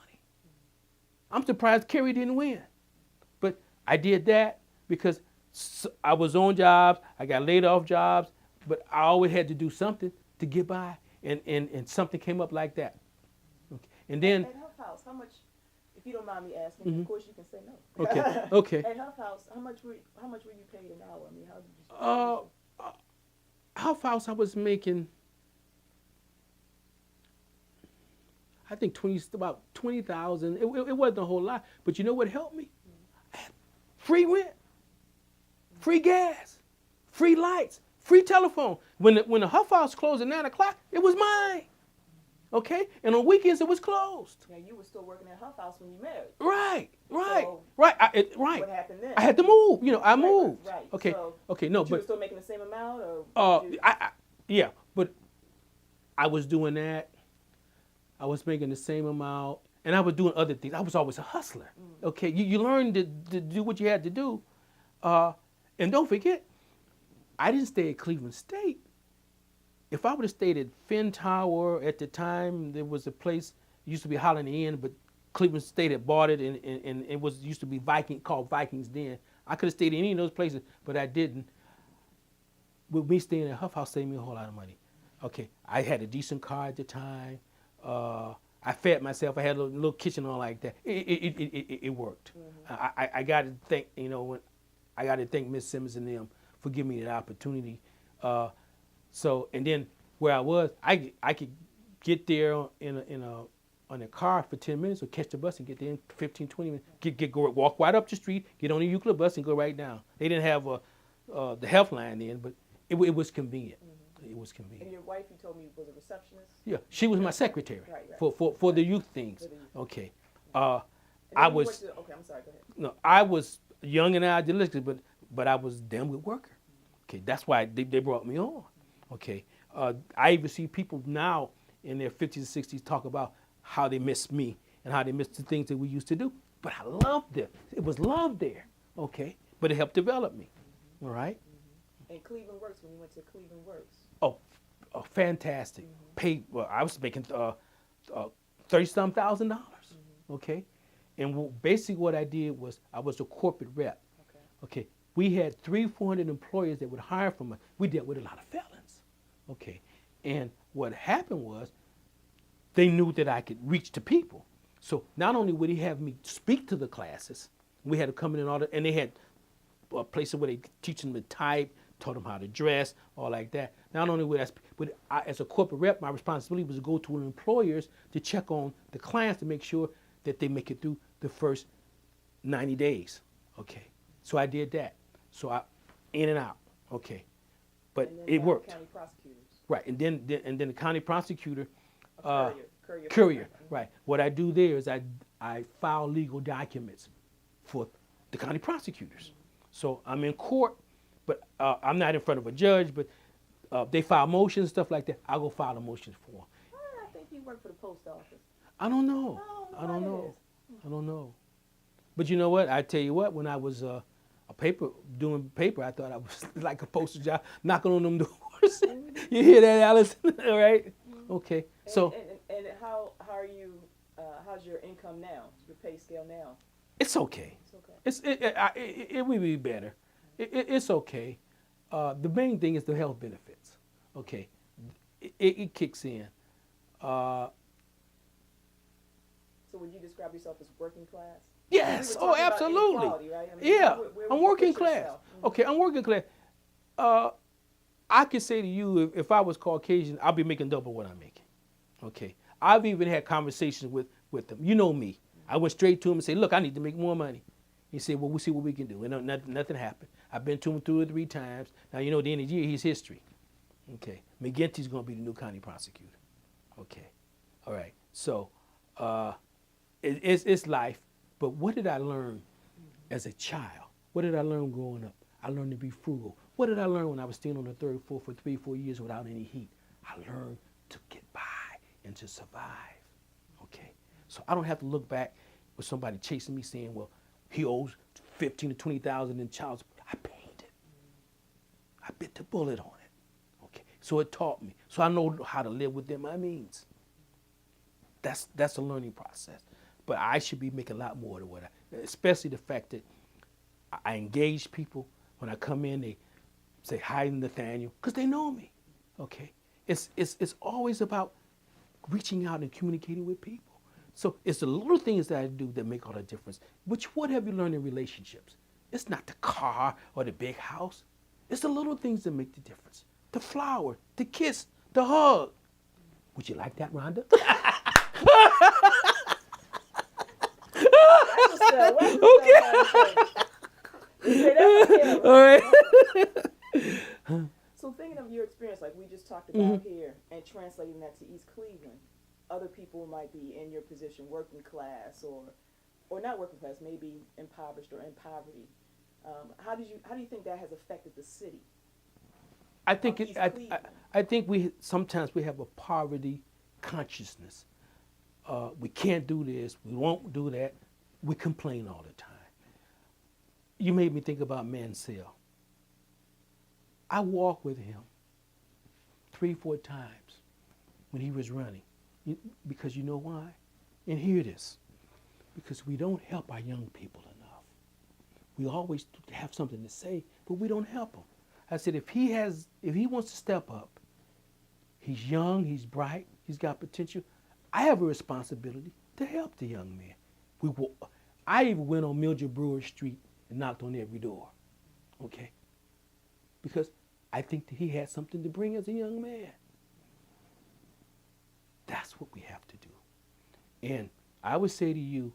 I'm surprised Kerry didn't win. But I did that because I was on jobs, I got laid off jobs, but I always had to do something to get by, and something came up like that. Okay. And then at Huff House, how much, if you don't mind me asking, of course you can say no. Okay, okay. At Huff House, how much were you paid an hour? I mean, how did you? Huff House, I was making, I think about 20,000. It wasn't a whole lot, but you know what helped me? I had free rent, free gas, free lights, free telephone. When the Huff House closed at 9 o'clock, it was mine. Okay, and on weekends it was closed. Now you were still working at Huff House when you married. Right. So right. What happened then? I had to move. You know, I moved. Right. Okay. So, okay. No, but you but were still making the same amount, or? yeah, but I was doing that. I was making the same amount, and I was doing other things. I was always a hustler. Okay, you learned to do what you had to do, and don't forget, I didn't stay at Cleveland State. If I would have stayed at Finn Tower at the time, there was a place, it used to be Holiday Inn, but Cleveland State had bought it, and it was used to be called Vikings Den. I could have stayed in any of those places, but I didn't. With me staying at Huff House saved me a whole lot of money. Okay, I had a decent car at the time. I fed myself. I had a little kitchen on like that. It worked. I got to thank, I got to thank Miss Simmons and them for giving me that opportunity. So, and then where I was, I could get there on a car for 10 minutes or catch the bus and get there in 15, 20 minutes. Walk right up the street, get on the Euclid bus and go right down. They didn't have the health line then, but it was convenient. It was convenient. And your wife, you told me, was a receptionist? Yeah, she was my secretary Right. for the youth things. Okay. Okay, I'm sorry, go ahead. No, I was young and idealistic, but I was a damn good worker. Okay, that's why they brought me on. Okay, I even see people now in their 50s and 60s talk about how they miss me and how they miss the things that we used to do. But I loved it. It was love there. Okay, but it helped develop me. All right. And Cleveland Works, when you went to Cleveland Works. Oh, fantastic. Paid. Well, I was making $30-some thousand. Okay, and basically what I did was I was a corporate rep. Okay. We had 300-400 employers that would hire from us. We dealt with a lot of felons. Okay, and what happened was they knew that I could reach to people. So not only would he have me speak to the classes, we had to come in and all that, and they had places where they teach them to type, taught them how to dress, all like that. Not only would I, as a corporate rep, my responsibility was to go to employers to check on the clients to make sure that they make it through the first 90 days. Okay, so I did that. So I, in and out. Okay, but it worked. County prosecutors. Right, and then the county prosecutor, Courier. right. What I do there is I file legal documents for the county prosecutors. So I'm in court, but I'm not in front of a judge, but they file motions, stuff like that. I'll go file the motions for them. Why did I think you worked for the post office? I don't know. Oh, I don't know. I don't know. But you know what? I tell you what, when I was doing paper, I thought I was like a postal job, knocking on them doors. You hear that, Allison? All right? Okay. So And how are you? How's your income now? Your pay scale now? it's okay. It's okay. It will be better. It's okay. The main thing is the health benefits. Okay. It kicks in. So would you describe yourself as working class? Yes. We were talking about Absolutely. inequality, right? I mean, Yeah. where I'm would you working put class. yourself? Okay. I'm working class. I could say to you, if I was Caucasian, I'd be making double what I'm making. Okay. I've even had conversations with them. You know me. I went straight to him and said, look, I need to make more money. He said, well, we'll see what we can do. And nothing happened. I've been to him 2 or 3 times. Now, you know, at the end of the year, he's history. Okay. McGinty's going to be the new county prosecutor. Okay. All right. So it's life. But what did I learn as a child? What did I learn growing up? I learned to be frugal. What did I learn when I was staying on the 3rd floor for 3 or 4 years without any heat? I learned to get by and to survive. Okay. So I don't have to look back with somebody chasing me saying, well, he owes 15 to 20,000 in child support. I paid it. I bit the bullet on it. Okay. So it taught me. So I know how to live within my means. That's a learning process. But I should be making a lot more than what especially the fact that I engage people. When I come in, they say hi to Nathaniel, because they know me. Okay. It's always about reaching out and communicating with people. So it's the little things that I do that make all the difference. What have you learned in relationships? It's not the car or the big house. It's the little things that make the difference. The flower, the kiss, the hug. Would you like that, Rhonda? Okay. All right. So thinking of your experience, like we just talked about here, and translating that to East Cleveland, other people might be in your position, working class, or not working class, maybe impoverished or in poverty. How do you think that has affected the city? I think we sometimes we have a poverty consciousness. We can't do this. We won't do that. We complain all the time. You made me think about Mansell. I walked with him 3, 4 times when he was running. Because you know why? And hear this. Because we don't help our young people enough. We always have something to say, but we don't help them. I said, if he wants to step up, he's young, he's bright, he's got potential. I have a responsibility to help the young man. I even went on Mildred Brewer Street and knocked on every door, okay? Because I think that he had something to bring as a young man. That's what we have to do. And I would say to you,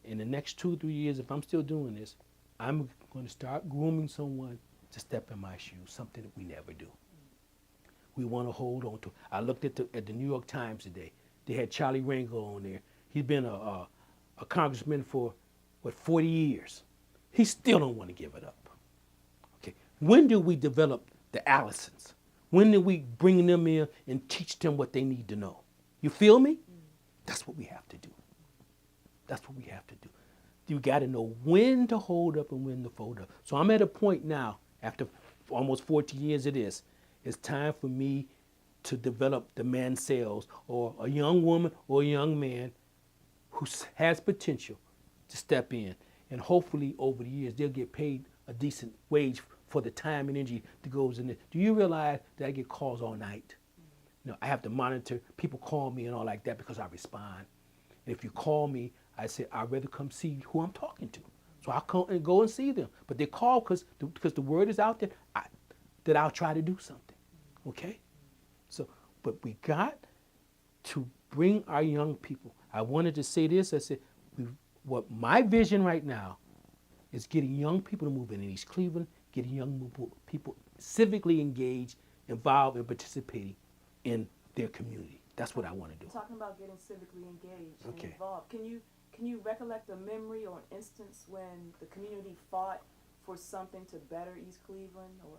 in the next 2 or 3 years, if I'm still doing this, I'm going to start grooming someone to step in my shoes, something that we never do. We want to hold on to. I looked at the New York Times today. They had Charlie Rangel on there. He's been a congressman for, 40 years. He still don't want to give it up. Okay. When do we develop the Allisons? When do we bring them in and teach them what they need to know? You feel me? That's what we have to do. That's what we have to do. You got to know when to hold up and when to fold up. So I'm at a point now, after almost 14 years of this, it's time for me to develop the man sales, or a young woman or a young man who has potential to step in. And hopefully over the years, they'll get paid a decent wage for the time and energy that goes in it. Do you realize that I get calls all night? You know, I have to monitor. People call me and all like that because I respond. And if you call me, I say, I'd rather come see who I'm talking to. So I'll come and go and see them. But they call because the word is out there that I'll try to do something. Okay? So, but we got to bring our young people. I wanted to say this. I said, what my vision right now is getting young people to move in East Cleveland, getting young people civically engaged, involved, and participating in their community. That's what I want to do. Talking about getting civically engaged and Okay. involved, can you recollect a memory or an instance when the community fought for something to better East Cleveland, or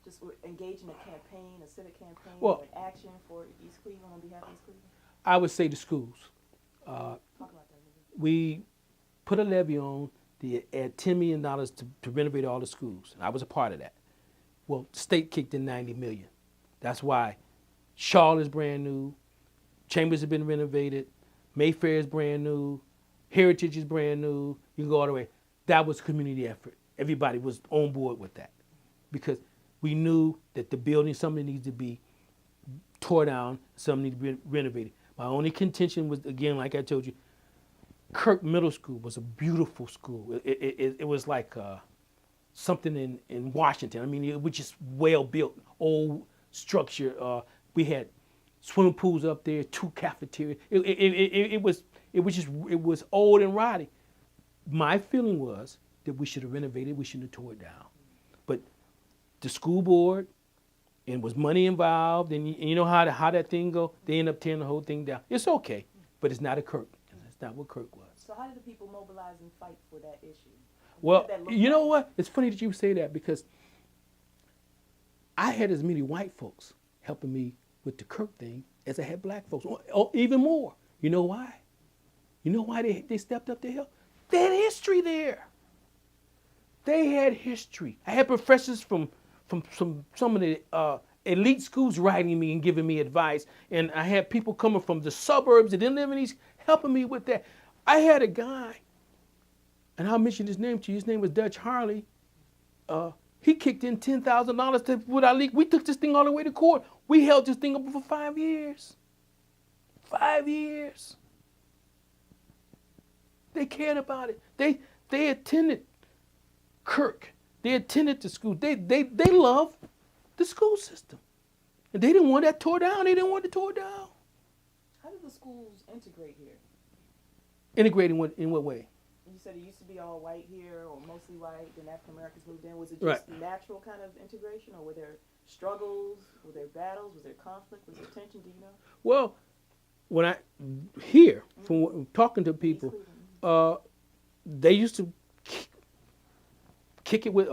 just engage in a campaign, a civic campaign, or an action for East Cleveland on behalf of East Cleveland? I would say the schools. Talk about that a little bit. We put a levy on They had $10 million to renovate all the schools. And I was a part of that. Well, the state kicked in $90 million. That's why Shaw is brand new, Chambers have been renovated, Mayfair is brand new, Heritage is brand new. You can go all the way. That was community effort. Everybody was on board with that because we knew that the building, something needs to be tore down, something needs to be renovated. My only contention was, again, like I told you, Kirk Middle School was a beautiful school. It was like something in Washington. I mean, it was just well built, old structure. We had swimming pools up there, 2 cafeterias. It was old and rotty. My feeling was that we should have renovated. We shouldn't have tore it down. But the school board, and was money involved, and you know how that thing go. They end up tearing the whole thing down. It's okay, but it's not a Kirk. That's not what Kirk was. So how did the people mobilize and fight for that issue? Well, you know what? It's funny that you say that because I had as many white folks helping me with the Kirk thing as I had black folks, or even more. You know why? You know why they stepped up the hill? They had history there. They had history. I had professors from some of the elite schools writing me and giving me advice, and I had people coming from the suburbs that didn't live in these helping me with that. I had a guy, and I'll mention his name to you. His name was Dutch Harley. He kicked in $10,000 with our league. We took this thing all the way to court. We held this thing up for 5 years. 5 years. They cared about it. They attended Kirk. They attended the school. They loved the school system. And they didn't want that tore down. They didn't want it tore down. How did the schools integrate here? Integrating in what way? You said it used to be all white here, or mostly white, then African Americans moved in. Was it just natural kind of integration, or were there struggles? Were there battles? Was there conflict? Was there tension? Do you know? Well, when I hear from talking to people, they used to kick it with,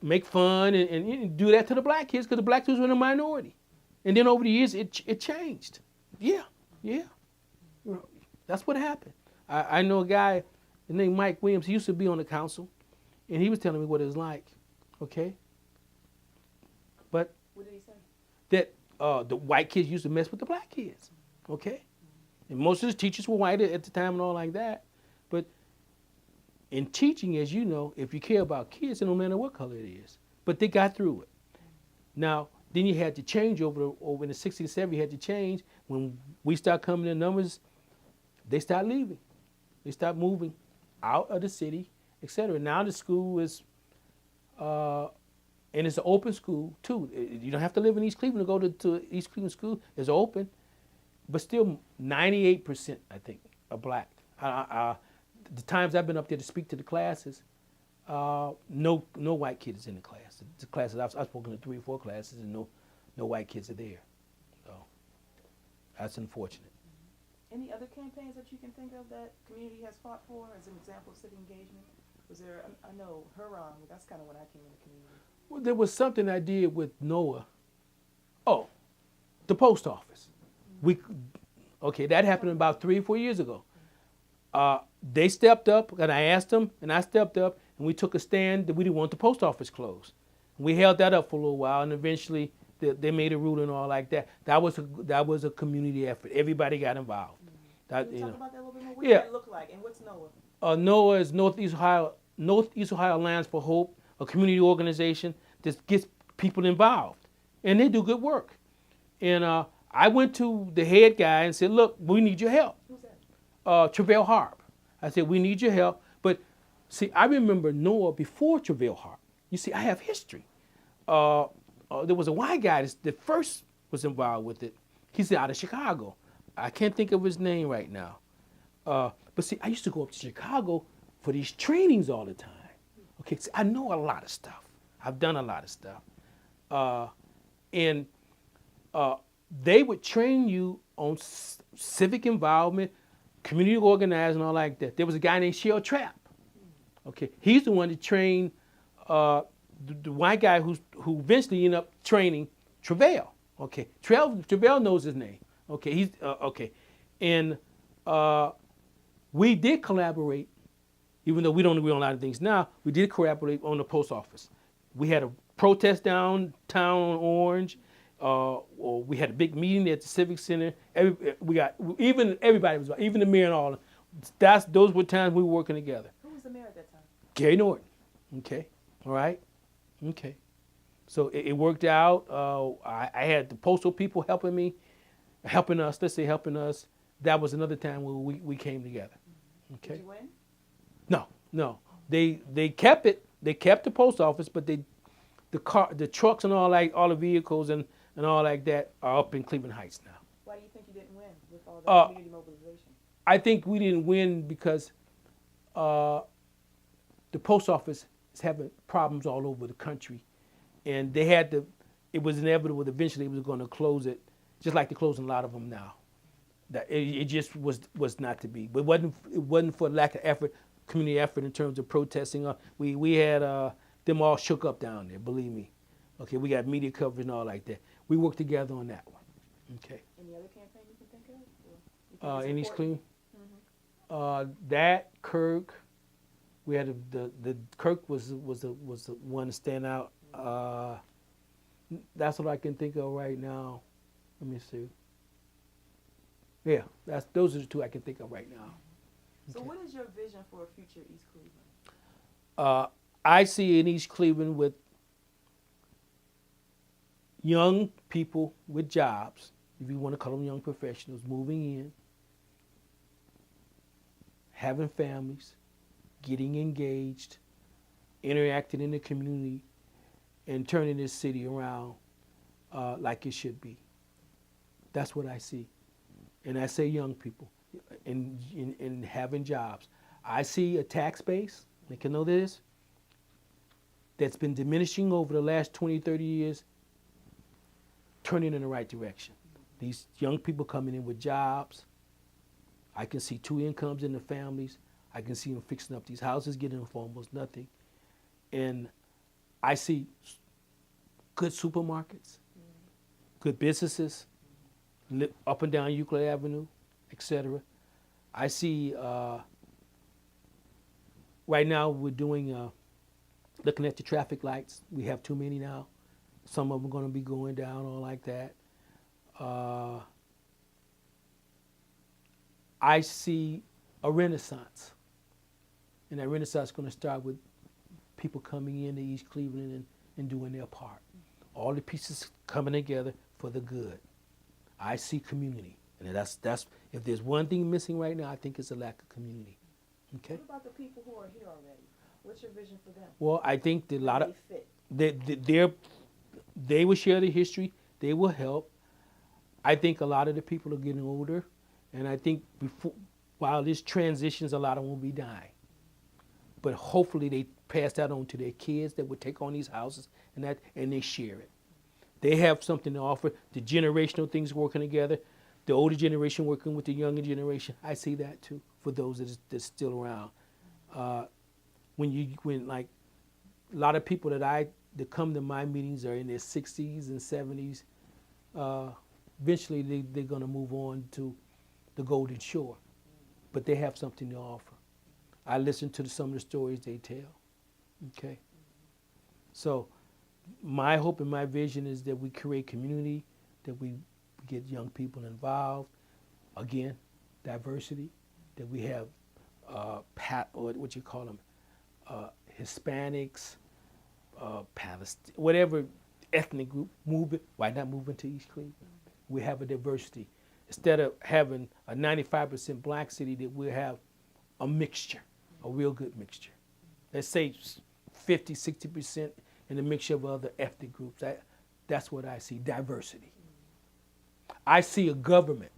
make fun and do that to the black kids because the black kids were in a minority. And then over the years, it changed. Yeah. That's what happened. I know a guy named Mike Williams. He used to be on the council, and he was telling me what it was like. Okay. But what did he say? That the white kids used to mess with the black kids. Okay. And most of the teachers were white at the time and all like that. But in teaching, as you know, if you care about kids, it don't matter what color it is. But they got through it. Now, then you had to change over in the 60s and 70s, you had to change. When we start coming in numbers, they start leaving. They start moving out of the city, etc. Now the school is, and it's an open school too. You don't have to live in East Cleveland to go to East Cleveland school. It's open, but still 98%, I think, are black. The times I've been up there to speak to the classes, no white kids in the class. The classes I've spoken to 3 or 4 classes, and no white kids are there. So that's unfortunate. Any other campaigns that you can think of that community has fought for as an example of civic engagement? Was there? I know Huron. That's kind of when I came in the community. Well, there was something I did with Noah. Oh, the post office. That happened about 3 or 4 years ago. They stepped up, and I asked them, and I stepped up, and we took a stand that we didn't want the post office closed. We held that up for a little while, and eventually they made a ruling and all like that. That was a community effort. Everybody got involved. Can you talk about that a little bit more? What does that look like, and what's NOAA? NOAA is Northeast Ohio Alliance for Hope, a community organization that gets people involved, and they do good work. And I went to the head guy and said, "Look, we need your help." Who's that? Travail Harp. I said, "We need your help." But see, I remember NOAA before Travail Harp. You see, I have history. There was a white guy that first was involved with it. He's out of Chicago. I can't think of his name right now. But see, I used to go up to Chicago for these trainings all the time. Okay, so I know a lot of stuff. I've done a lot of stuff. And they would train you on civic involvement, community organizing, all like that. There was a guy named Shell Trapp. Okay, he's the one that trained the white guy who eventually ended up training Travail. Okay, Travail knows his name. Okay, and we did collaborate Even though we don't agree on a lot of things now, we did collaborate on the post office. We had a protest downtown on Orange. Or we had a big meeting at the Civic Center. Everybody was, even the mayor and all. Those were times we were working together. Who was the mayor at that time? Gary Norton. Okay, all right, okay. So it worked out. I had the postal people helping us. Let's say helping us. That was another time where we came together. Okay. Did you win? No. They kept it. They kept the post office, but the trucks and all the vehicles and all like that are up in Cleveland Heights now. Why do you think you didn't win with all that community mobilization? I think we didn't win because the post office is having problems all over the country, and they had to. It was inevitable that eventually they was going to close it, just like they're closing a lot of them now. That it just was not to be. But it wasn't for lack of effort, community effort in terms of protesting. We had them all shook up down there. Believe me. Okay, we got media coverage and all like that. We worked together on that one. Okay. Any other campaign you can think of? In East Cleveland? Mm-hmm. That Kirk, we had the Kirk was the one to stand out. That's what I can think of right now. Let me see. Yeah, those are the two I can think of right now. So Okay. what is your vision for a future East Cleveland? I see in East Cleveland with young people with jobs, if you want to call them young professionals, moving in, having families, getting engaged, interacting in the community, and turning this city around like it should be. That's what I see. And I say young people in having jobs. I see a tax base, you can know this, that's been diminishing over the last 20, 30 years, turning in the right direction. These young people coming in with jobs. I can see 2 incomes in the families. I can see them fixing up these houses, getting them for almost nothing. And I see good supermarkets, good businesses, up and down Euclid Avenue, etc. I see, right now we're doing, looking at the traffic lights. We have too many now. Some of them are going to be going down, all like that. I see a renaissance. And that renaissance is going to start with people coming into East Cleveland and doing their part. All the pieces coming together for the good. I see community. And that's if there's one thing missing right now, I think it's a lack of community. Okay? What about the people who are here already? What's your vision for them? Well, I think that a lot of They fit. they will share the history. They will help. I think a lot of the people are getting older, and I think while this transitions, a lot of them will be dying. But hopefully they pass that on to their kids that would take on these houses and they share it. They have something to offer. The generational things working together, the older generation working with the younger generation. I see that too for those that's still around. When like a lot of people that come to my meetings are in their 60s and 70s. Eventually they're going to move on to the Golden Shore, but they have something to offer. I listen to some of the stories they tell. Okay, so my hope and my vision is that we create community, that we get young people involved. Again, diversity, that we have what you call them, Hispanics, Palestine, whatever ethnic group, move it. Why not move into East Cleveland? We have a diversity. Instead of having a 95% black city, that we'll have a mixture, a real good mixture. Let's say 50, 60% in a mixture of other ethnic groups. That's what I see, diversity. I see a government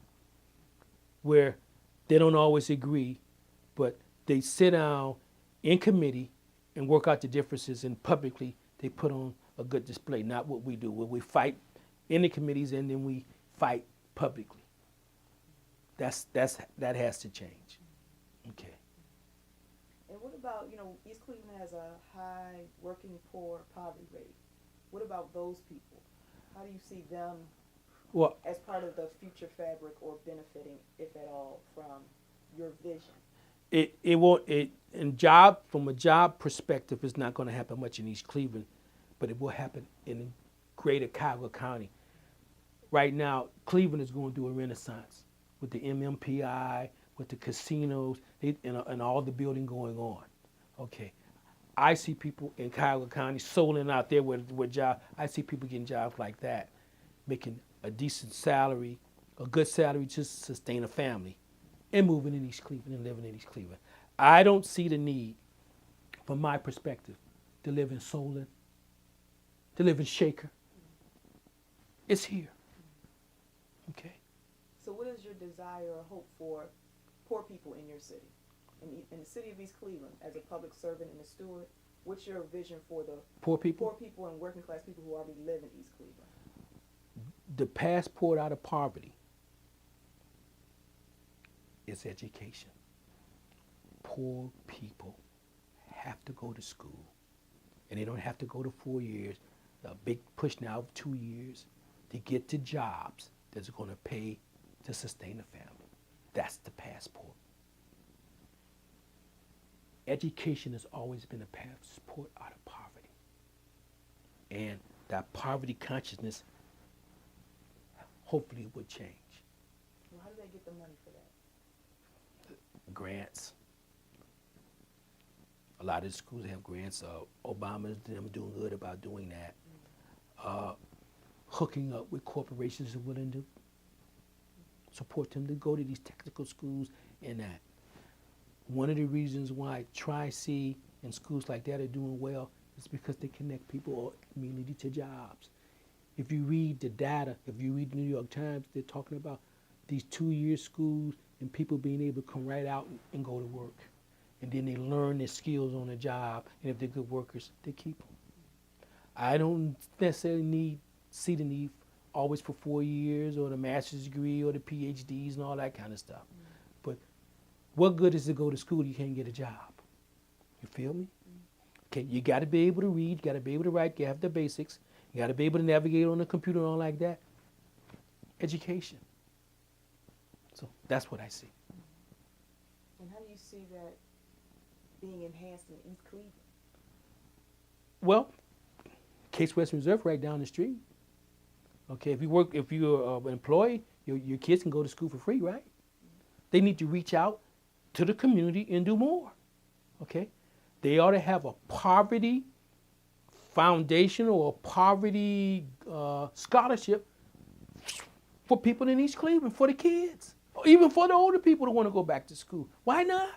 where they don't always agree, but they sit down in committee and work out the differences, and publicly they put on a good display, not what we do, where we fight in the committees and then we fight publicly. That has to change. Okay. And what about, East Cleveland has a high working poor poverty rate. What about those people? How do you see them as part of the future fabric or benefiting, if at all, from your vision? it won't from a job perspective, it's not going to happen much in East Cleveland, but it will happen in greater Cuyahoga County. Right now, Cleveland is going through a renaissance with the MMPI, with the casinos, and all the building going on. Okay, I see people in Cuyahoga County soling out there with jobs. I see people getting jobs like that, making a decent salary, a good salary just to sustain a family, and moving in East Cleveland and living in East Cleveland. I don't see the need, from my perspective, to live in Solon, to live in Shaker. It's here. Okay. So what is your desire or hope for poor people in your city? In the city of East Cleveland, as a public servant and a steward, what's your vision for the poor people and working class people who already live in East Cleveland? The passport out of poverty is education. Poor people have to go to school, and they don't have to go to 4 years. A big push now of 2 years to get to jobs that's going to pay to sustain a family. That's the passport. Education has always been a passport out of poverty. And that poverty consciousness hopefully would change. Well, how do they get the money for that? Grants. A lot of the schools have grants. Obama's them doing good about doing that. Hooking up with corporations who are willing to support them to go to these technical schools and that. One of the reasons why Tri-C and schools like that are doing well is because they connect people or community to jobs. If you read the data, if you read the New York Times, they're talking about these 2-year schools and people being able to come right out and go to work. And then they learn their skills on the job, and if they're good workers, they keep them. I don't necessarily see the need always for 4 years or the master's degree or the PhDs and all that kind of stuff. Mm-hmm. But what good is to go to school, you can't get a job? You feel me? Mm-hmm. Okay, you got to be able to read, you got to be able to write, you have the basics, you got to be able to navigate on the computer and all like that. Education. So that's what I see. And how do you see that being enhanced in East Cleveland? Well, Case Western Reserve right down the street. Okay, if you're an employee, your kids can go to school for free, right? Mm-hmm. They need to reach out to the community and do more. Okay, they ought to have a poverty foundation or a poverty scholarship for people in East Cleveland, for the kids, or even for the older people that want to go back to school. Why not?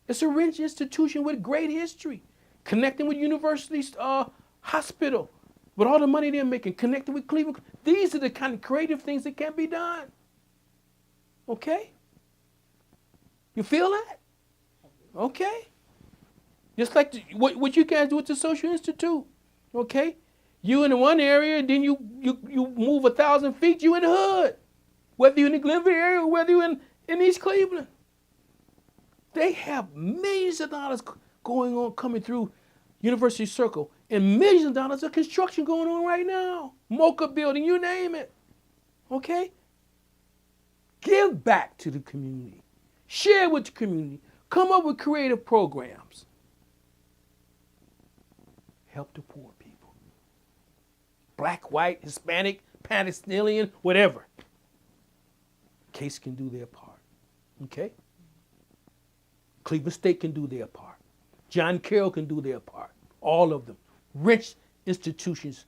It's a rich institution with great history, connecting with universities, hospital, with all the money they're making, connected with Cleveland. These are the kind of creative things that can be done. Okay? You feel that? Okay? Just like what you guys do at the Social Institute. Okay? You in one area, then you move 1,000 feet, you in the hood. Whether you're in the Glenville area or whether you're in East Cleveland. They have millions of dollars going on, coming through University Circle, and millions of dollars of construction going on right now. Mocha building, you name it. Okay? Give back to the community. Share with the community. Come up with creative programs. Help the poor people. Black, white, Hispanic, Palestinian, whatever. Case can do their part. Okay? Cleveland State can do their part. John Carroll can do their part. All of them. Rich institutions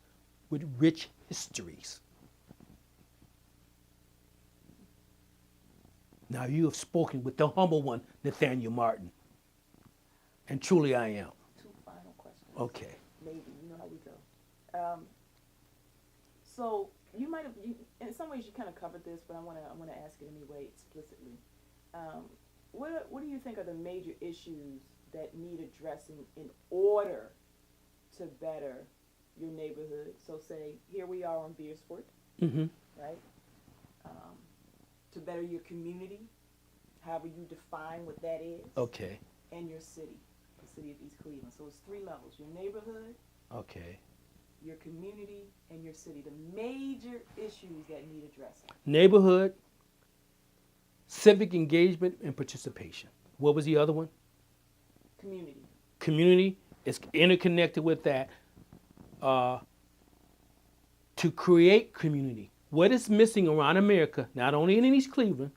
with rich histories. Now you have spoken with the humble one, Nathaniel Martin. And truly I am. 2 final questions. Okay. Maybe, you know how we go. So you might have, in some ways you kind of covered this, but I want to ask it anyway explicitly. What do you think are the major issues that need addressing in order to better your neighborhood? So say, here we are on Beersford, Mm-hmm. right? To better your community, however you define what that is. Okay. And your city, the city of East Cleveland. So it's 3 levels: your neighborhood, Okay. your community, and your city. The major issues that need addressing. Neighborhood, civic engagement and participation. What was the other one? Community. Community is interconnected with that. To create community. What is missing around America, not only in East Cleveland,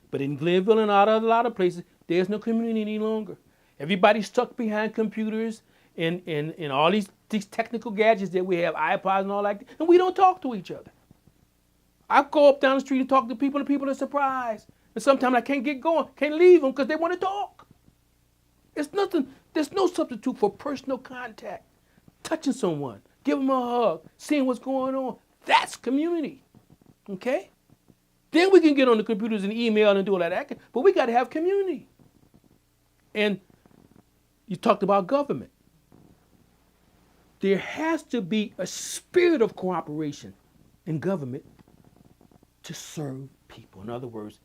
but in Glenville and a lot of places, there's no community any longer. Everybody's stuck behind computers and all these technical gadgets that we have, iPods and all that, and we don't talk to each other. I go up down the street and talk to people, and people are surprised. And sometimes I can't get going, can't leave them because they want to talk. It's nothing, there's no substitute for personal contact. Touching someone, give them a hug, seeing what's going on. That's community, okay? Then we can get on the computers and email and do all that, but we got to have community. And you talked about government. There has to be a spirit of cooperation in government to serve people. In other words,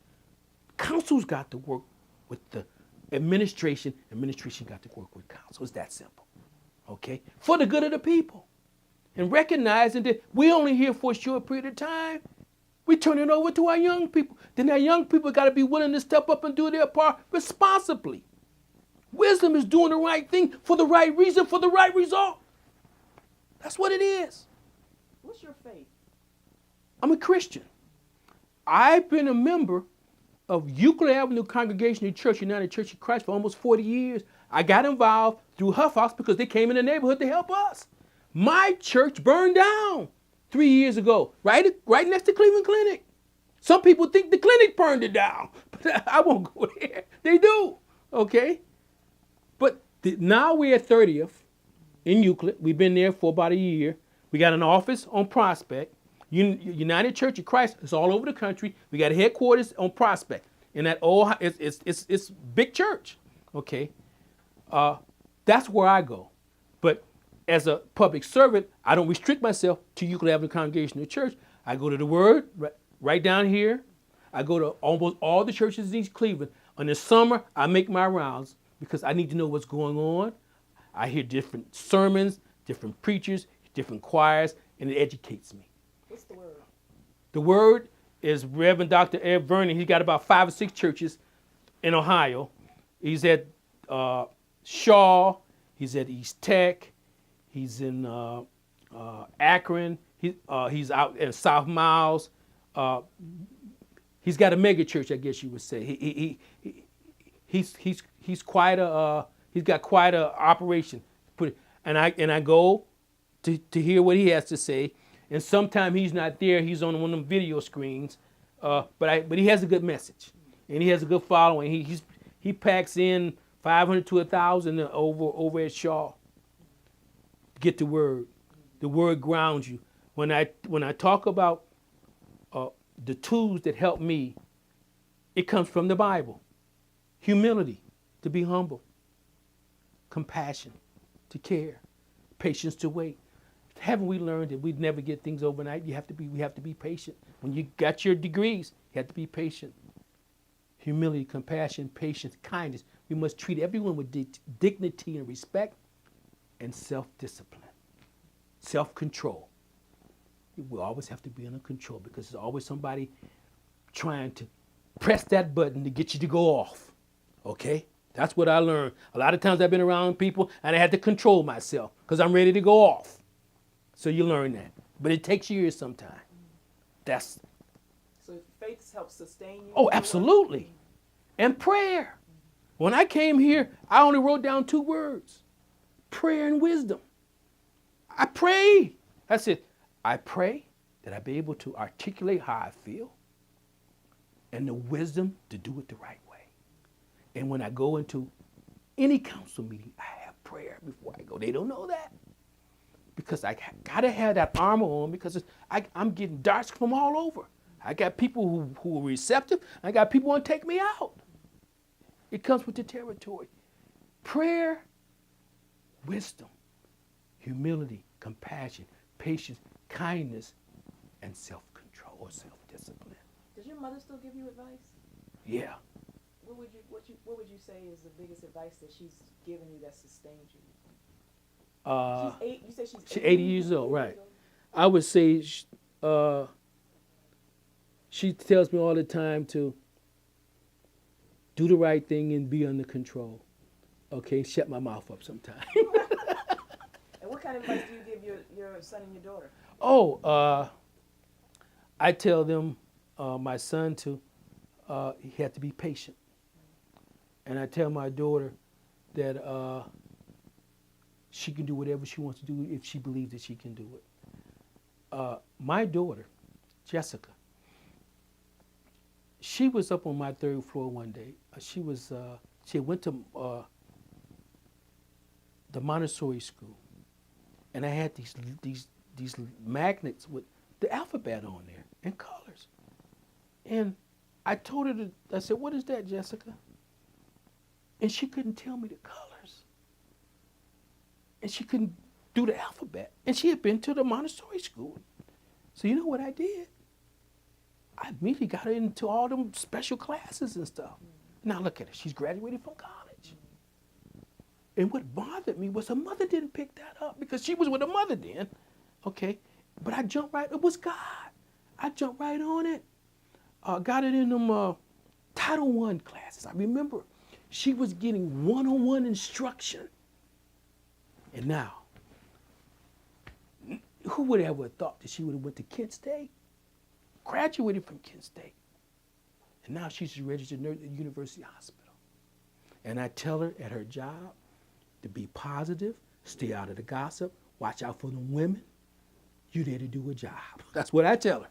council's got to work with the administration. Administration got to work with council. It's that simple, okay? For the good of the people. And recognizing that we're only here for a short period of time. We turn it over to our young people. Then our young people got to be willing to step up and do their part responsibly. Wisdom is doing the right thing for the right reason, for the right result. That's what it is. What's your faith? I'm a Christian. I've been a member of Euclid Avenue Congregational Church, United Church of Christ, for almost 40 years. I got involved through Huff House because they came in the neighborhood to help us. My church burned down 3 years ago, right next to Cleveland Clinic. Some people think the clinic burned it down, but I won't go there. They do, okay? But now we're at 30th in Euclid. We've been there for about a year. We got an office on Prospect. United Church of Christ is all over the country. We got a headquarters on Prospect. And that old, it's big church, okay? That's where I go. But as a public servant, I don't restrict myself to Euclid Avenue Congregational Church. I go to the Word right down here. I go to almost all the churches in East Cleveland. In the summer, I make my rounds because I need to know what's going on. I hear different sermons, different preachers, different choirs, and it educates me. What's the Word? The Word is Reverend Dr. Ed Vernon. He's got about 5 or 6 churches in Ohio. He's at Shaw. He's at East Tech. He's in Akron. He's out in South Miles. He's got a mega church, I guess you would say. He's quite a he's got quite a operation. And I go to hear what he has to say. And sometimes he's not there. He's on one of them video screens. But he has a good message, and he has a good following. He packs in 500 to 1,000 over at Shaw. Get the Word. The Word grounds you. When I talk about the tools that help me, it comes from the Bible. Humility, to be humble. Compassion, to care. Patience, to wait. Haven't we learned that we'd never get things overnight? We have to be patient. When you got your degrees, you have to be patient. Humility, compassion, patience, kindness. We must treat everyone with dignity and respect, and self-discipline, self-control. We always have to be under control because there's always somebody trying to press that button to get you to go off, okay? That's what I learned. A lot of times I've been around people and I had to control myself because I'm ready to go off. So you learn that. But it takes years sometimes. So faith helps sustain you? Oh, absolutely. And prayer. When I came here, I only wrote down 2 words. Prayer and wisdom. I prayed. That's it. I pray that I be able to articulate how I feel and the wisdom to do it the right way. And when I go into any council meeting, I have prayer before I go. They don't know that. Because I got to have that armor on because I'm getting darts from all over. I got people who are receptive. I got people who want to take me out. It comes with the territory. Prayer, wisdom, humility, compassion, patience, kindness, and self-control or self-discipline. Does your mother still give you advice? Yeah. What would you say is the biggest advice that she's given you that sustained you? You said she's 80 years old, right. I would say she tells me all the time to do the right thing, and be under control. Okay, shut my mouth up sometime. And what kind of advice do you give your son and your daughter? Oh, I tell them, my son he had to be patient. And I tell my daughter that she can do whatever she wants to do if she believes that she can do it. My daughter, Jessica, she was up on my third floor one day. She went to the Montessori school, and I had these magnets with the alphabet on there and colors. And I told her I said, "What is that, Jessica?" And she couldn't tell me the colors. And she couldn't do the alphabet. And she had been to the Montessori school. So you know what I did? I immediately got her into all them special classes and stuff. Now look at her. She's graduated from college. And what bothered me was her mother didn't pick that up because she was with her mother then. Okay. But I jumped right, it was God. I jumped right on it. Got it in them Title I classes. I remember she was getting one-on-one instruction. And now, who would ever have thought that she would have went to Kent State, graduated from Kent State, and now she's a registered nurse at University Hospital. And I tell her at her job to be positive, stay out of the gossip, watch out for them women. You there to do a job. That's what I tell her,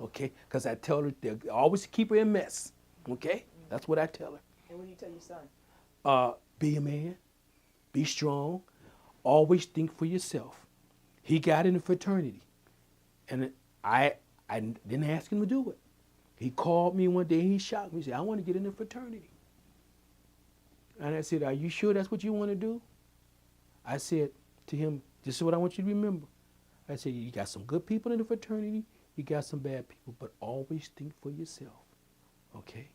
okay? Because I tell her they'll always keep her in mess, okay? That's what I tell her. And what do you tell your son? Be a man, be strong, always think for yourself. He got in a fraternity, and I didn't ask him to do it. He called me one day and he shocked me. He said, "I want to get in a fraternity." And I said, "Are you sure that's what you want to do?" I said to him, "This is what I want you to remember." I said, "You got some good people in the fraternity, you got some bad people, but always think for yourself." Okay?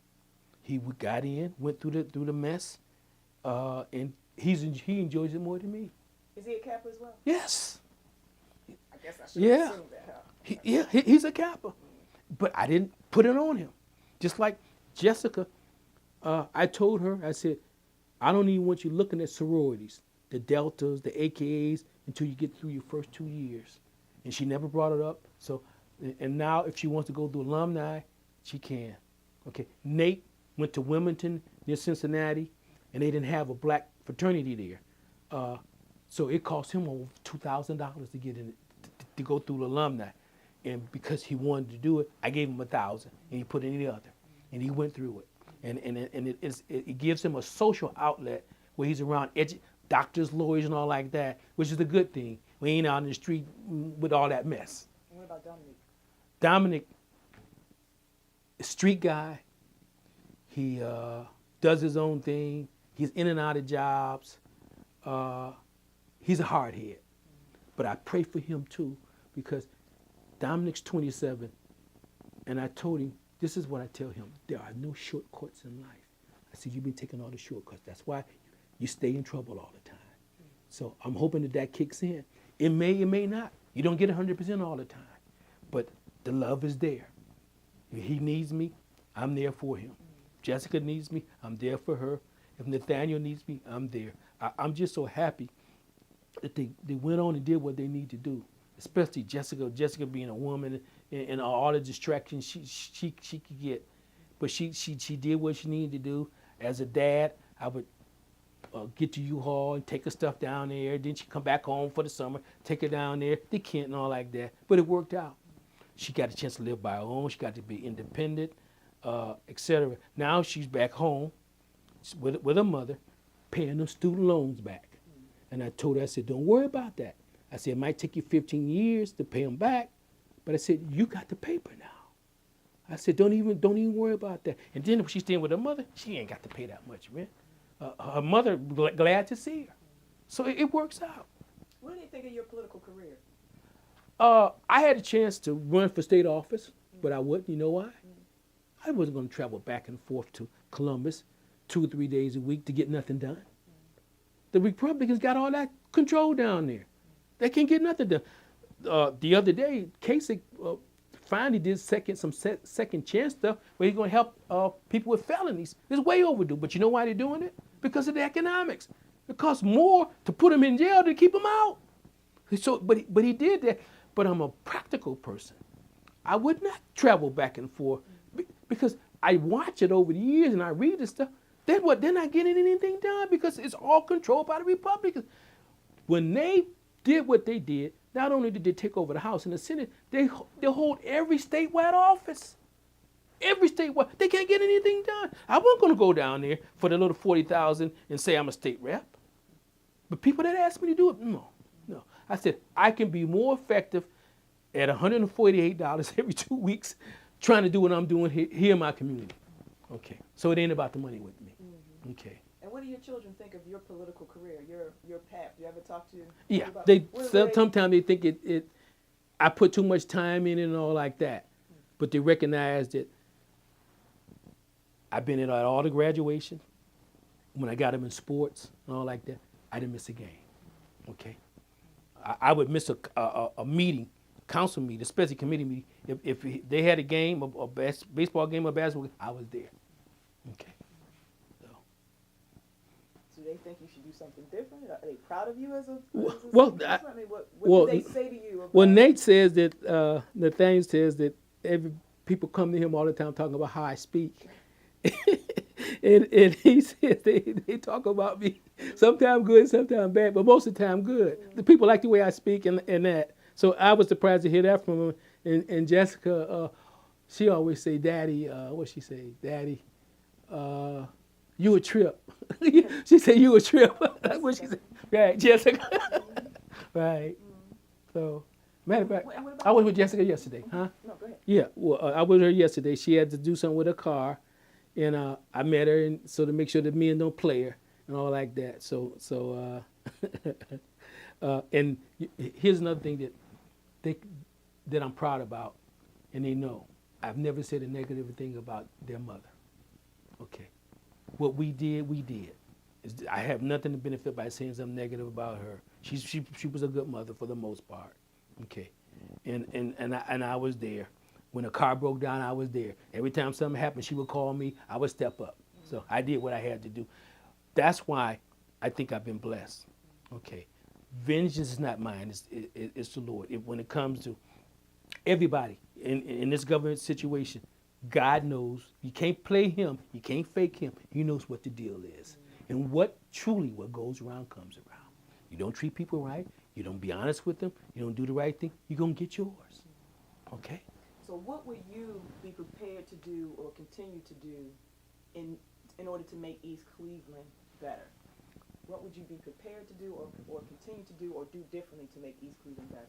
He got in, went through the mess, and he enjoys it more than me. Is he a Kappa as well? Yes. I guess I should assume that, huh? He's a Kappa. But I didn't put it on him. Just like Jessica, I told her, I said, "I don't even want you looking at sororities, the Deltas, the AKAs, until you get through your first 2 years." And she never brought it up. So, and now if she wants to go through alumni, she can. Okay. Nate went to Wilmington near Cincinnati, and they didn't have a black fraternity there. So it cost him over $2,000 to get in, to go through the alumni. And because he wanted to do it, I gave him $1,000, and he put in the other, and he went through it. And it gives him a social outlet where he's around doctors, lawyers, and all like that, which is a good thing. We ain't out in the street with all that mess. And what about Dominic? Dominic, a street guy. He does his own thing. He's in and out of jobs. He's a hard head. But I pray for him too, because Dominic's 27, and I told him, this is what I tell him: there are no shortcuts in life. I said, "You've been taking all the shortcuts. That's why you stay in trouble all the time." So I'm hoping that kicks in. It may not. You don't get 100% all the time, but the love is there. If he needs me, I'm there for him. Jessica needs me, I'm there for her. If Nathaniel needs me, I'm there. I'm just so happy that they went on and did what they need to do, especially Jessica being a woman and all the distractions she could get. But she did what she needed to do. As a dad, I would get to U-Haul and take her stuff down there. Then she'd come back home for the summer, take her down there, to Kent and all like that. But it worked out. She got a chance to live by her own. She got to be independent, etc. Now she's back home with her mother, paying them student loans back. And I told her, I said, "Don't worry about that." I said, "It might take you 15 years to pay them back, but I said, you got the paper now." I said, don't even worry about that." And then when she's staying with her mother, she ain't got to pay that much rent. Her mother glad to see her. So it works out. What do you think of your political career? I had a chance to run for state office, but I wouldn't. You know why? I wasn't going to travel back and forth to Columbus 2 or 3 days a week to get nothing done. The Republicans got all that control down there. They can't get nothing done. The other day, Kasich finally did second chance stuff where he's going to help people with felonies. It's way overdue. But you know why they're doing it? Because of the economics. It costs more to put him in jail than to keep him out. So, but he did that. But I'm a practical person. I would not travel back and forth because I watch it over the years and I read this stuff. Then what? They're not getting anything done because it's all controlled by the Republicans. When they did what they did, not only did they take over the House and the Senate, they hold every statewide office. Every statewide. They can't get anything done. I wasn't going to go down there for the little 40,000 and say I'm a state rep. But people that asked me to do it, no. I said, I can be more effective at $148 every 2 weeks trying to do what I'm doing here in my community. Okay. So it ain't about the money with me. Mm-hmm. Okay. And what do your children think of your political career, your path? Do you ever talk to? Yeah, sometimes they think I put too much time in it and all like that, but they recognize that I've been at all the graduation. When I got them in sports and all like that, I didn't miss a game. Okay, I would miss a meeting, council meeting, especially committee meeting, if they had a game, a baseball game or basketball game, I was there. Okay. Do they think you should do something different? Are they proud of you as a what do they say to you? About Nate says that, Nathaniel says that people come to him all the time talking about how I speak. and he says they talk about me, sometimes good, sometimes bad, but most of the time good. The people like the way I speak and that. So I was surprised to hear that from him. And Jessica, she always say, Daddy, what she say? Daddy, you a trip. She said, you a trip. That's what she said. Right, Jessica. Right. So, matter of fact, I was with Jessica yesterday. Huh? No, go ahead. Yeah, well, I was with her yesterday. She had to do something with her car. And I met her so to make sure that men don't play her and all like that. So and here's another thing that I'm proud about, and they know. I've never said a negative thing about their mother. Okay. What we did, we did. I have nothing to benefit by saying something negative about her. She was a good mother for the most part. Okay. And I was there. When a car broke down, I was there. Every time something happened, she would call me. I would step up. So I did what I had to do. That's why I think I've been blessed. Okay. Vengeance is not mine. It's the Lord. When it comes to everybody in this government situation, God knows. You can't play him. You can't fake him. He knows what the deal is. And what goes around comes around. You don't treat people right. You don't be honest with them. You don't do the right thing. You're going to get yours. Okay? So what would you be prepared to do or continue to do in order to make East Cleveland better? What would you be prepared to do or continue to do or do differently to make East Cleveland better?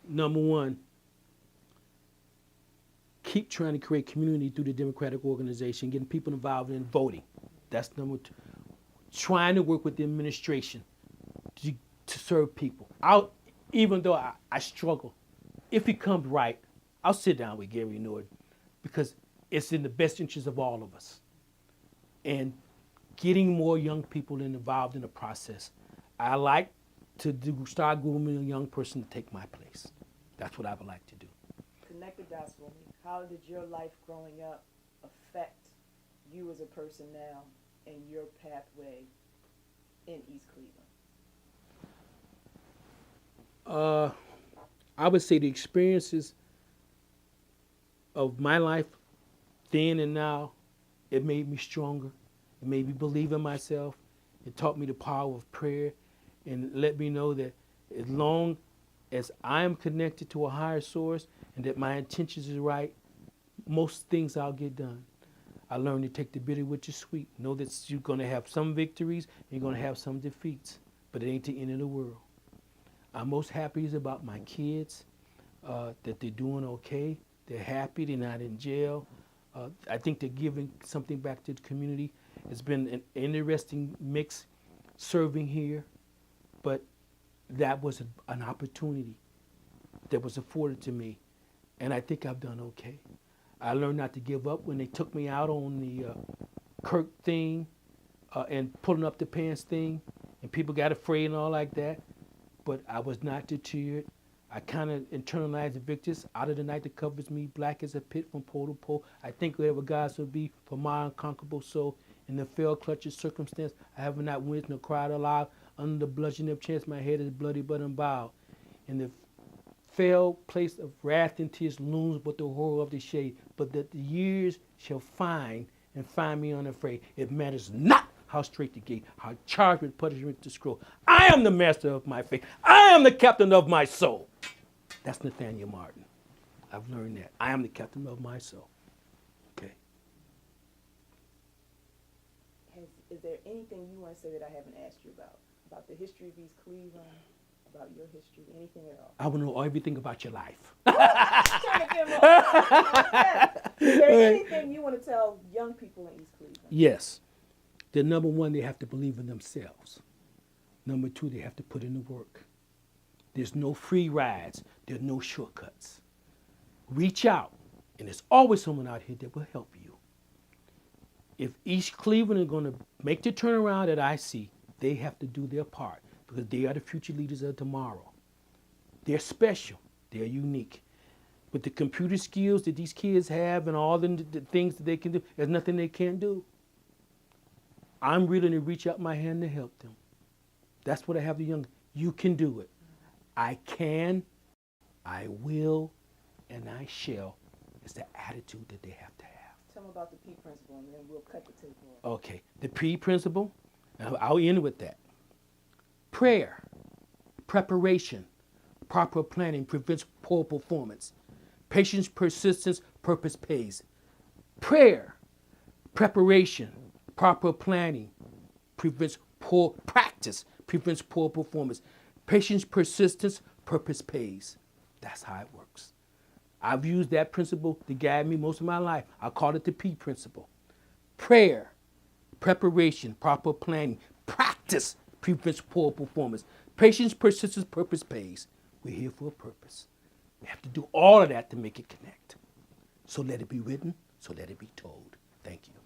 Number one, keep trying to create community through the Democratic organization, getting people involved in voting. That's number two. Trying to work with the administration to serve people. Even though I struggle, if he comes right, I'll sit down with Gary Nord because it's in the best interest of all of us. And getting more young people involved in the process. I like to start grooming a young person to take my place. That's what I would like to do. Connect the dots for me. How did your life growing up affect you as a person now and your pathway in East Cleveland? I would say the experiences of my life then and now, it made me stronger. It made me believe in myself. It taught me the power of prayer and let me know that as long as I am connected to a higher source and that my intentions is right, most things I'll get done. I learned to take the bitter with the sweet. Know that you're going to have some victories and you're going to have some defeats, but it ain't the end of the world. I'm most happy is about my kids, that they're doing okay. They're happy. They're not in jail. I think they're giving something back to the community. It's been an interesting mix serving here, but that was an opportunity that was afforded to me, and I think I've done okay. I learned not to give up when they took me out on the Kirk thing and pulling up the pants thing, and people got afraid and all like that, but I was not deterred. I kind of internalize the victors. Out of the night that covers me, black as a pit from pole to pole. I think whatever God's will be for my unconquerable soul. In the fell clutches circumstance, I have not winced nor cried aloud. Under the bludgeoning of chance, my head is bloody but unbowed. In the fell place of wrath and tears looms but the horror of the shade. But that the years shall find and find me unafraid. It matters not how straight the gate, how charged with punishment the scroll. I am the master of my fate. I am the captain of my soul. That's Nathaniel Martin. I've learned that. I am the captain of my soul. Okay. Is there anything you want to say that I haven't asked you about the history of East Cleveland, about your history, anything at all? I want to know everything about your life. Trying to give them Is there anything you want to tell young people in East Cleveland? Yes. The number one, they have to believe in themselves. Number two, they have to put in the work. There's no free rides. There's no shortcuts. Reach out, and there's always someone out here that will help you. If East Cleveland are going to make the turnaround that I see, they have to do their part because they are the future leaders of tomorrow. They're special. They're unique. With the computer skills that these kids have and all the things that they can do, there's nothing they can't do. I'm willing to reach out my hand to help them. That's what I have the young. You can do it. I can, I will, and I shall. It's the attitude that they have to have. Tell them about the P principle, and then we'll cut the tape off. Okay, the P principle, I'll end with that. Prayer, preparation, proper planning prevents poor performance. Patience, persistence, purpose pays. Prayer, preparation, proper planning prevents poor practice, prevents poor performance. Patience, persistence, purpose pays. That's how it works. I've used that principle to guide me most of my life. I call it the P principle. Prayer, preparation, proper planning, practice prevents poor performance. Patience, persistence, purpose pays. We're here for a purpose. We have to do all of that to make it connect. So let it be written, so let it be told. Thank you.